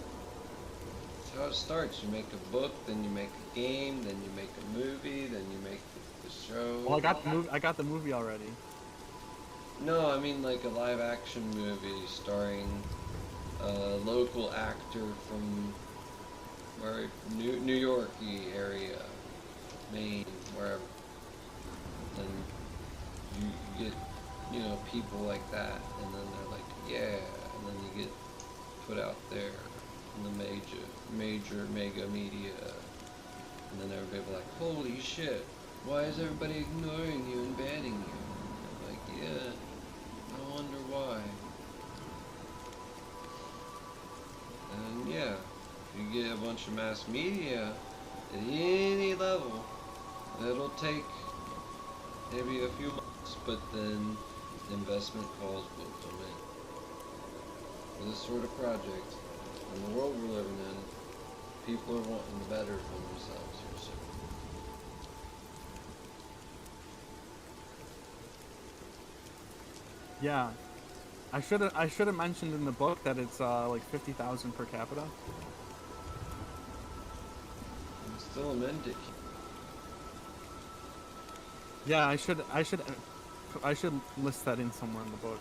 That's how it starts. You make a book, then you make a game, then you make a movie, then you make the show. Well, I got the movie already. No, I mean like a live-action movie starring a local actor from where New York-y area, Maine, wherever. And you get, you know, people like that, and then they're like, yeah, and then you get put out there in the mega media, and then everybody be like, holy shit, why is everybody ignoring you and banning you? And I'm like, yeah, I wonder why. And yeah, if you get a bunch of mass media at any level, it'll take maybe a few months, but then investment calls will come in. For this sort of project, in the world we're living in, people are wanting better for themselves here soon. Yeah. I should have mentioned in the book that it's like 50,000 per capita. I'm still amended. Yeah, I should list that in somewhere in the book.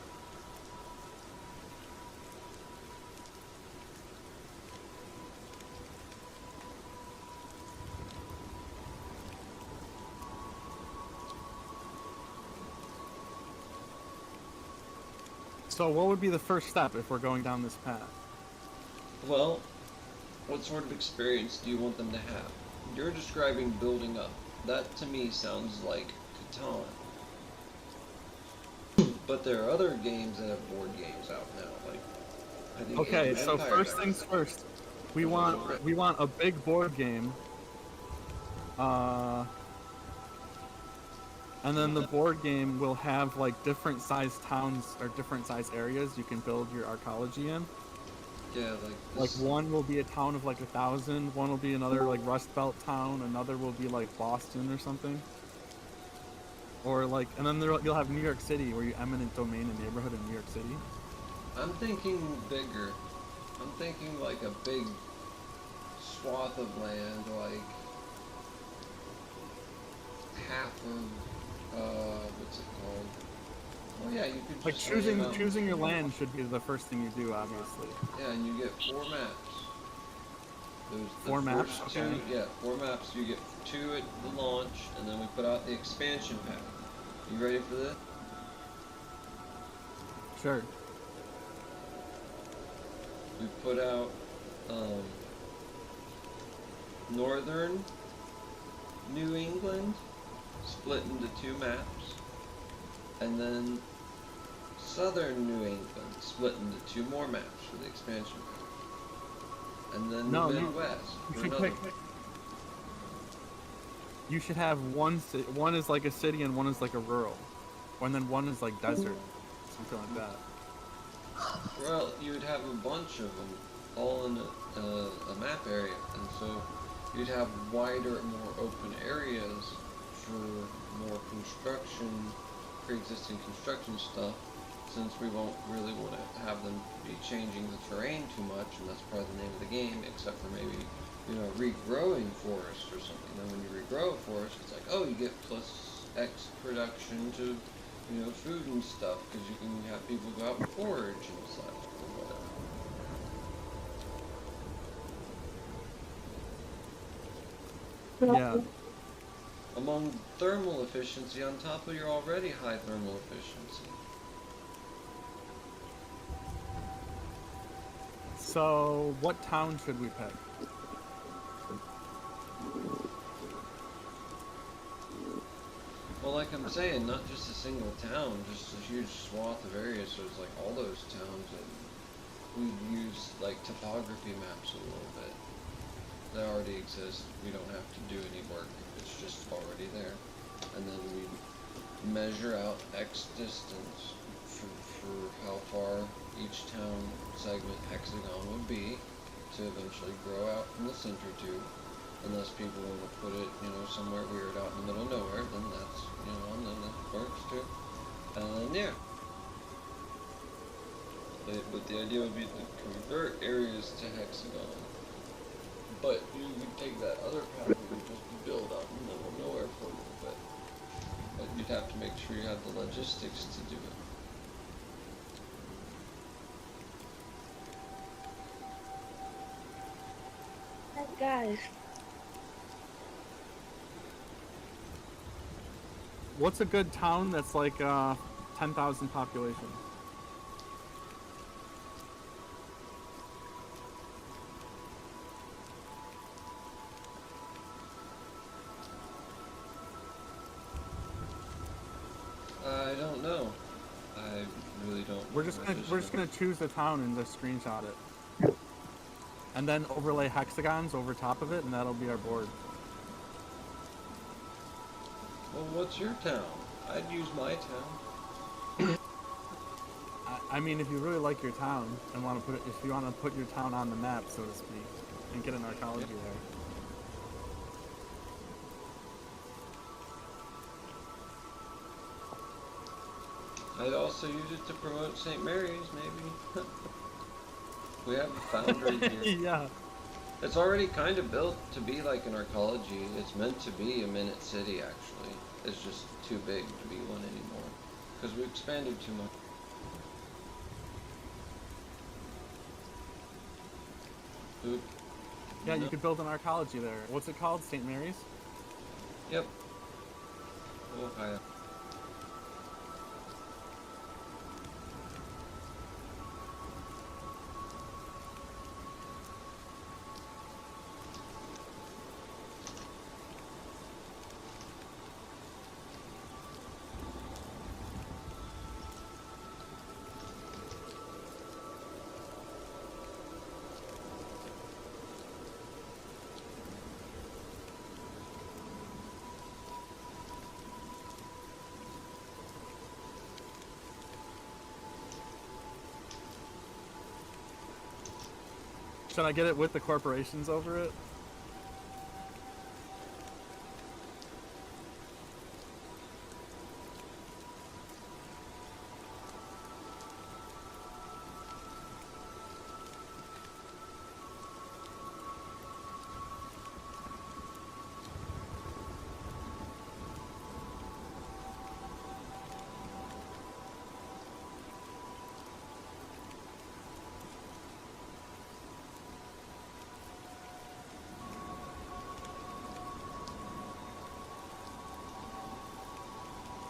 So what would be the first step if we're going down this path? Well, what sort of experience do you want them to have? You're describing building up. That to me sounds like Catan. But there are other games that have board games out now, like I think Okay, Age of so Empires first has things it. first. We want a big board game. And then the board game will have like different size towns or different size areas you can build your Arkology in. Yeah, Like one will be a town of like 1,000, one will be another like Rust Belt town, another will be like Boston or something. Or like, and then you'll have New York City, where you eminent domain a neighborhood in New York City. I'm thinking bigger. I'm thinking like a big swath of land, like half of what's it called? Oh yeah, you could Like just lay them out. choosing your land should be the first thing you do, obviously. Yeah, and you get 4 maps. There's the 4 maps, first okay. 2, yeah, 4 maps. You get 2 at the launch, and then we put out the expansion pack. You ready for this? Sure. We put out northern New England, split into 2 maps, and then southern New England, split into 2 more maps for the expansion pack, and then No, the no. Midwest You for should another. pick. You should have one is like a city and one is like a rural, and then one is like desert, something like that. Well, you would have a bunch of them all in a map area, and so you'd have wider, more open areas for more construction, pre-existing construction stuff, since we won't really want to have them be changing the terrain too much, and that's probably the name of the game, except for maybe, you know, regrowing forest or something. Then when you regrow a forest, it's like, oh, you get plus X production to, you know, food and stuff, because you can have people go out and forage and such, or whatever. Yeah. Among thermal efficiency on top of your already high thermal efficiency. So, what town should we pick? Well, like I'm saying, not just a single town, just a huge swath of areas, so it's like all those towns we'd use like topography maps a little bit. They already exist. We don't have to do any work. It's just already there. And then we measure out X distance for how far each town segment hexagon would be to eventually grow out from the center tube. Unless people want to put it, you know, somewhere weird out in the middle of nowhere, then that's, you know, and then that works too. And yeah. But the idea would be to convert areas to hexagon. But you would take that other path and would just build out in the middle of nowhere for a little bit. But you'd have to make sure you have the logistics to do it. Guys, What's a good town that's like 10,000 population? I don't know. I really don't. We're just gonna choose the town and just screenshot it, and then overlay hexagons over top of it, and that'll be our board. Well, what's your town? I'd use my town. I mean, if you really like your town and want to put it, if you want to put your town on the map, so to speak, and get an Arkology there. I'd also use it to promote St. Mary's, maybe. We have a foundry here. Yeah. It's already kind of built to be like an Arkology. It's meant to be a minute city, actually. It's just too big to be one anymore. Because we expanded too much. Oop. Yeah, you could build an Arkology there. What's it called? St. Mary's? Yep. Oh, hi. Should I get it with the corporations over it?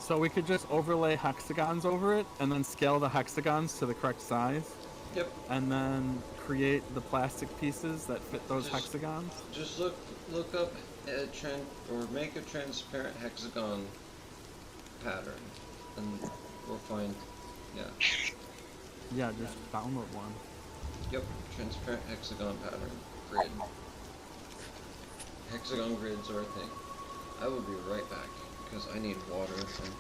So we could just overlay hexagons over it, and then scale the hexagons to the correct size. Yep. And then create the plastic pieces that fit those hexagons. Just look up or make a transparent hexagon pattern, and we'll find. Yeah. Yeah, just download one. Yep. Transparent hexagon pattern grid. Hexagon grids are a thing. I will be right back, because I need water and food.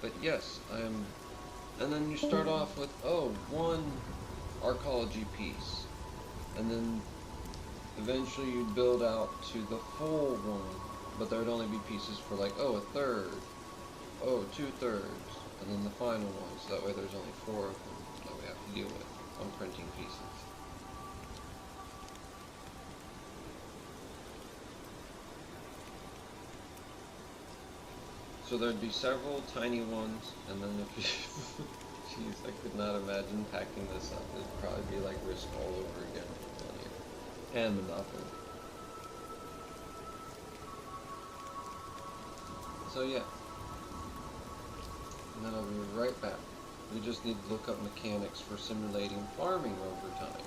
But yes, I am. And then you start off with, one Arkology piece. And then eventually you'd build out to the full one. But there would only be pieces for like, a third. 2/3. And then the final one. So that way there's only 4 of them that we have to deal with on printing pieces. So there'd be several tiny ones, and then if you... Jeez, I could not imagine packing this up. It'd probably be like Risk all over again. And Monopoly. So yeah. And then I'll be right back. We just need to look up mechanics for simulating farming over time.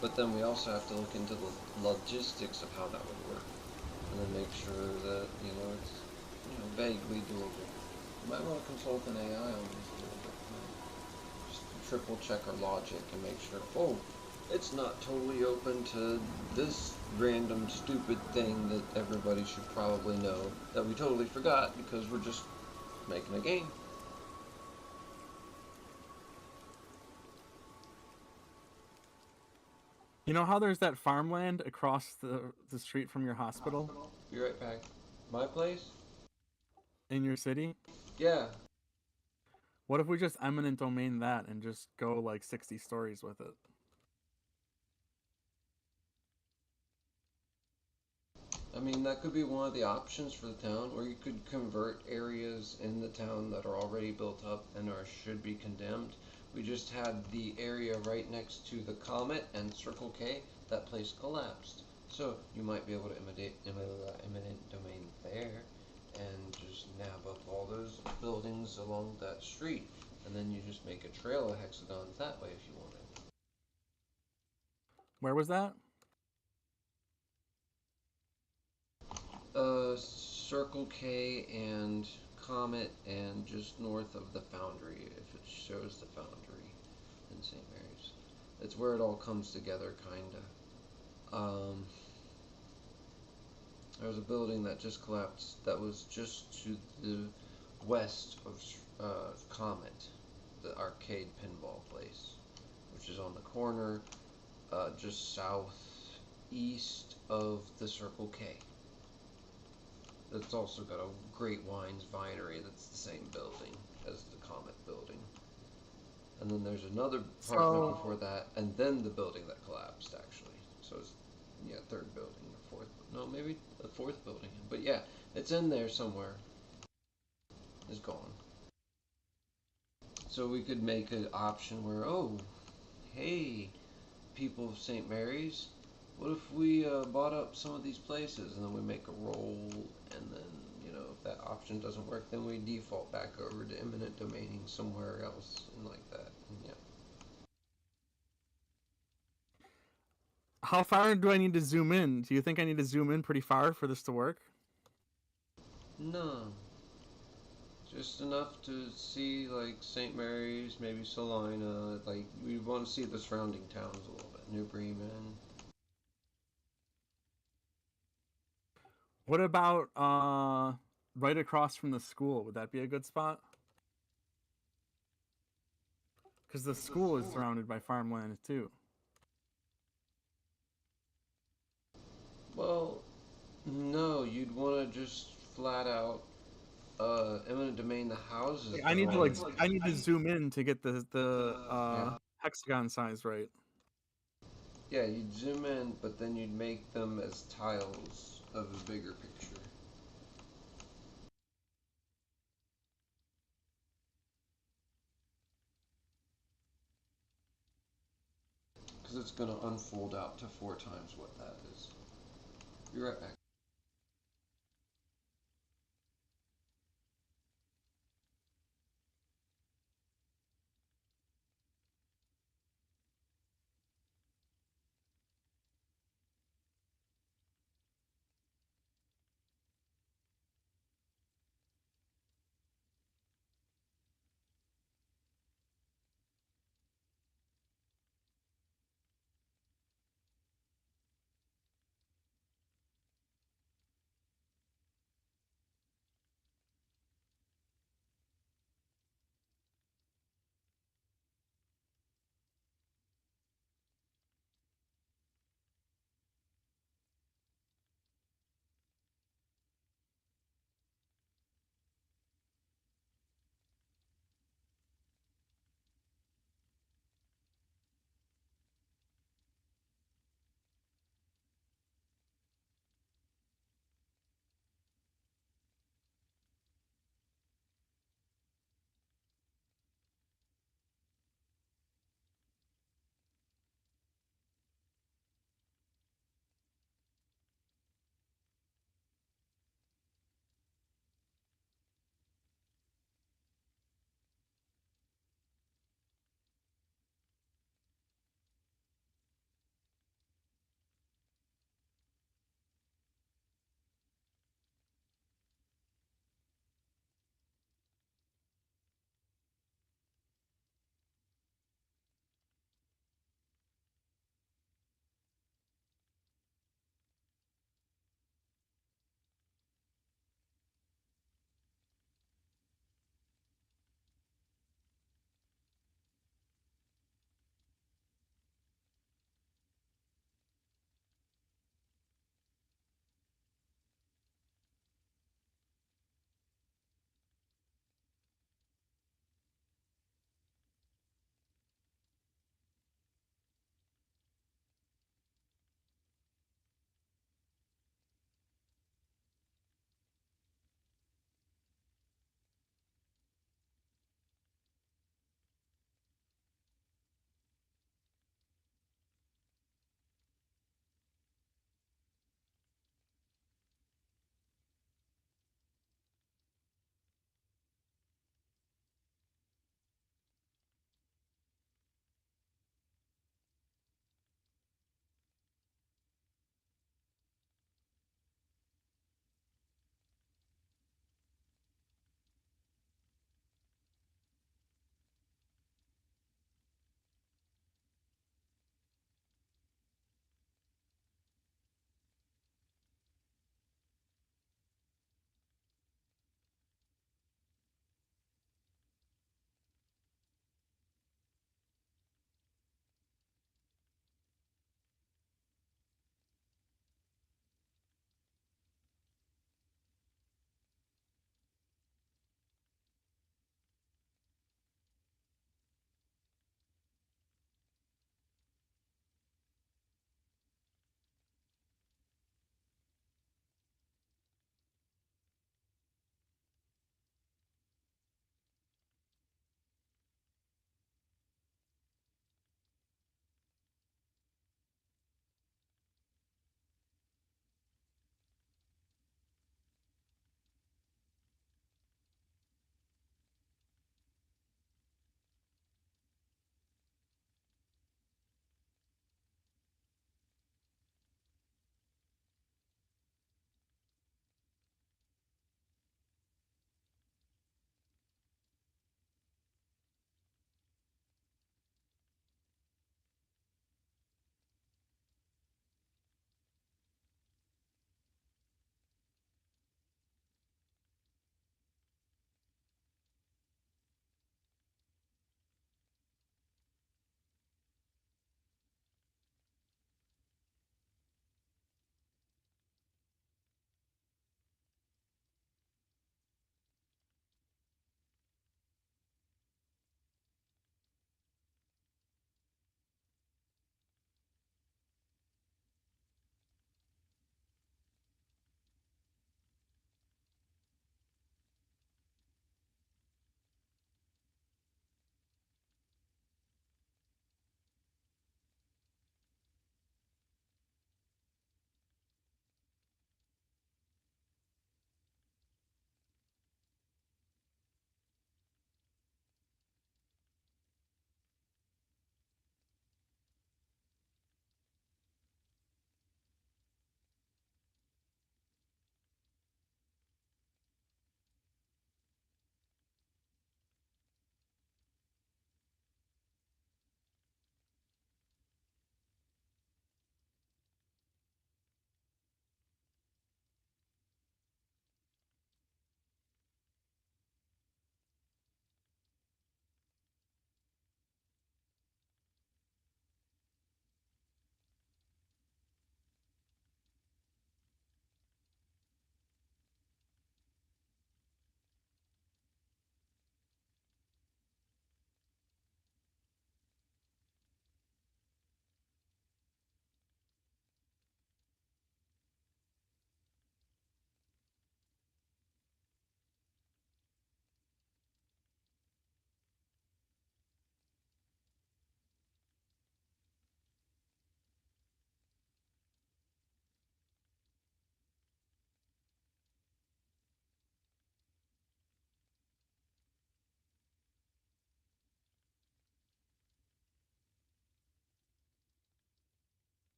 But then we also have to look into the logistics of how that would work. And then make sure that, it's vaguely doable. You might want to consult an AI on this a little bit. Just triple check our logic and make sure, oh, it's not totally open to this random stupid thing that everybody should probably know that we totally forgot because we're just making a game. You know how there's that farmland across the street from your hospital Be right back. My place? in your city? Yeah. What if we just eminent domain that and just go like 60 stories with it? I mean, that could be one of the options for the town, or you could convert areas in the town that are already built up and should be condemned. We just had the area right next to the Comet and Circle K. That place collapsed. So you might be able to eminent domain there and just nab up all those buildings along that street. And then you just make a trail of hexagons that way if you wanted. Where was that? Circle K and Comet and just north of the Foundry, if it shows the Foundry in St. Mary's. It's where it all comes together, kinda. There was a building that just collapsed that was just to the west of Comet, the arcade pinball place, which is on the corner, just southeast of the Circle K. It's also got a Great Wines Vinery that's the same building as the Comet building. And then there's another apartment before that, and then the building that collapsed, actually. So it's, yeah, third building, or fourth, no, maybe the fourth building. But yeah, it's in there somewhere. It's gone. So we could make an option where, oh, hey, people of St. Mary's, what if we bought up some of these places and then we make a roll, and then, you know, if that option doesn't work, then we default back over to eminent domaining somewhere else and like that. And yeah. How far do I need to zoom in? Do you think I need to zoom in pretty far for this to work? No. Just enough to see, like, St. Mary's, maybe Salina, like, we want to see the surrounding towns a little bit. New Bremen. What about right across from the school? Would that be a good spot? Because the school is surrounded by farmland too. Well, no, you'd want to just flat out eminent domain the houses. I need to zoom in to get the hexagon size right. Yeah, you'd zoom in, but then you'd make them as tiles of a bigger picture. Because it's going to unfold out to 4 times what that is. Be right back.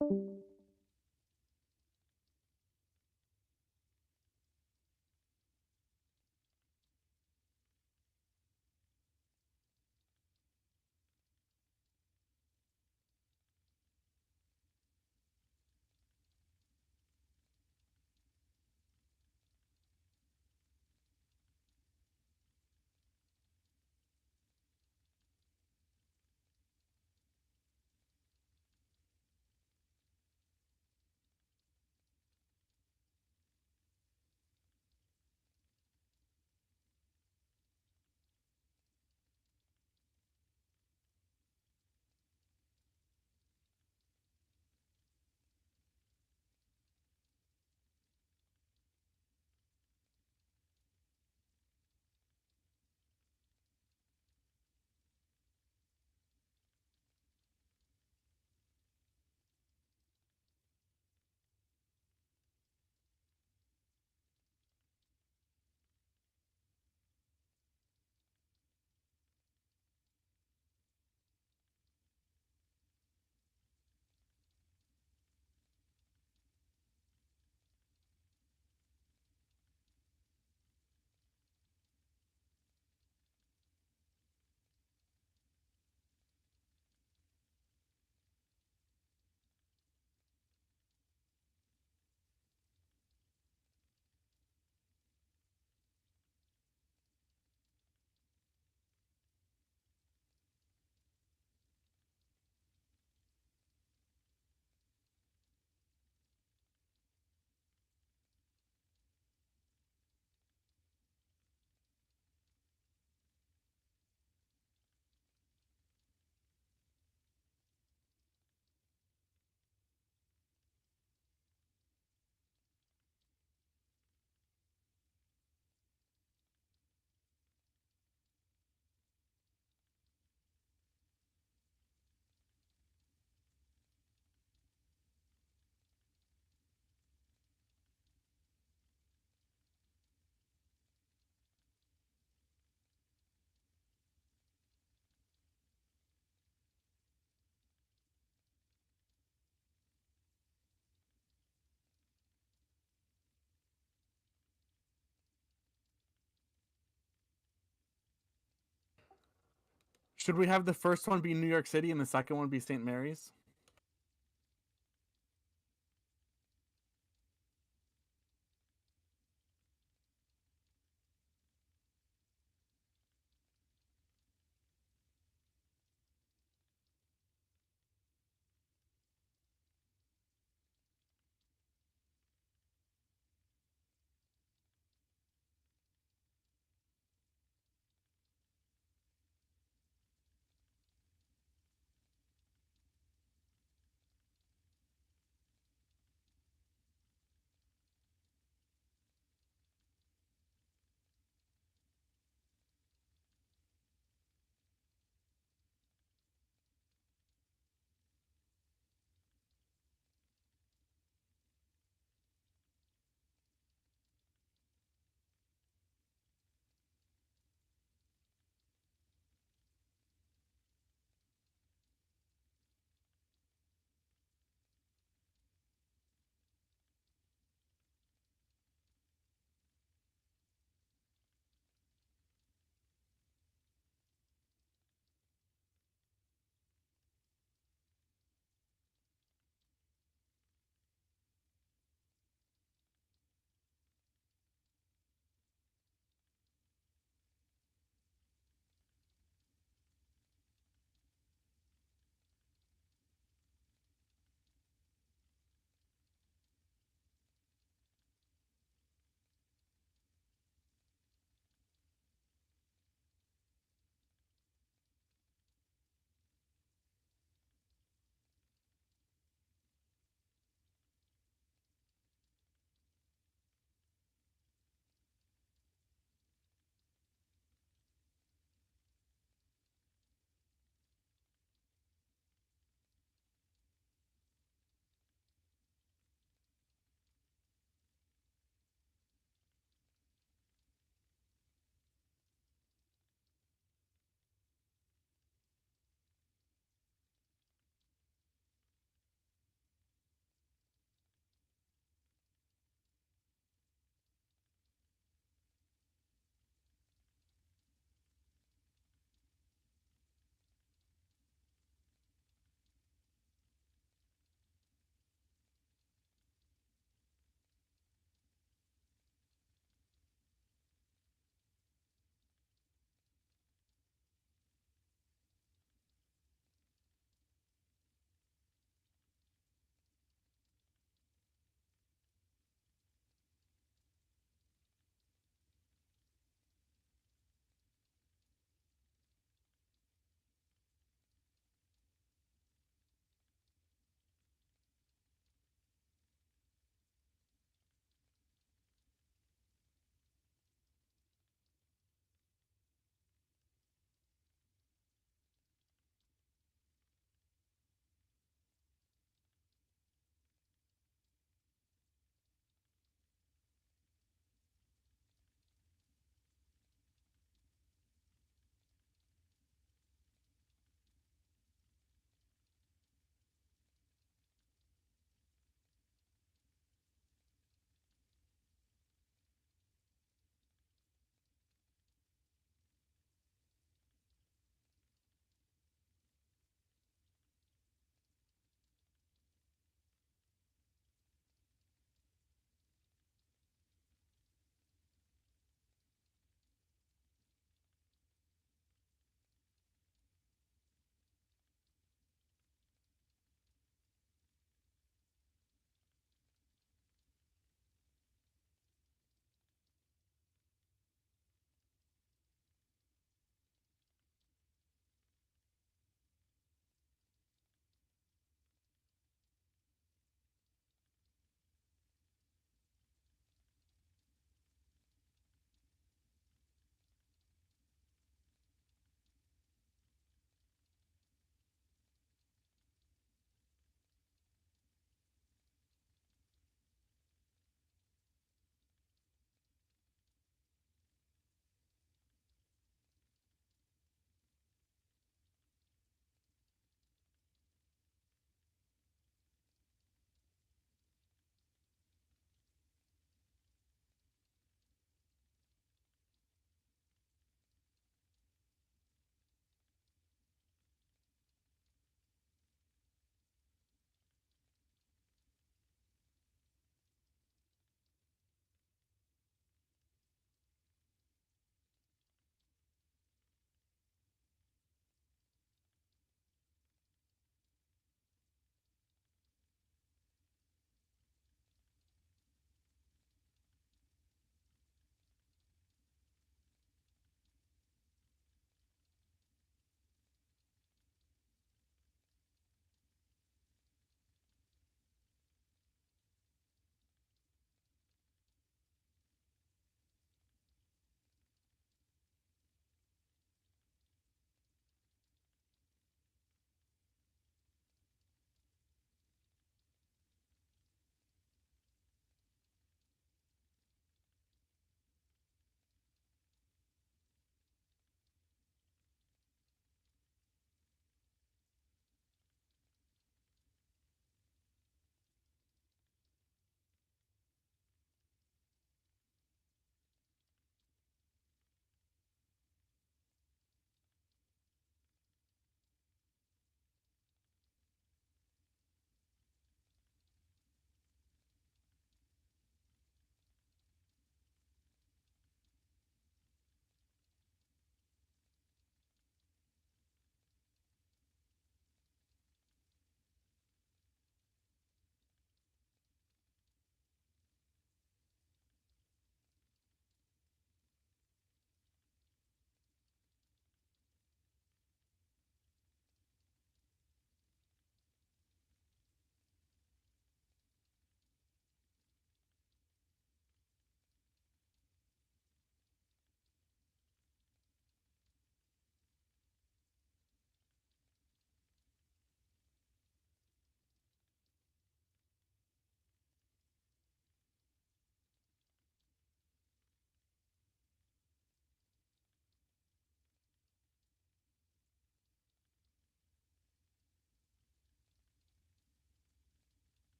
Should we have the first one be New York City and the second one be St. Mary's?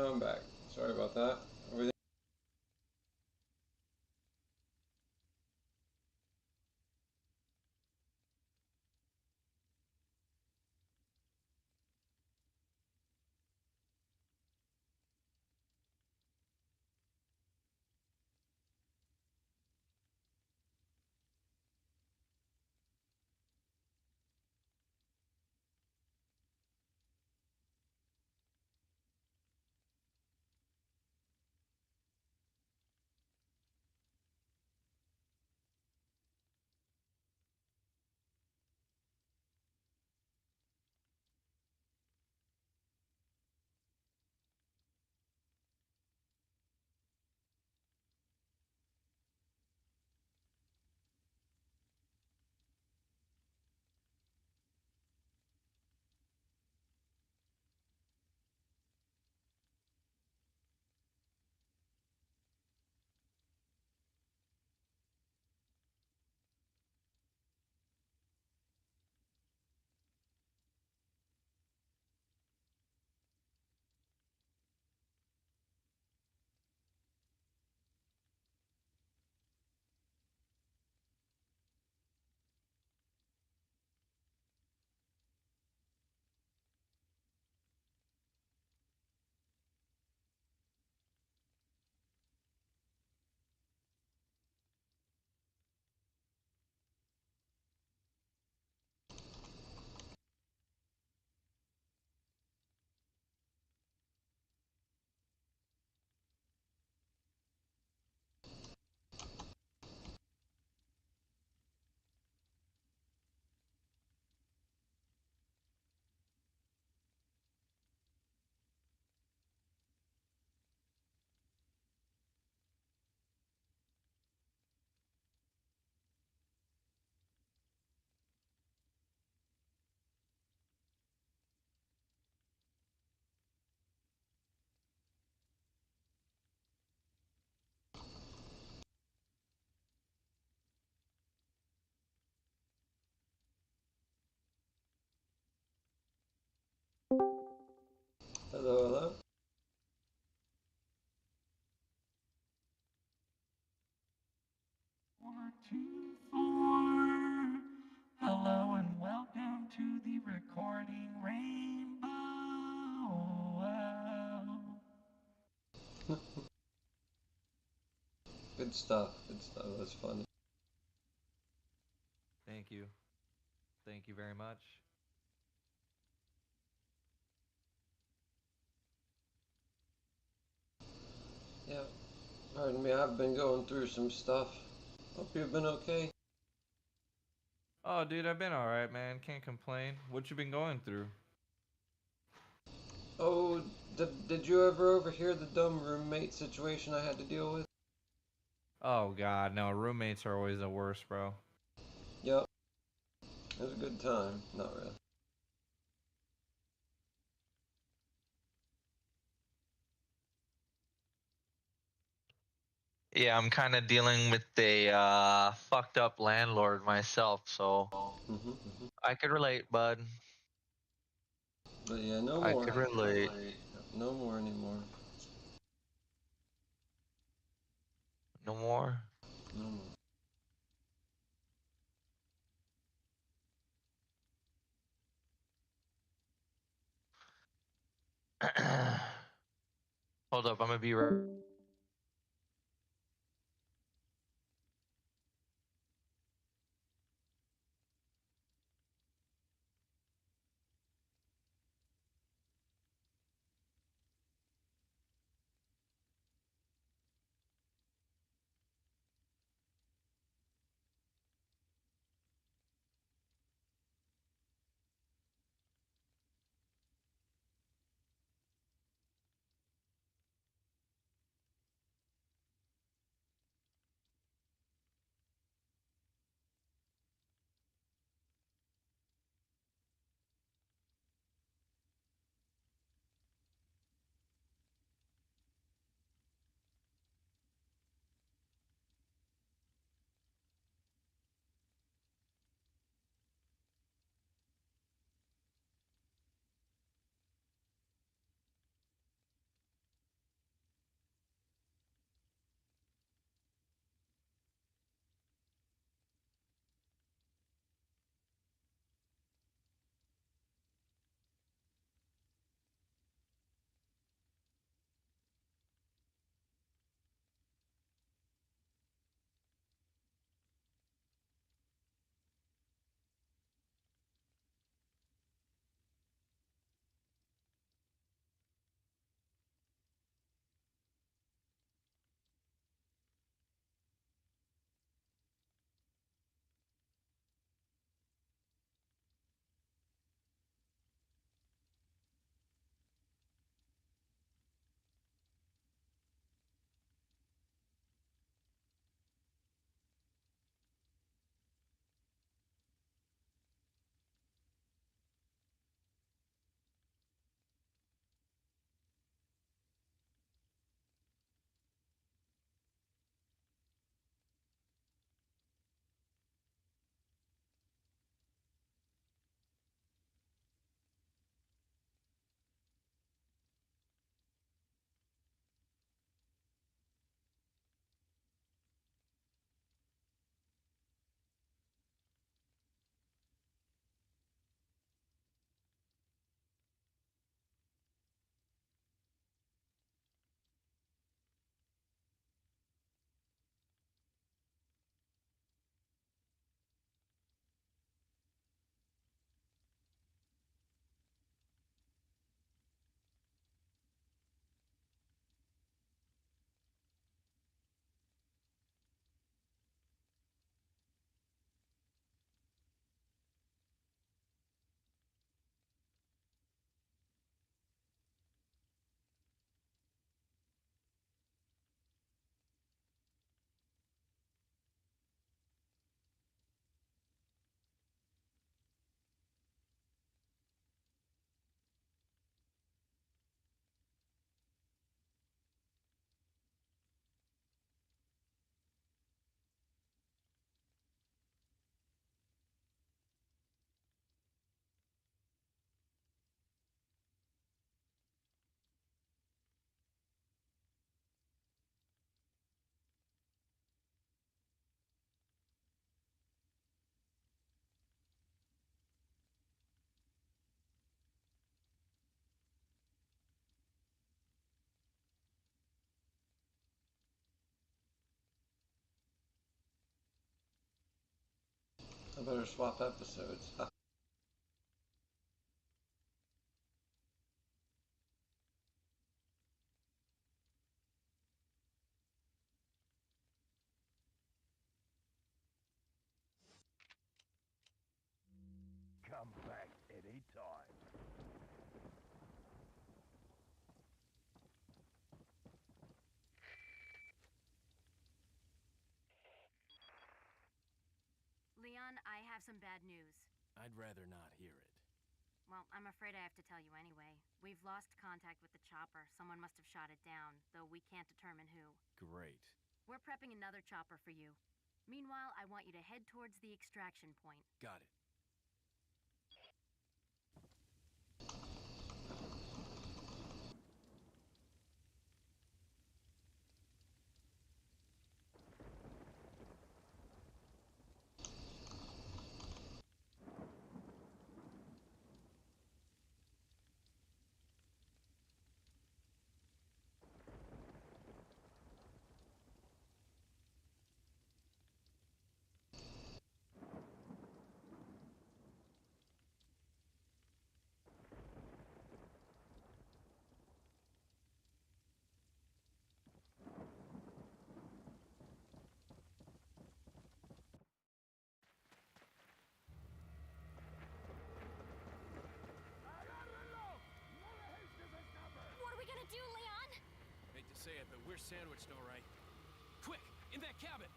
Now I'm back. Sorry about that. Everything Hello, hello. Hello and welcome to the recording rainbow. Good stuff. Good stuff. That's funny. Thank you. Thank you very much. Yeah. Pardon me. I've been going through some stuff. Hope you've been okay. Oh, dude, I've been alright, man. Can't complain. What you been going through? Oh, did you ever overhear the dumb roommate situation I had to deal with? Oh, God, no. Roommates are always the worst, bro. Yep. It was a good time. Not really. Yeah, I'm kind of dealing with a fucked up landlord myself, so I could relate, bud. But yeah, no I more. could relate. No more anymore. No more. No more. Hold up, I'm gonna be right. better swap episodes. Come back any time. Leon, I have some bad news. I'd rather not hear it. Well, I'm afraid I have to tell you anyway. We've lost contact with the chopper. Someone must have shot it down, though we can't determine who. Great. We're prepping another chopper for you. Meanwhile, I want you to head towards the extraction point. Got it. What are we gonna do, Leon? Hate to say it, but we're sandwiched all right. Quick, in that cabin!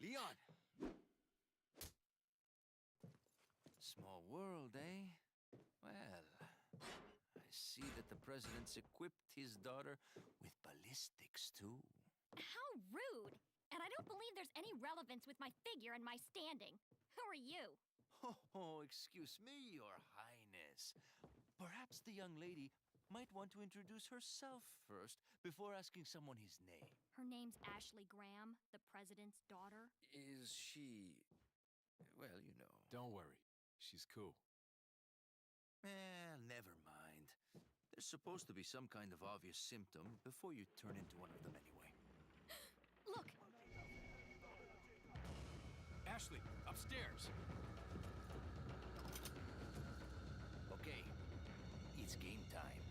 Leon! Small world, eh? Well, I see that the president's equipped his daughter with ballistics, too. How rude! And I don't believe there's any relevance with my figure and my standing. Who are you? Oh, excuse me, Your Highness. Perhaps the young lady might want to introduce herself first before asking someone his name. Her name's Ashley Graham, the president's daughter. Is she... well, you know. Don't worry. She's cool. Never mind. There's supposed to be some kind of obvious symptom before you turn into one of them anyway. Look! Ashley, upstairs! Okay, it's game time.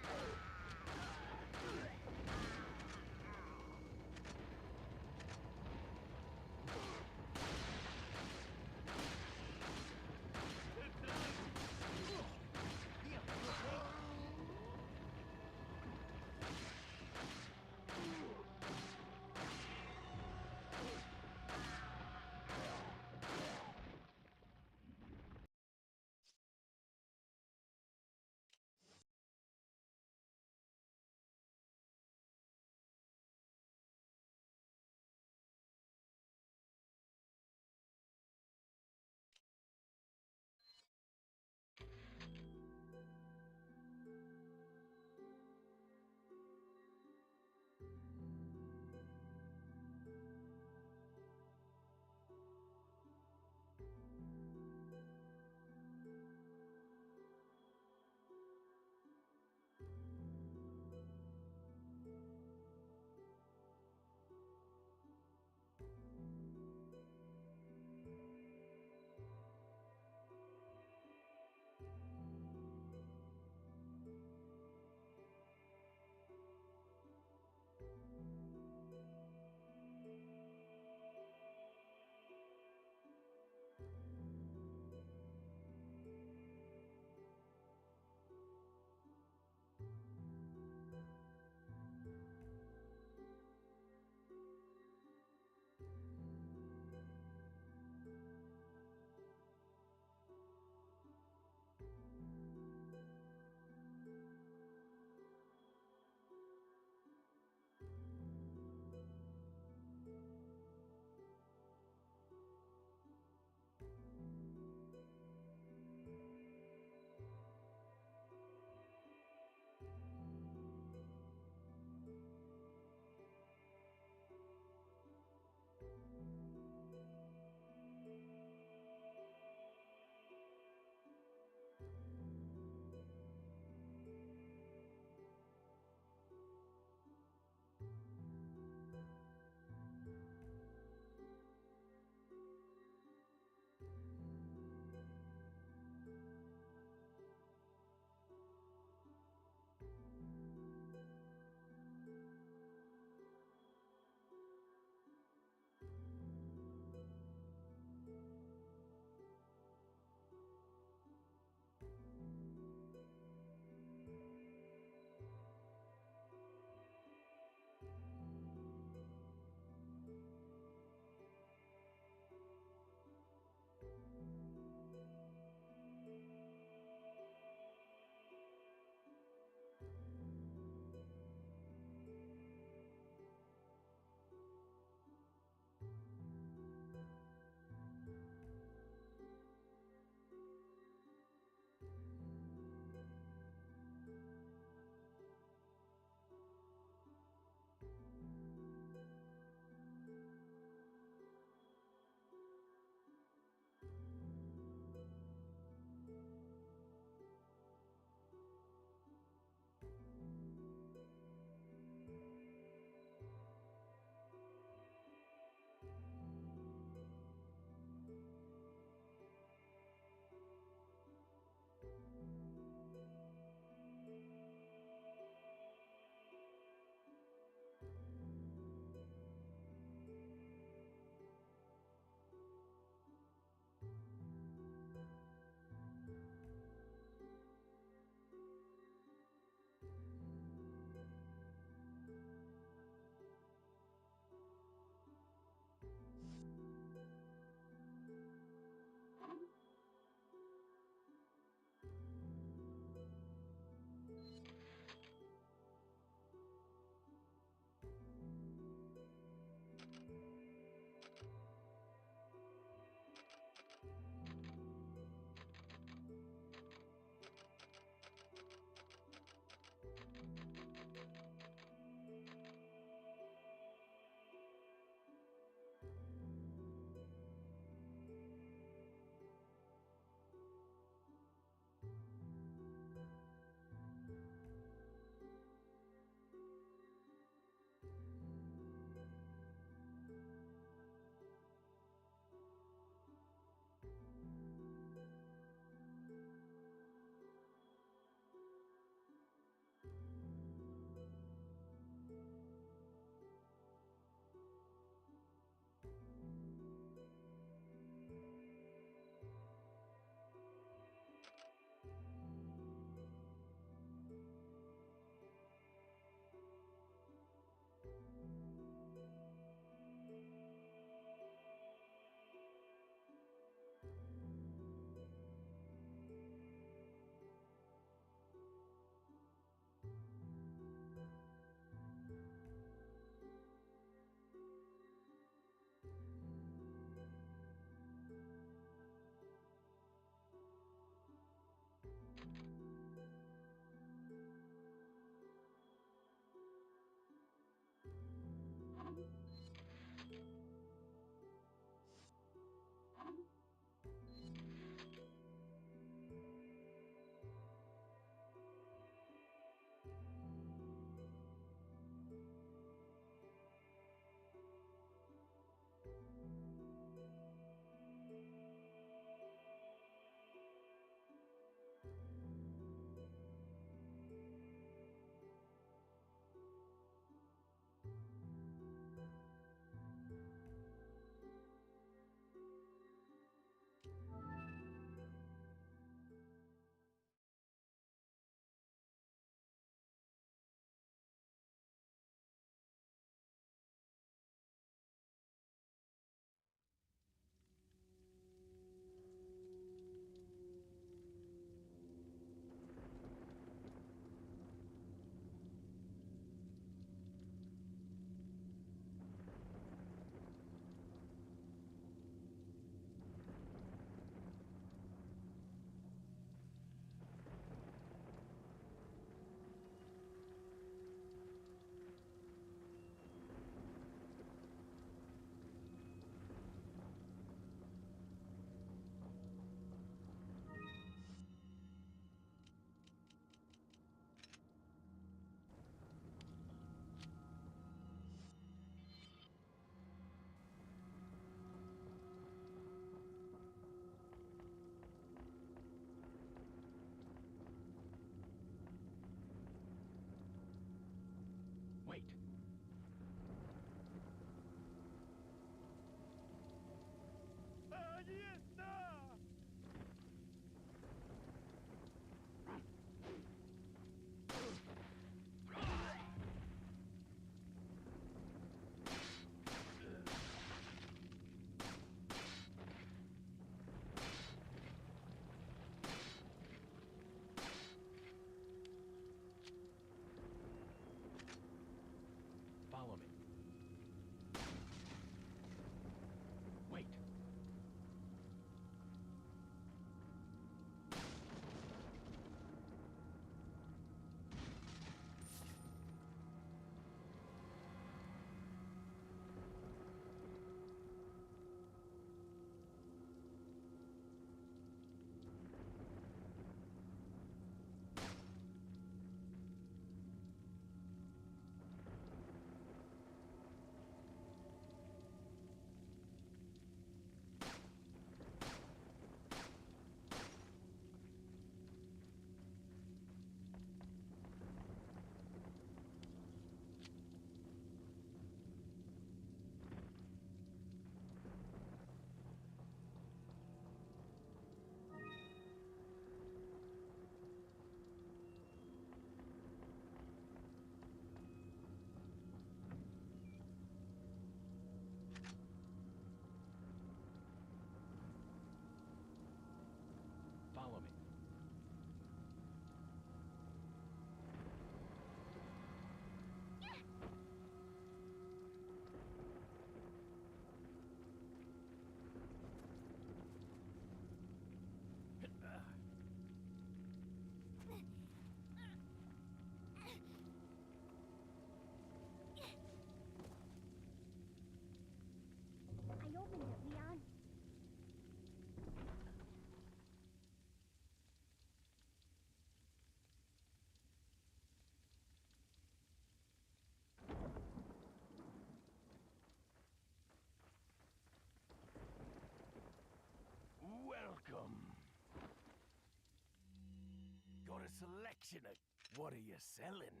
collection of... What are you selling?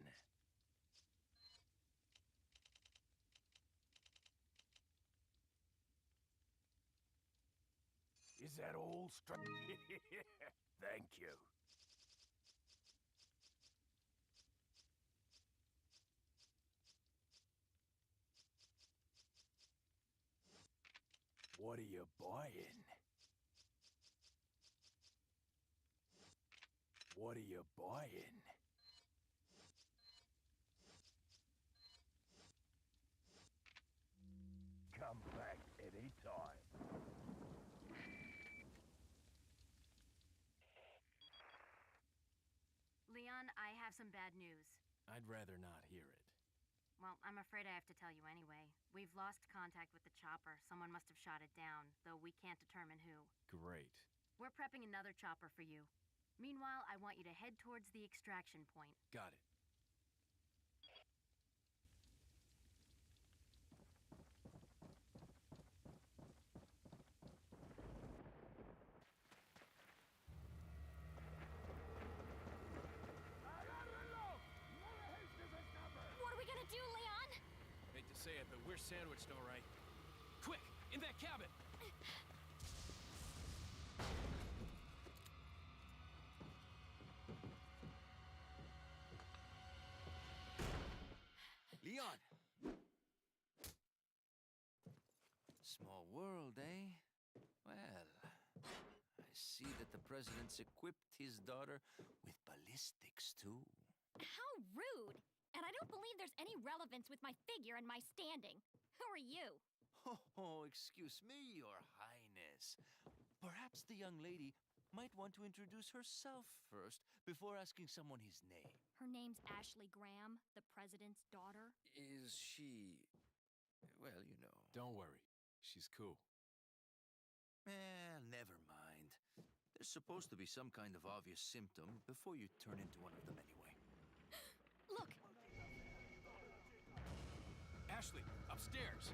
Is that all Thank you. What are you buying? What are you buying? Come back any time. Leon, I have some bad news. I'd rather not hear it. Well, I'm afraid I have to tell you anyway. We've lost contact with the chopper. Someone must have shot it down, though we can't determine who. Great. We're prepping another chopper for you. Meanwhile, I want you to head towards the extraction point. Got it. What are we gonna do, Leon? Hate to say it, but we're sandwiched all right. Quick, in that cabin! Leon! Small world, eh? Well, I see that the president's equipped his daughter with ballistics, too. How rude! And I don't believe there's any relevance with my figure and my standing. Who are you? Oh, excuse me, Your Highness. Perhaps the young lady might want to introduce herself first before asking someone his name. Her name's Ashley Graham, the president's daughter. Is she... well, you know. Don't worry. She's cool. Never mind. There's supposed to be some kind of obvious symptom before you turn into one of them anyway. Look! Ashley, upstairs!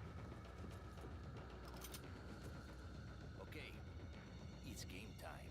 Okay, it's game time.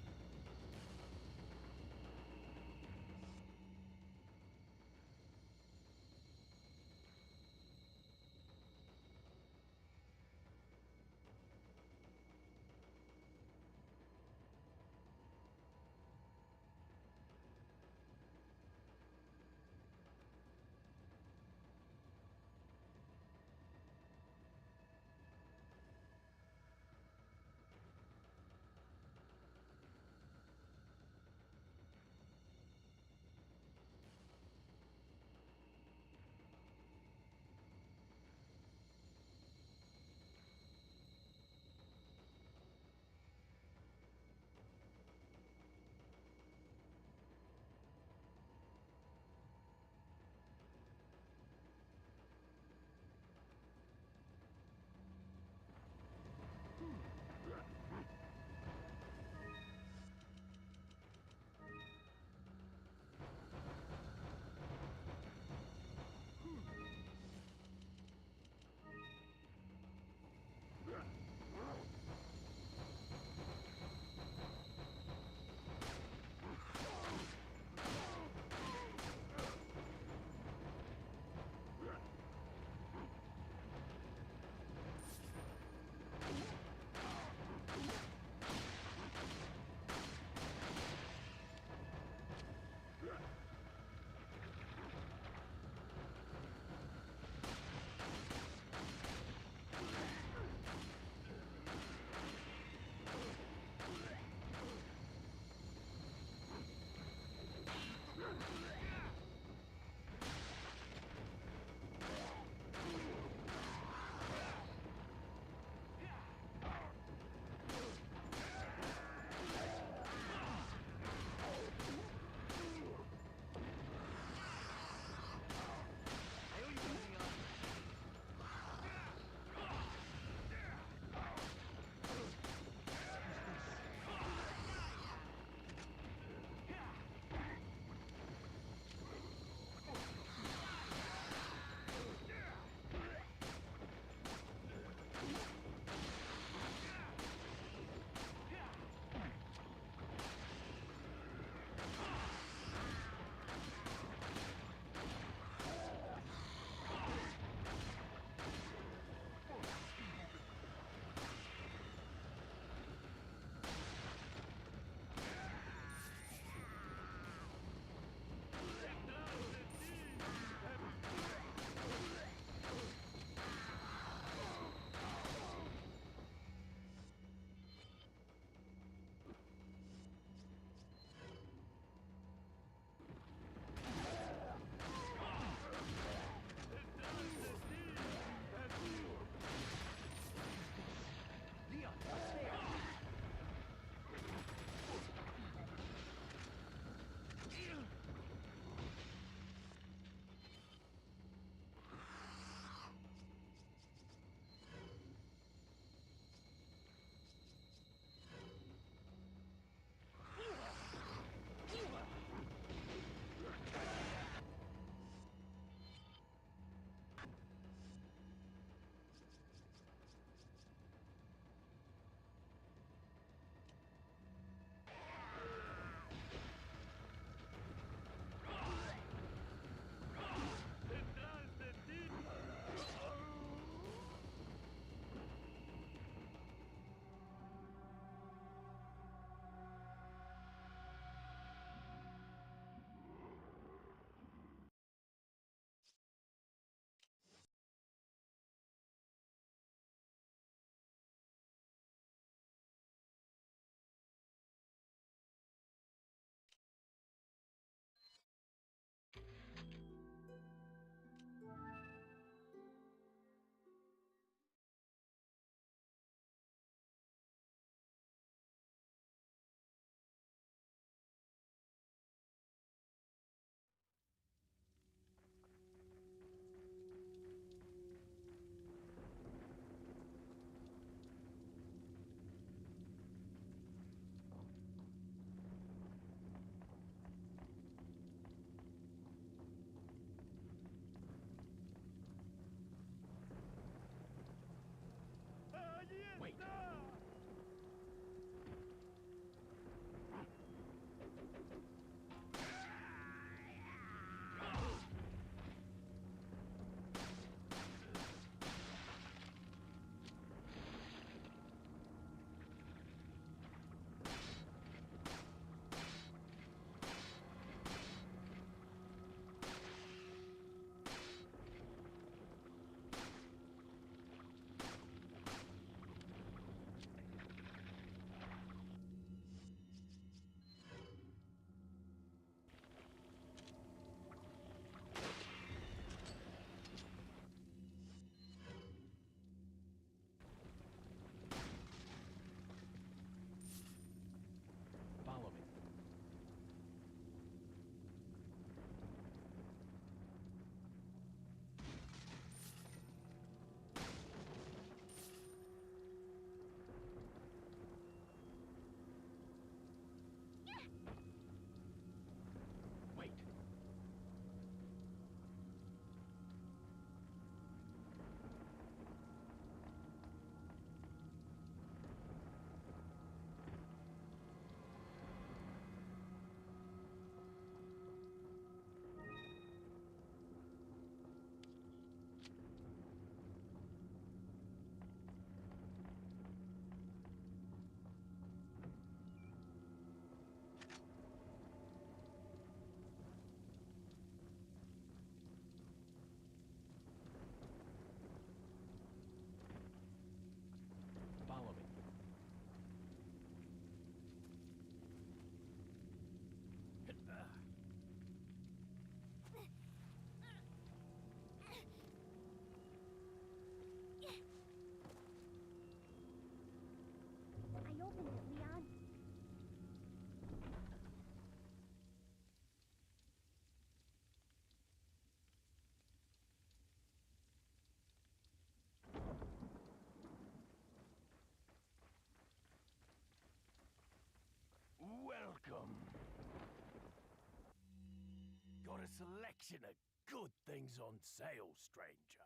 Got a selection of good things on sale, stranger.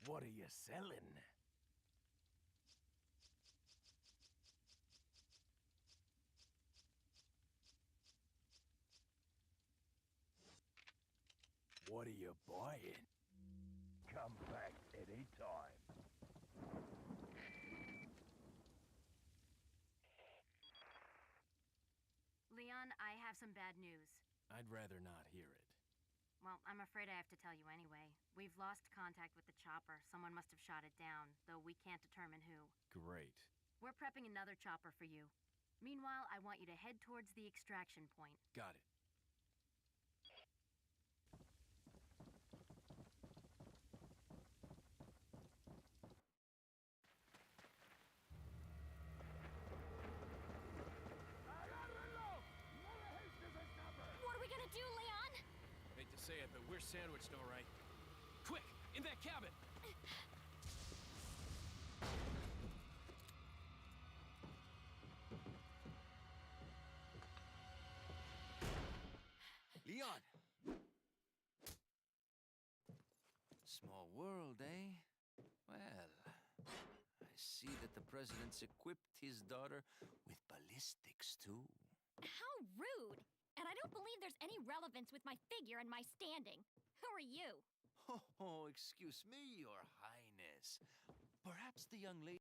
What are you selling? What are you buying? Come back anytime. Leon, I have some bad news. I'd rather not hear it. Well, I'm afraid I have to tell you anyway. We've lost contact with the chopper. Someone must have shot it down, though we can't determine who. Great. We're prepping another chopper for you. Meanwhile, I want you to head towards the extraction point. Got it. What are we gonna do, Leon? Hate to say it, but we're sandwiched, all right. Quick, in that cabin! Leon! Small world, eh? Well, I see that the president's equipped his daughter with ballistics, too. How rude! And I don't believe there's any relevance with my figure and my standing. Who are you? Oh, excuse me, Your Highness. Perhaps the young lady...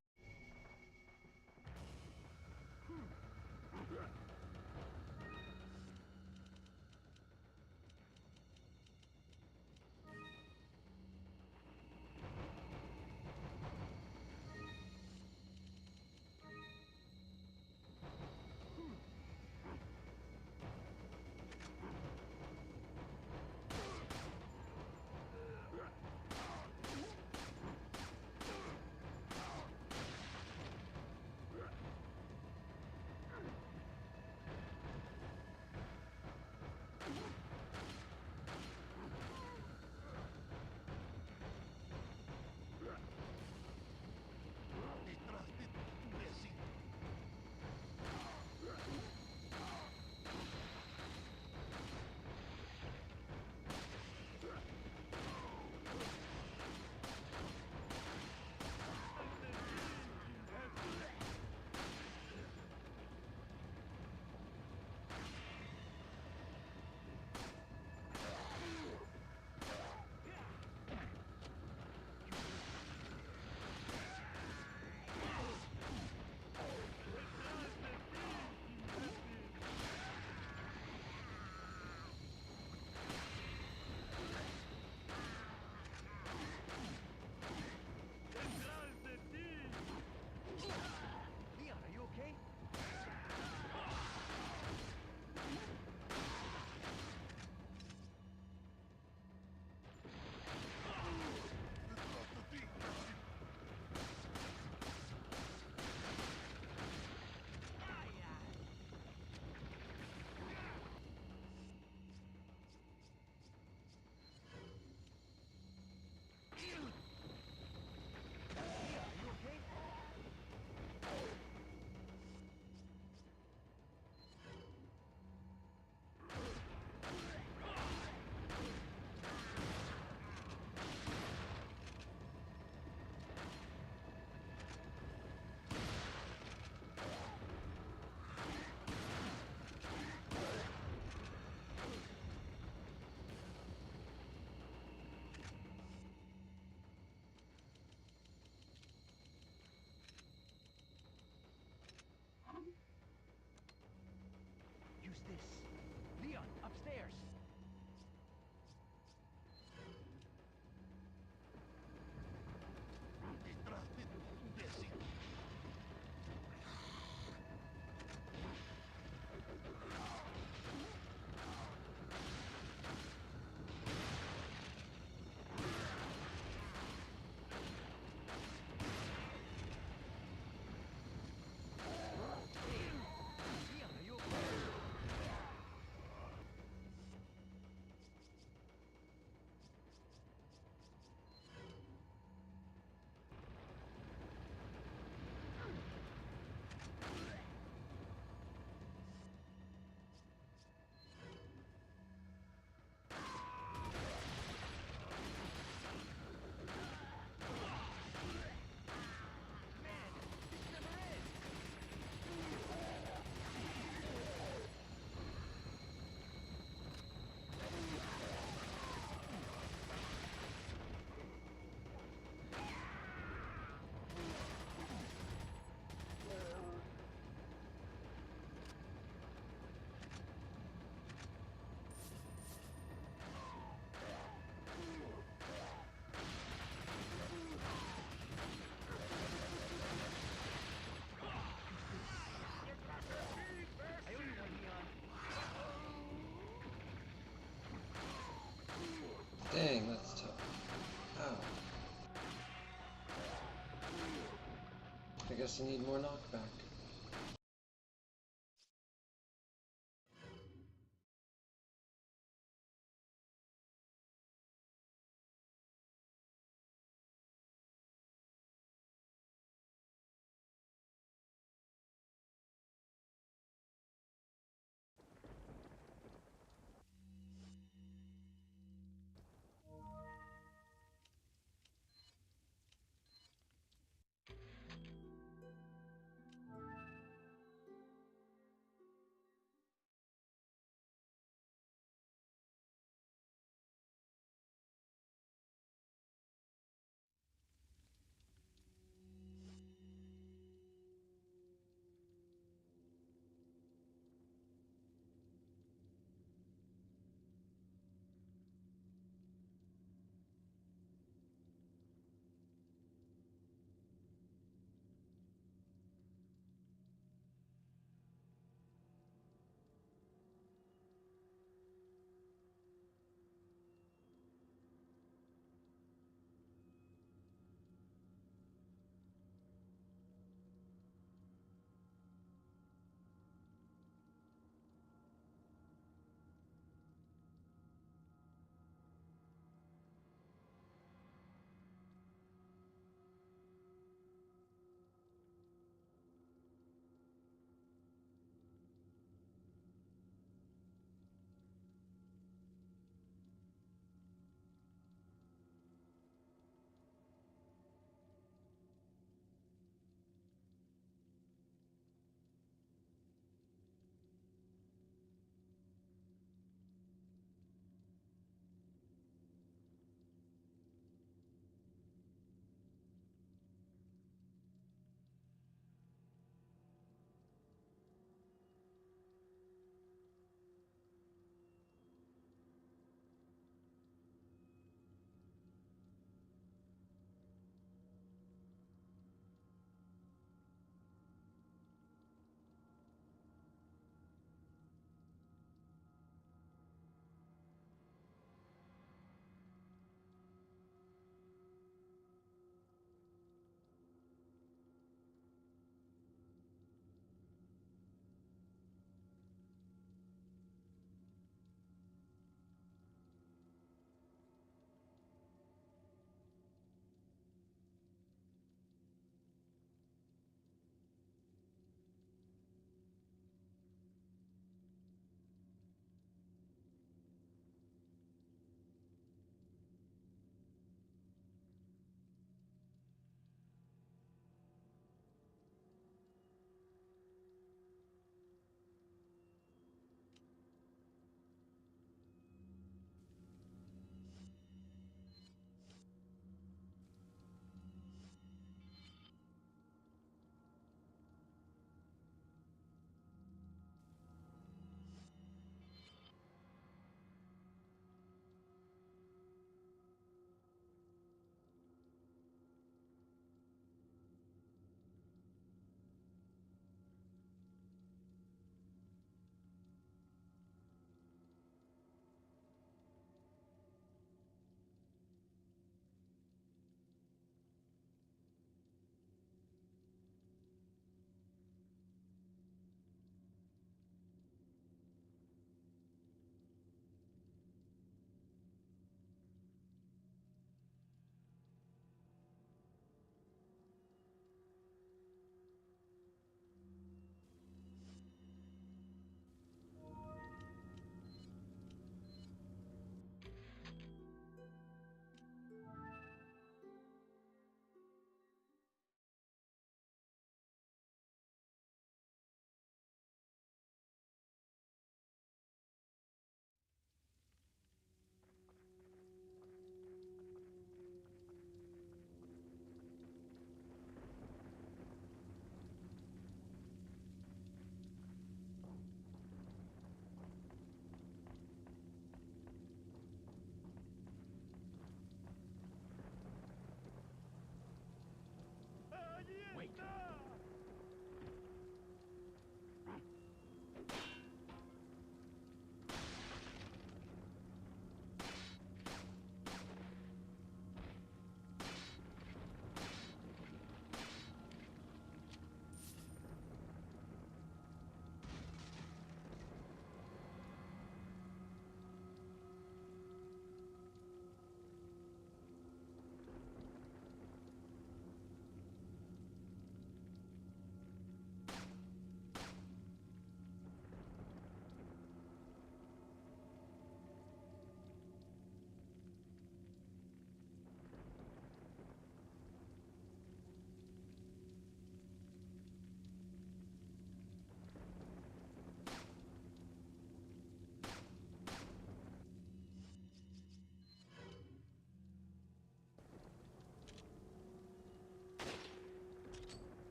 guess I need more knockback.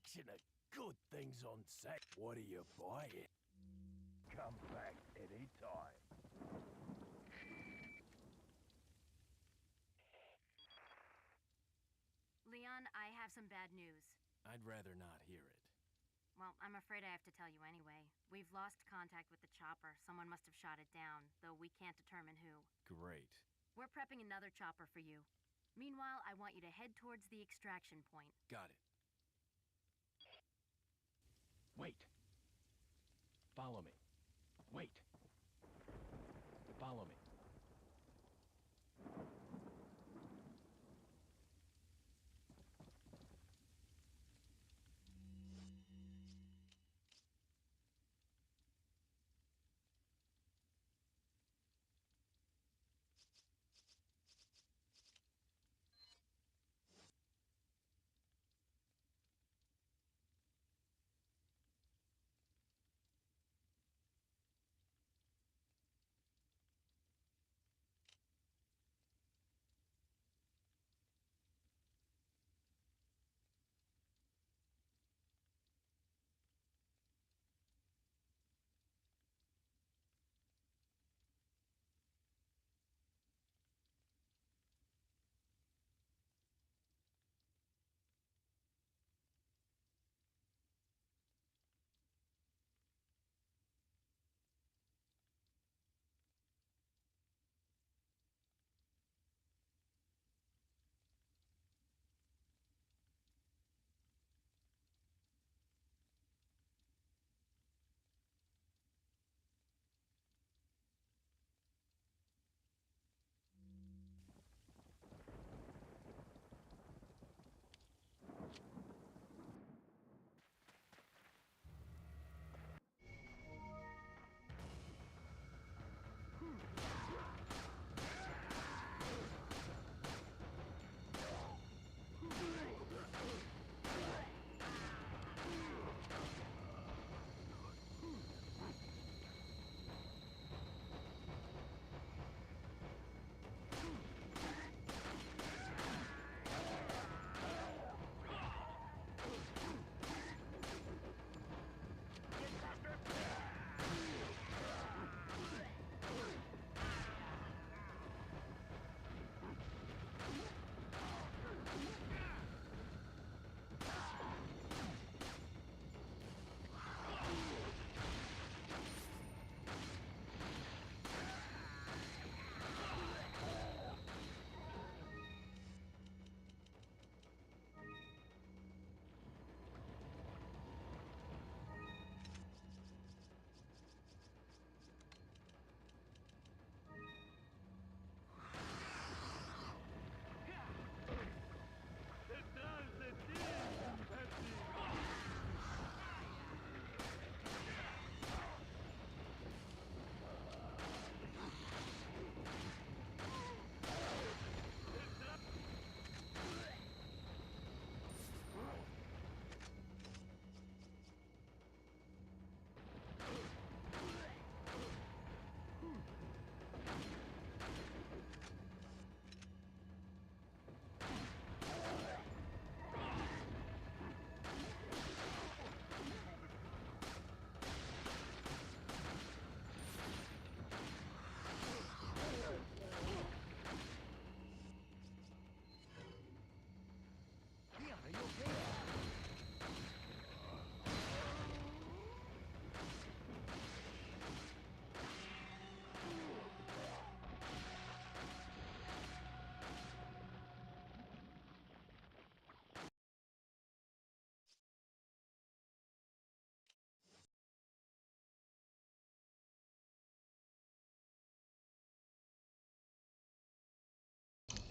selection of good things on sale. What are you buying? Come back anytime. Leon, I have some bad news. I'd rather not hear it. Well, I'm afraid I have to tell you anyway. We've lost contact with the chopper. Someone must have shot it down, though we can't determine who. Great. We're prepping another chopper for you. Meanwhile, I want you to head towards the extraction point. Got it. Wait. Follow me. Wait. Follow me.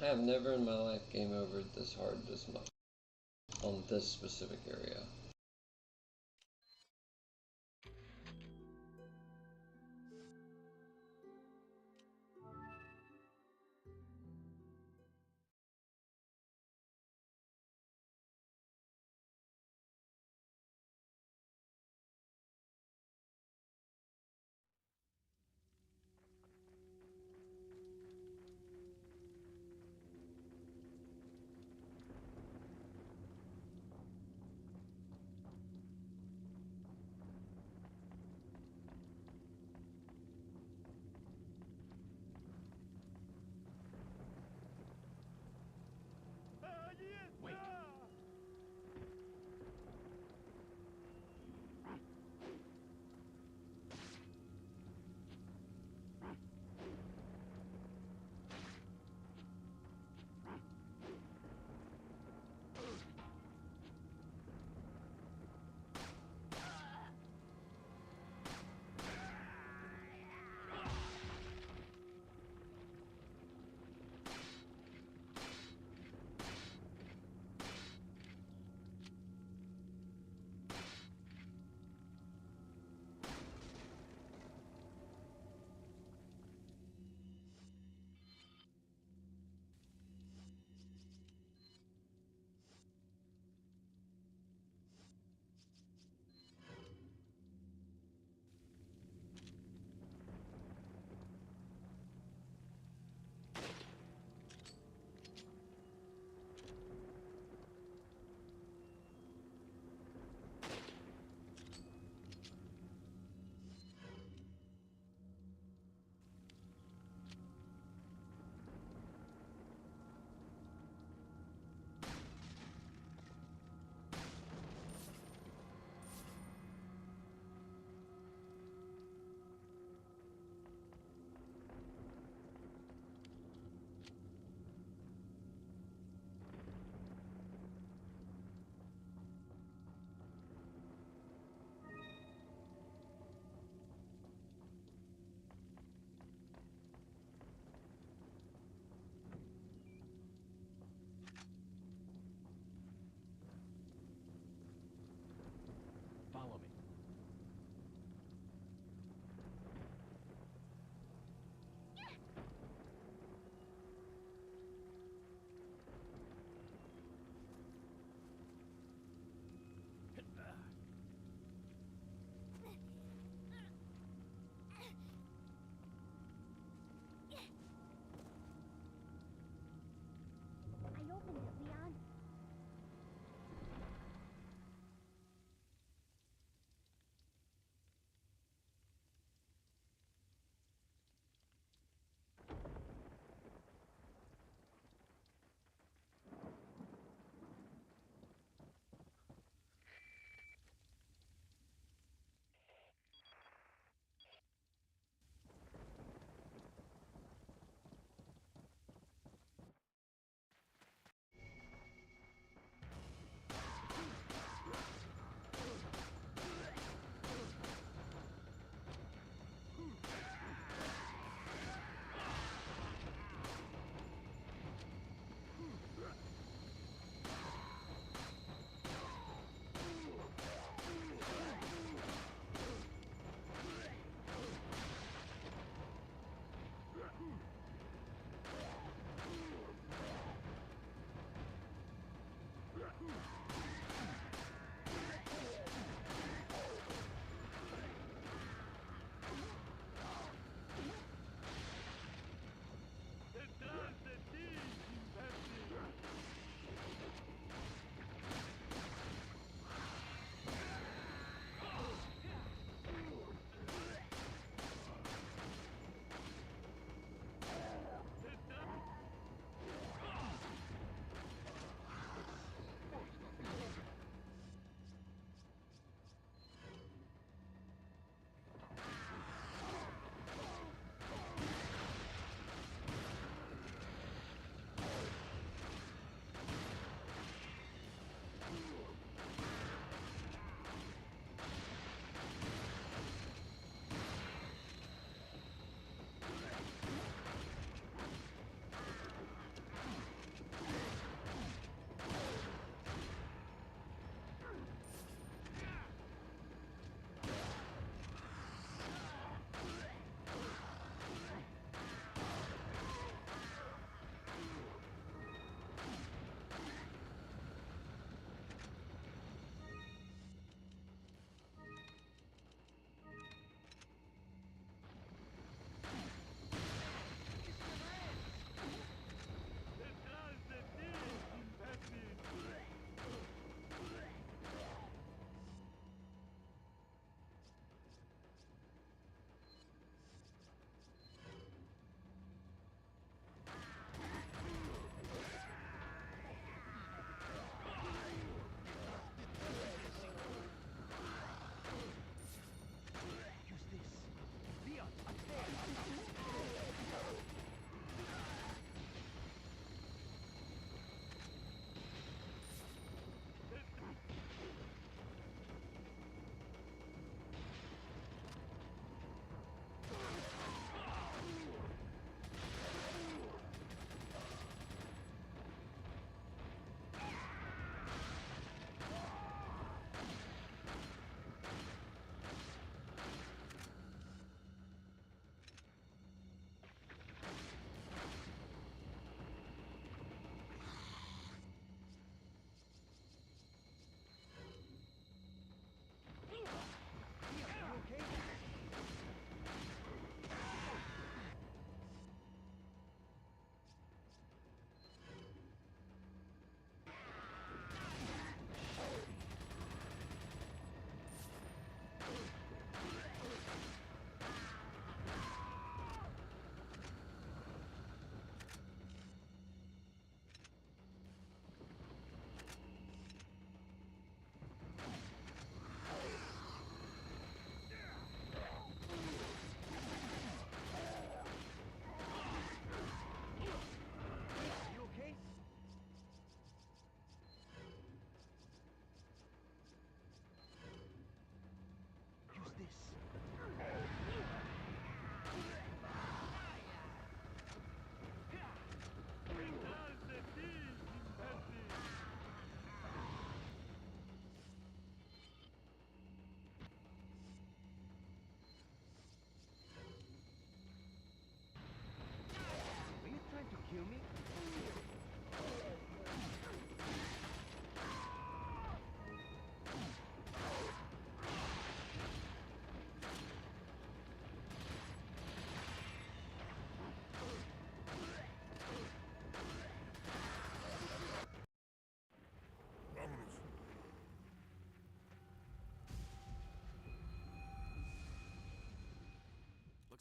I have never in my life game overed this hard this much on this specific area.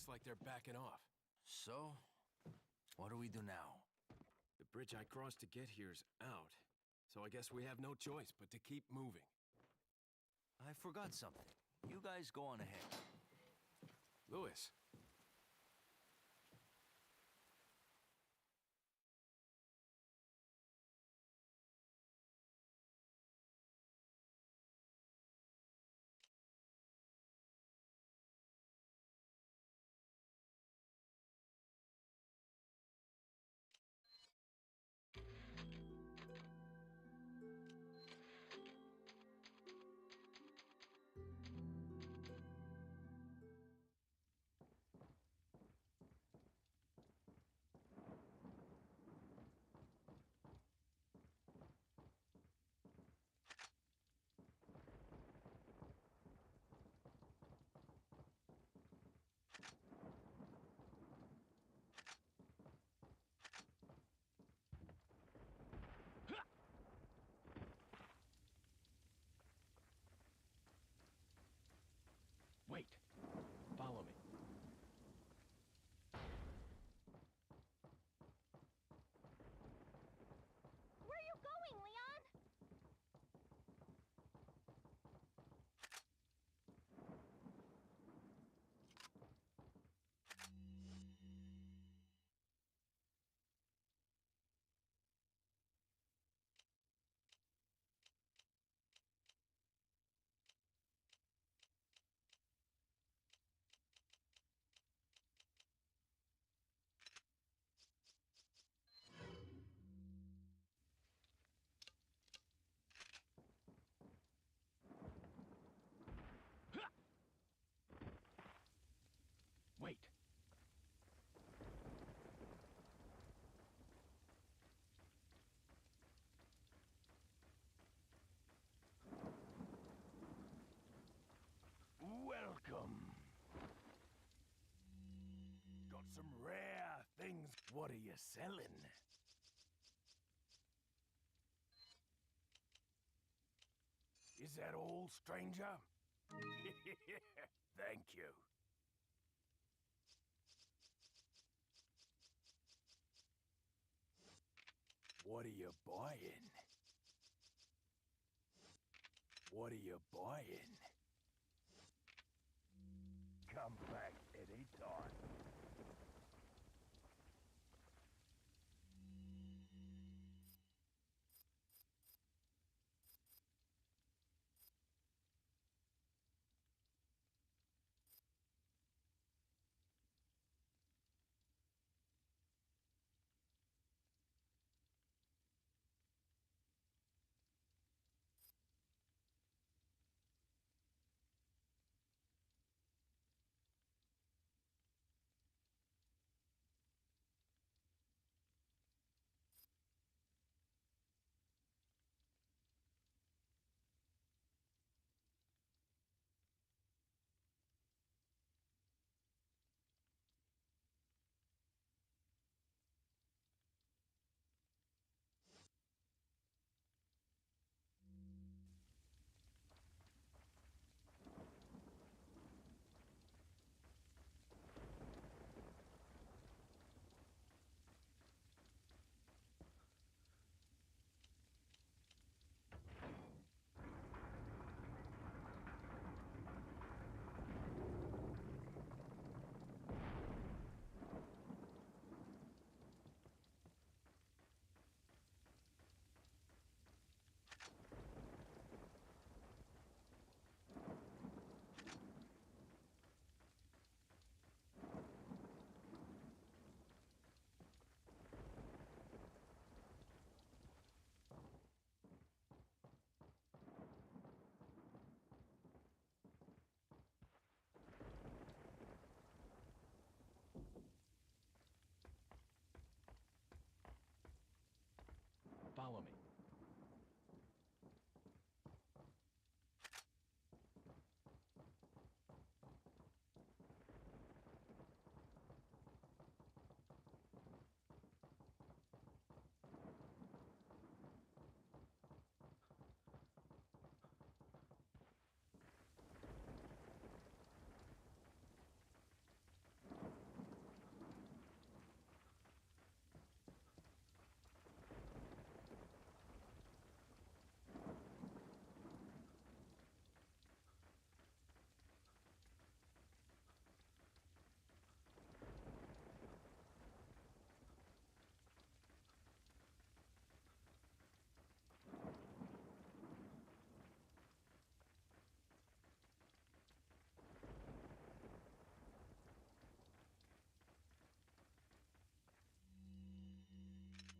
Looks like they're backing off. So, what do we do now? The bridge I crossed to get here's out, so I guess we have no choice but to keep moving. I forgot something. You guys go on ahead. Lewis. Wait. Follow me. Where are you going, Leon? Wait. Welcome. Got some rare things. What are you selling? Is that all, stranger? Thank you. What are you buying? What are you buying? Come back any time.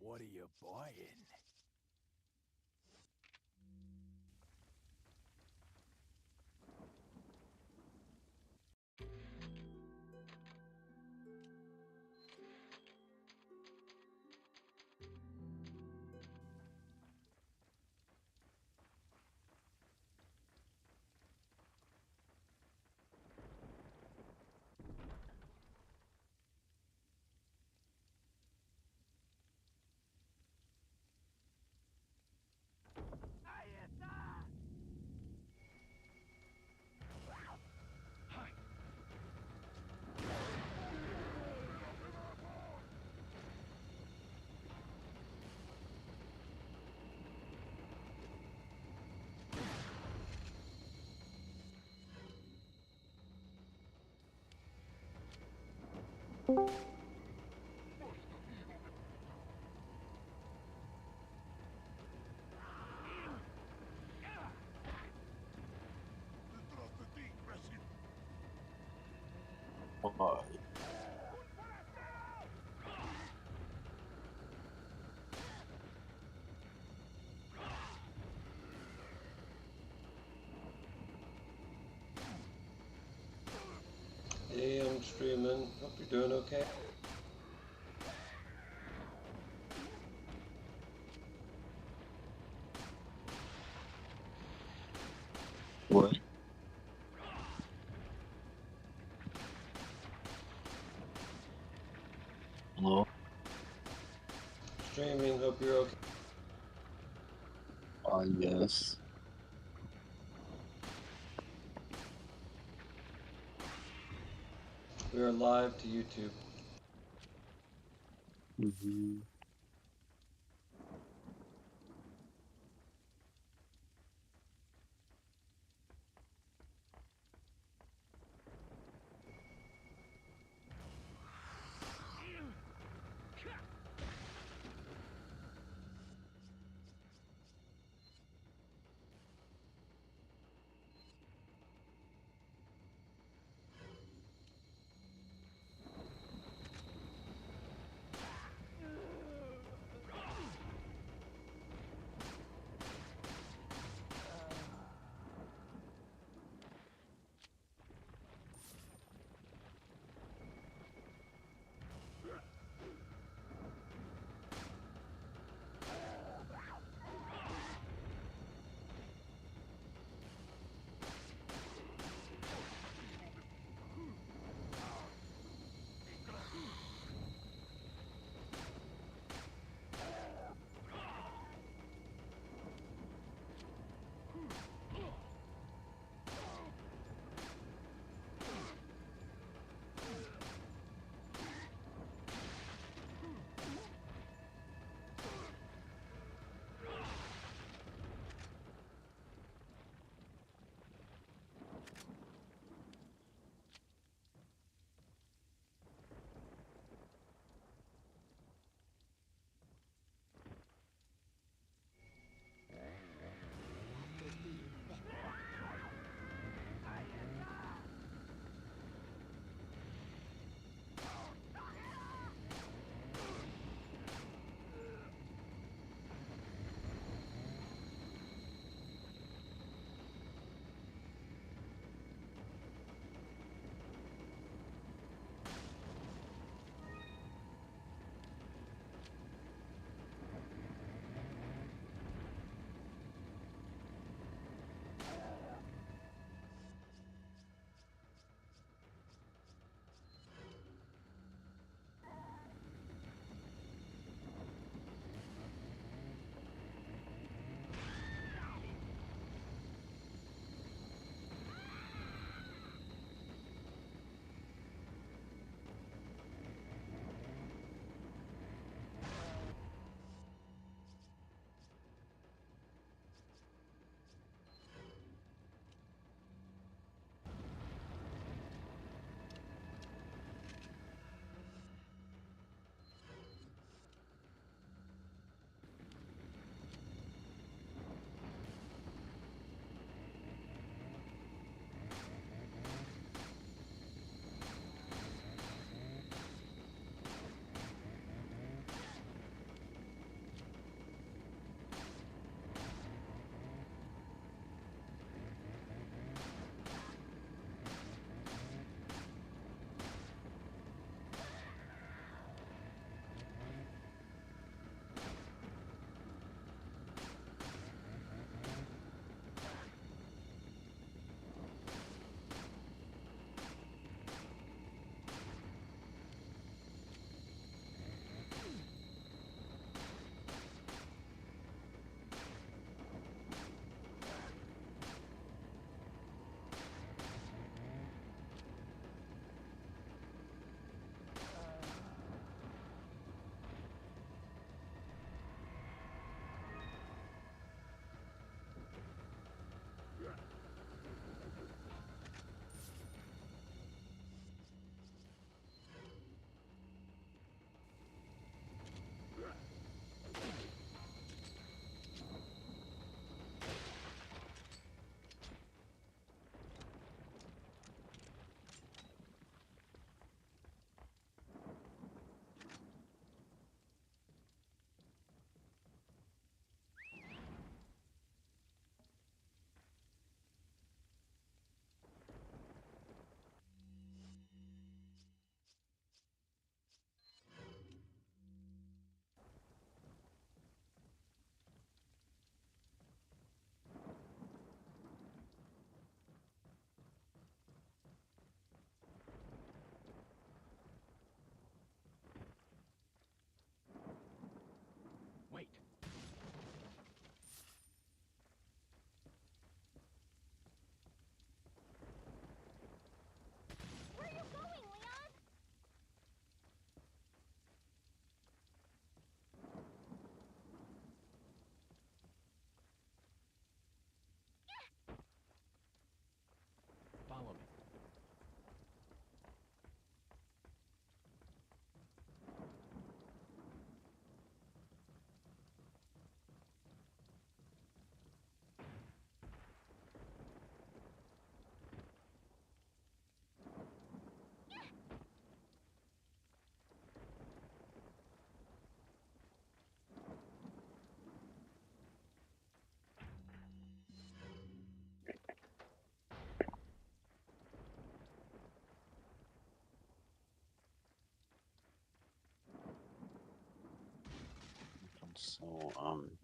What are you buying? Hey, I'm streaming. Hope you're doing okay. What? Hello? Streaming. Hope you're okay. Yes. We are live to YouTube. Mm-hmm.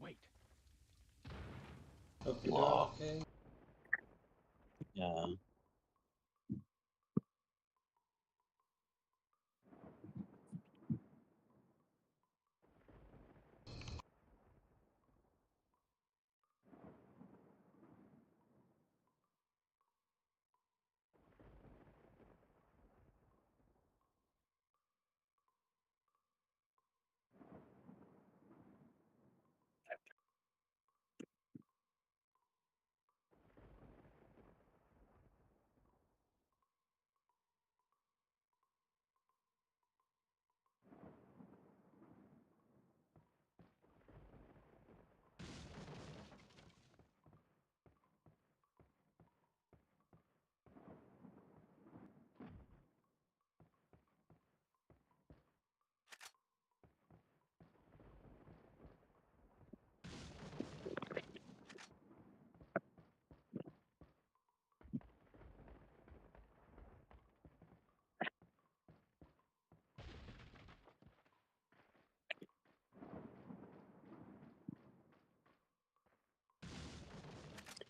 Wait. Hope you're doing okay. Yeah.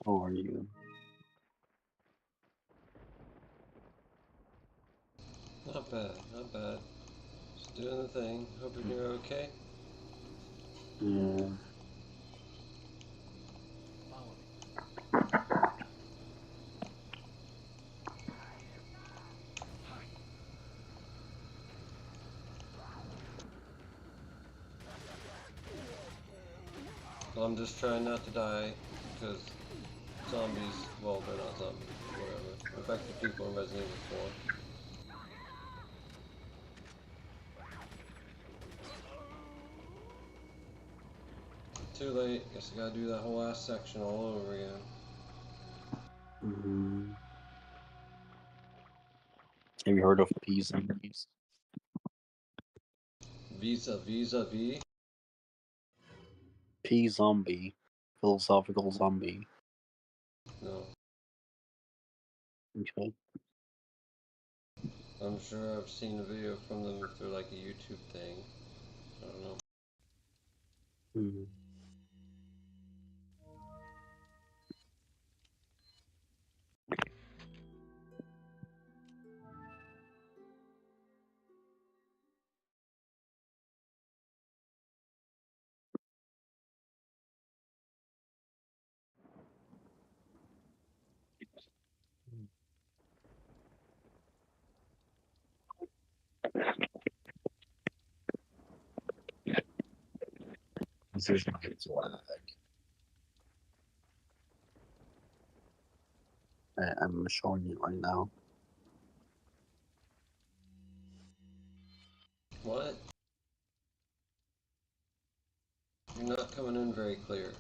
How are you? Not bad, not bad. Just doing the thing. Hoping you're okay. Yeah. I'm just trying not to die because zombies, well, they're not zombies, whatever. Affected people in Resident Evil 4. Too late. Guess I gotta do that whole last section all over again. Have you heard of P zombies? V? P zombie. Philosophical zombie. No. Okay. I'm sure I've seen a video from them through like a YouTube thing. I don't know. This is my lag. I'm showing you right now. What? You're not coming in very clear.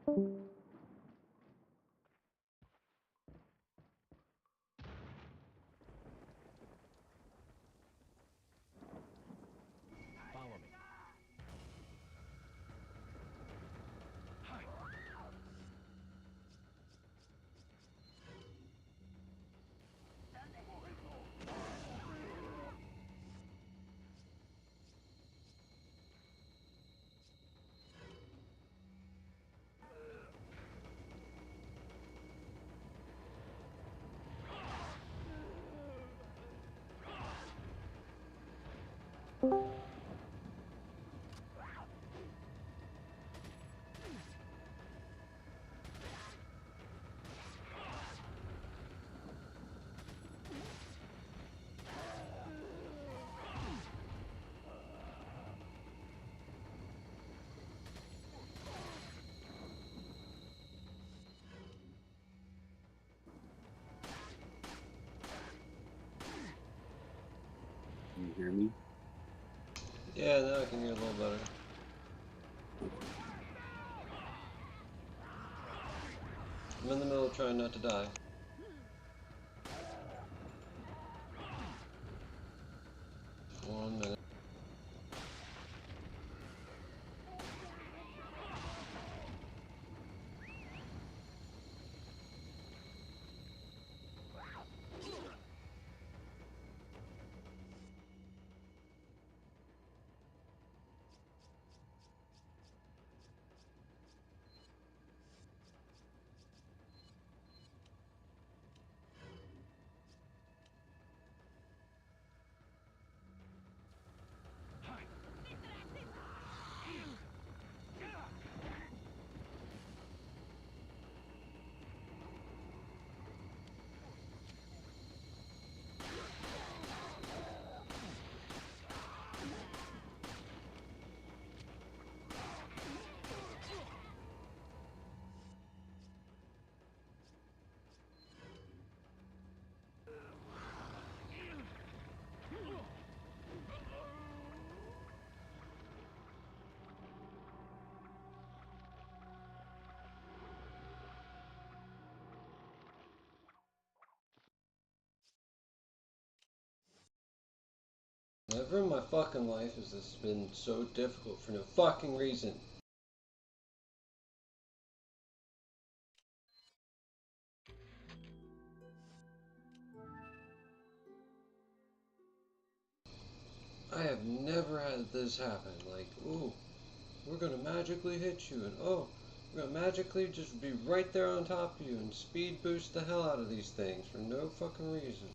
Follow me. Can you hear me? Yeah, now I can hear a little better. I'm in the middle of trying not to die. One minute. Never in my fucking life has this been so difficult for no fucking reason. I have never had this happen. Like, ooh, we're gonna magically hit you, and oh, we're gonna magically just be right there on top of you and speed boost the hell out of these things for no fucking reason.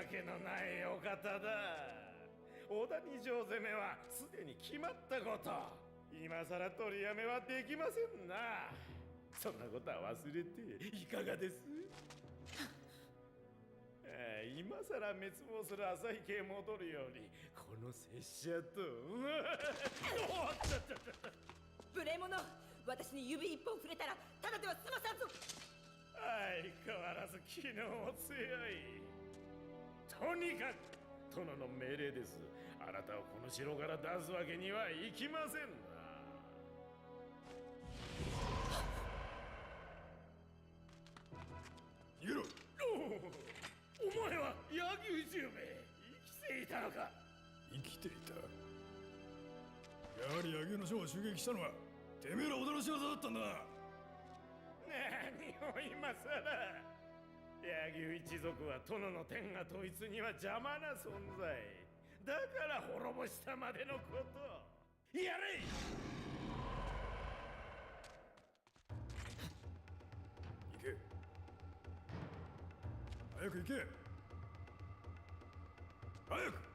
けのないお方だ。小田二条攻めはすでに決まったこと。今さら取りやめはできませんな。そんなことは忘れていかがです？今さら滅亡する浅井家へ戻るよりこの拙者と無礼者、私に指一本触れたらただでは済まさんぞ。相変わらず機能も強い。とにかく殿の命令です。あなたをこの城から出すわけにはいきませんな。逃げろ。お前は柳生十兵衛、生きていたのか。生きていた。やはり柳生の将を襲撃したのはてめえら驚し技だったんだな。何を今さら。柳生一族は殿の天下統一には邪魔な存在だから滅ぼしたまでのこと。やれ。行け。早く行け。早く。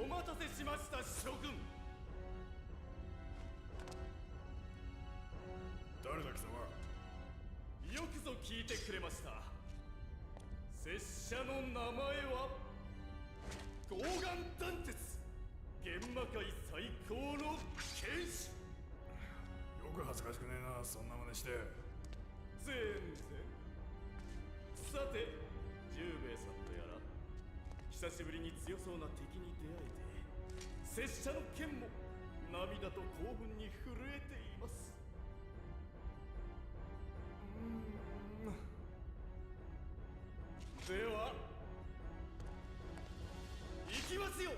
お待たせしました諸君。誰だ貴様。よくぞ聞いてくれました。拙者の名前はゴーガンダンテス、現魔界最高の剣士。よく恥ずかしくねえな、そんな真似して。全然。さて十兵衛さんとやら久しぶりに強そうな敵に出会えて、拙者の剣も涙と興奮に震えています。では行きますよ。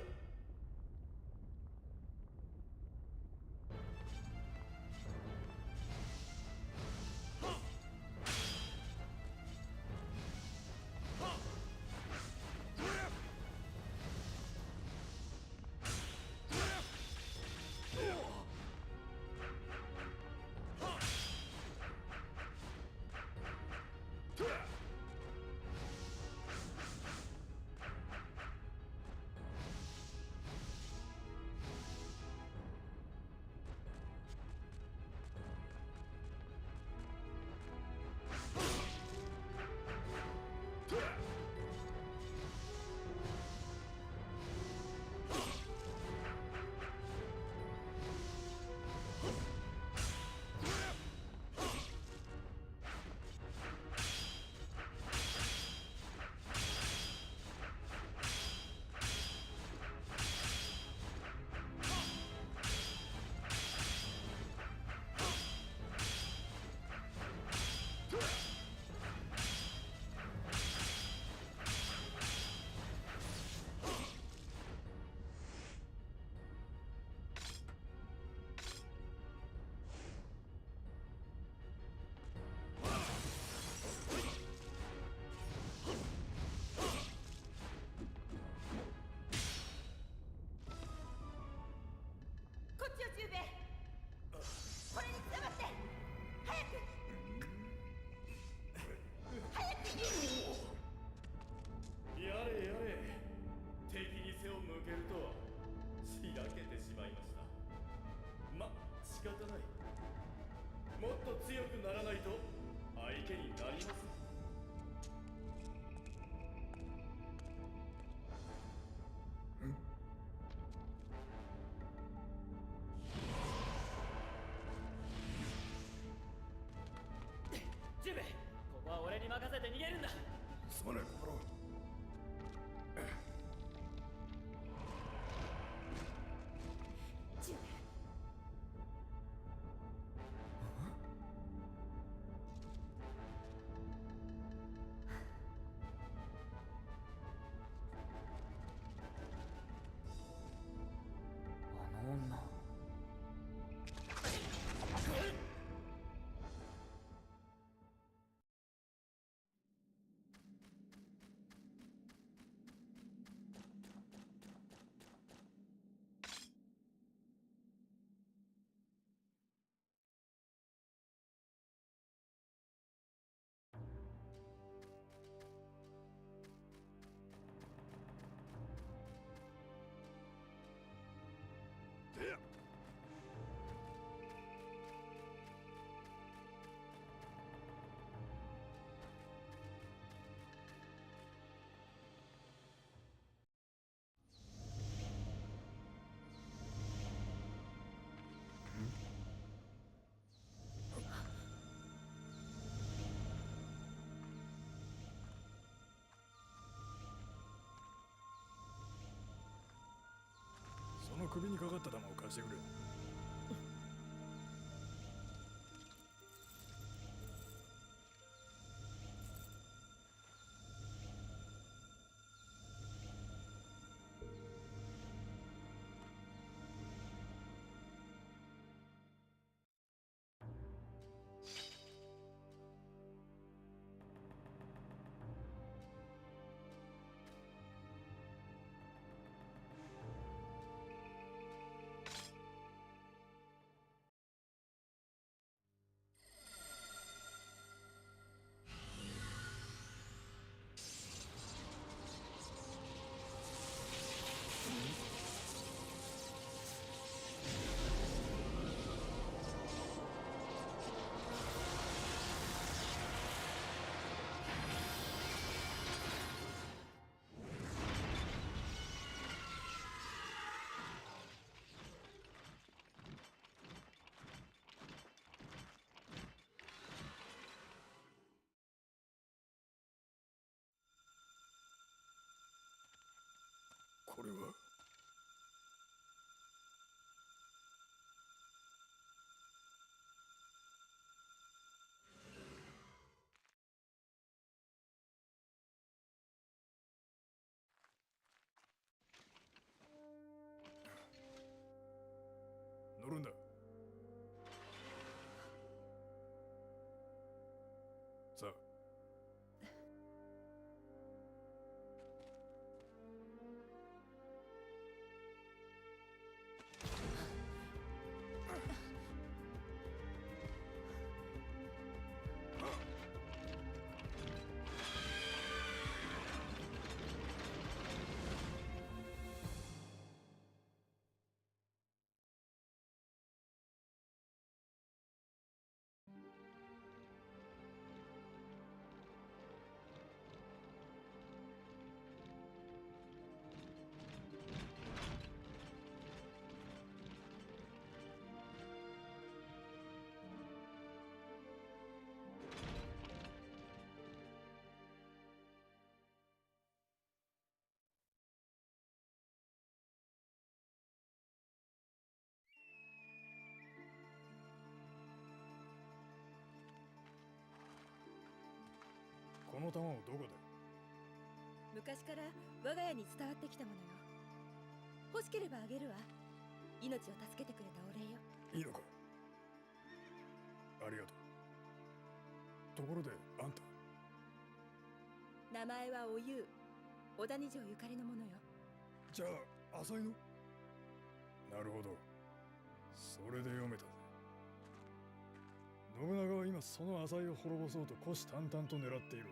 るんだ。すまない、小太郎。ジュあの女。その首にかかった玉を貸してくれ。これは。乗るんだ。さあ。この玉をどこで？昔から我が家に伝わってきたものよ。欲しければあげるわ。命を助けてくれたお礼よ。いいのか？ありがとう。ところであんた。名前はおゆう。小谷城ゆかりのものよ。じゃあ浅井の？なるほど。それで読めたぜ。信長は今その浅井を滅ぼそうと虎視眈々と狙っている。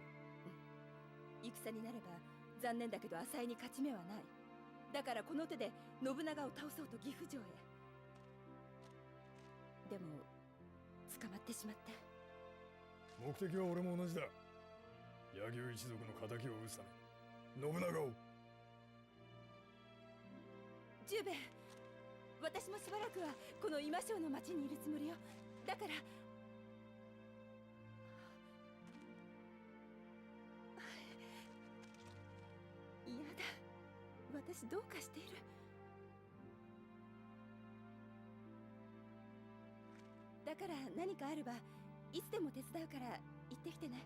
戦になれば残念だけど浅井に勝ち目はない。だからこの手で信長を倒そうと岐阜城へ。でも捕まってしまって。目的は俺も同じだ。柳生一族の敵を討つため信長を。十兵衛、私もしばらくはこの今庄の町にいるつもりよ。だから私どうかしている。だから何かあればいつでも手伝うから行ってきてね。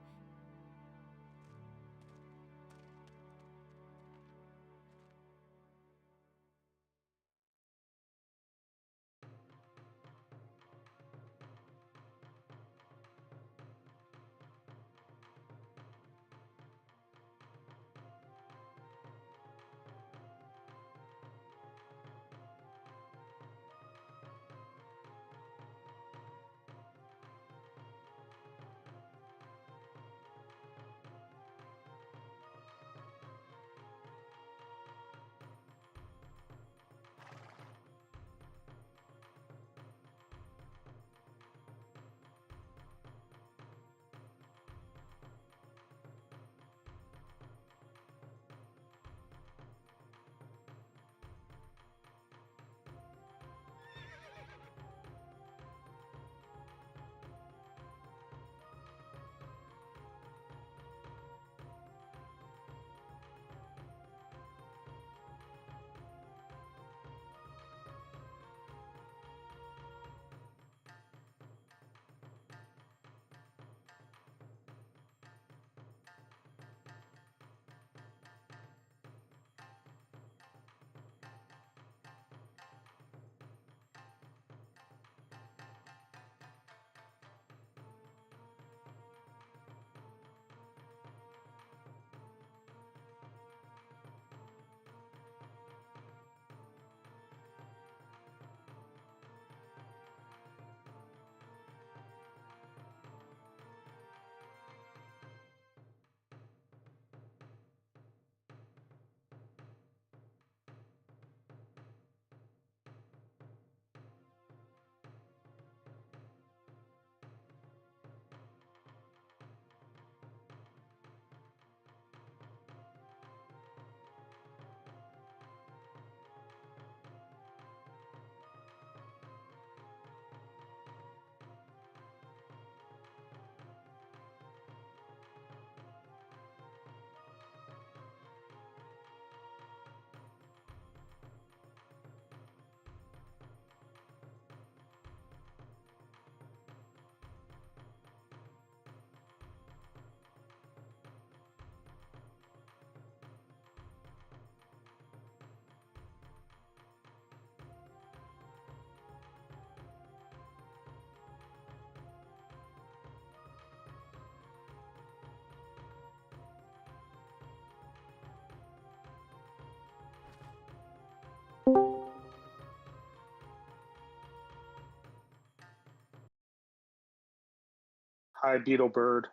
Hi, BeetleBird.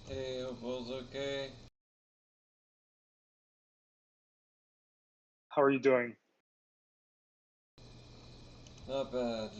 Hey, hope all's okay. How are you doing? Not bad. Just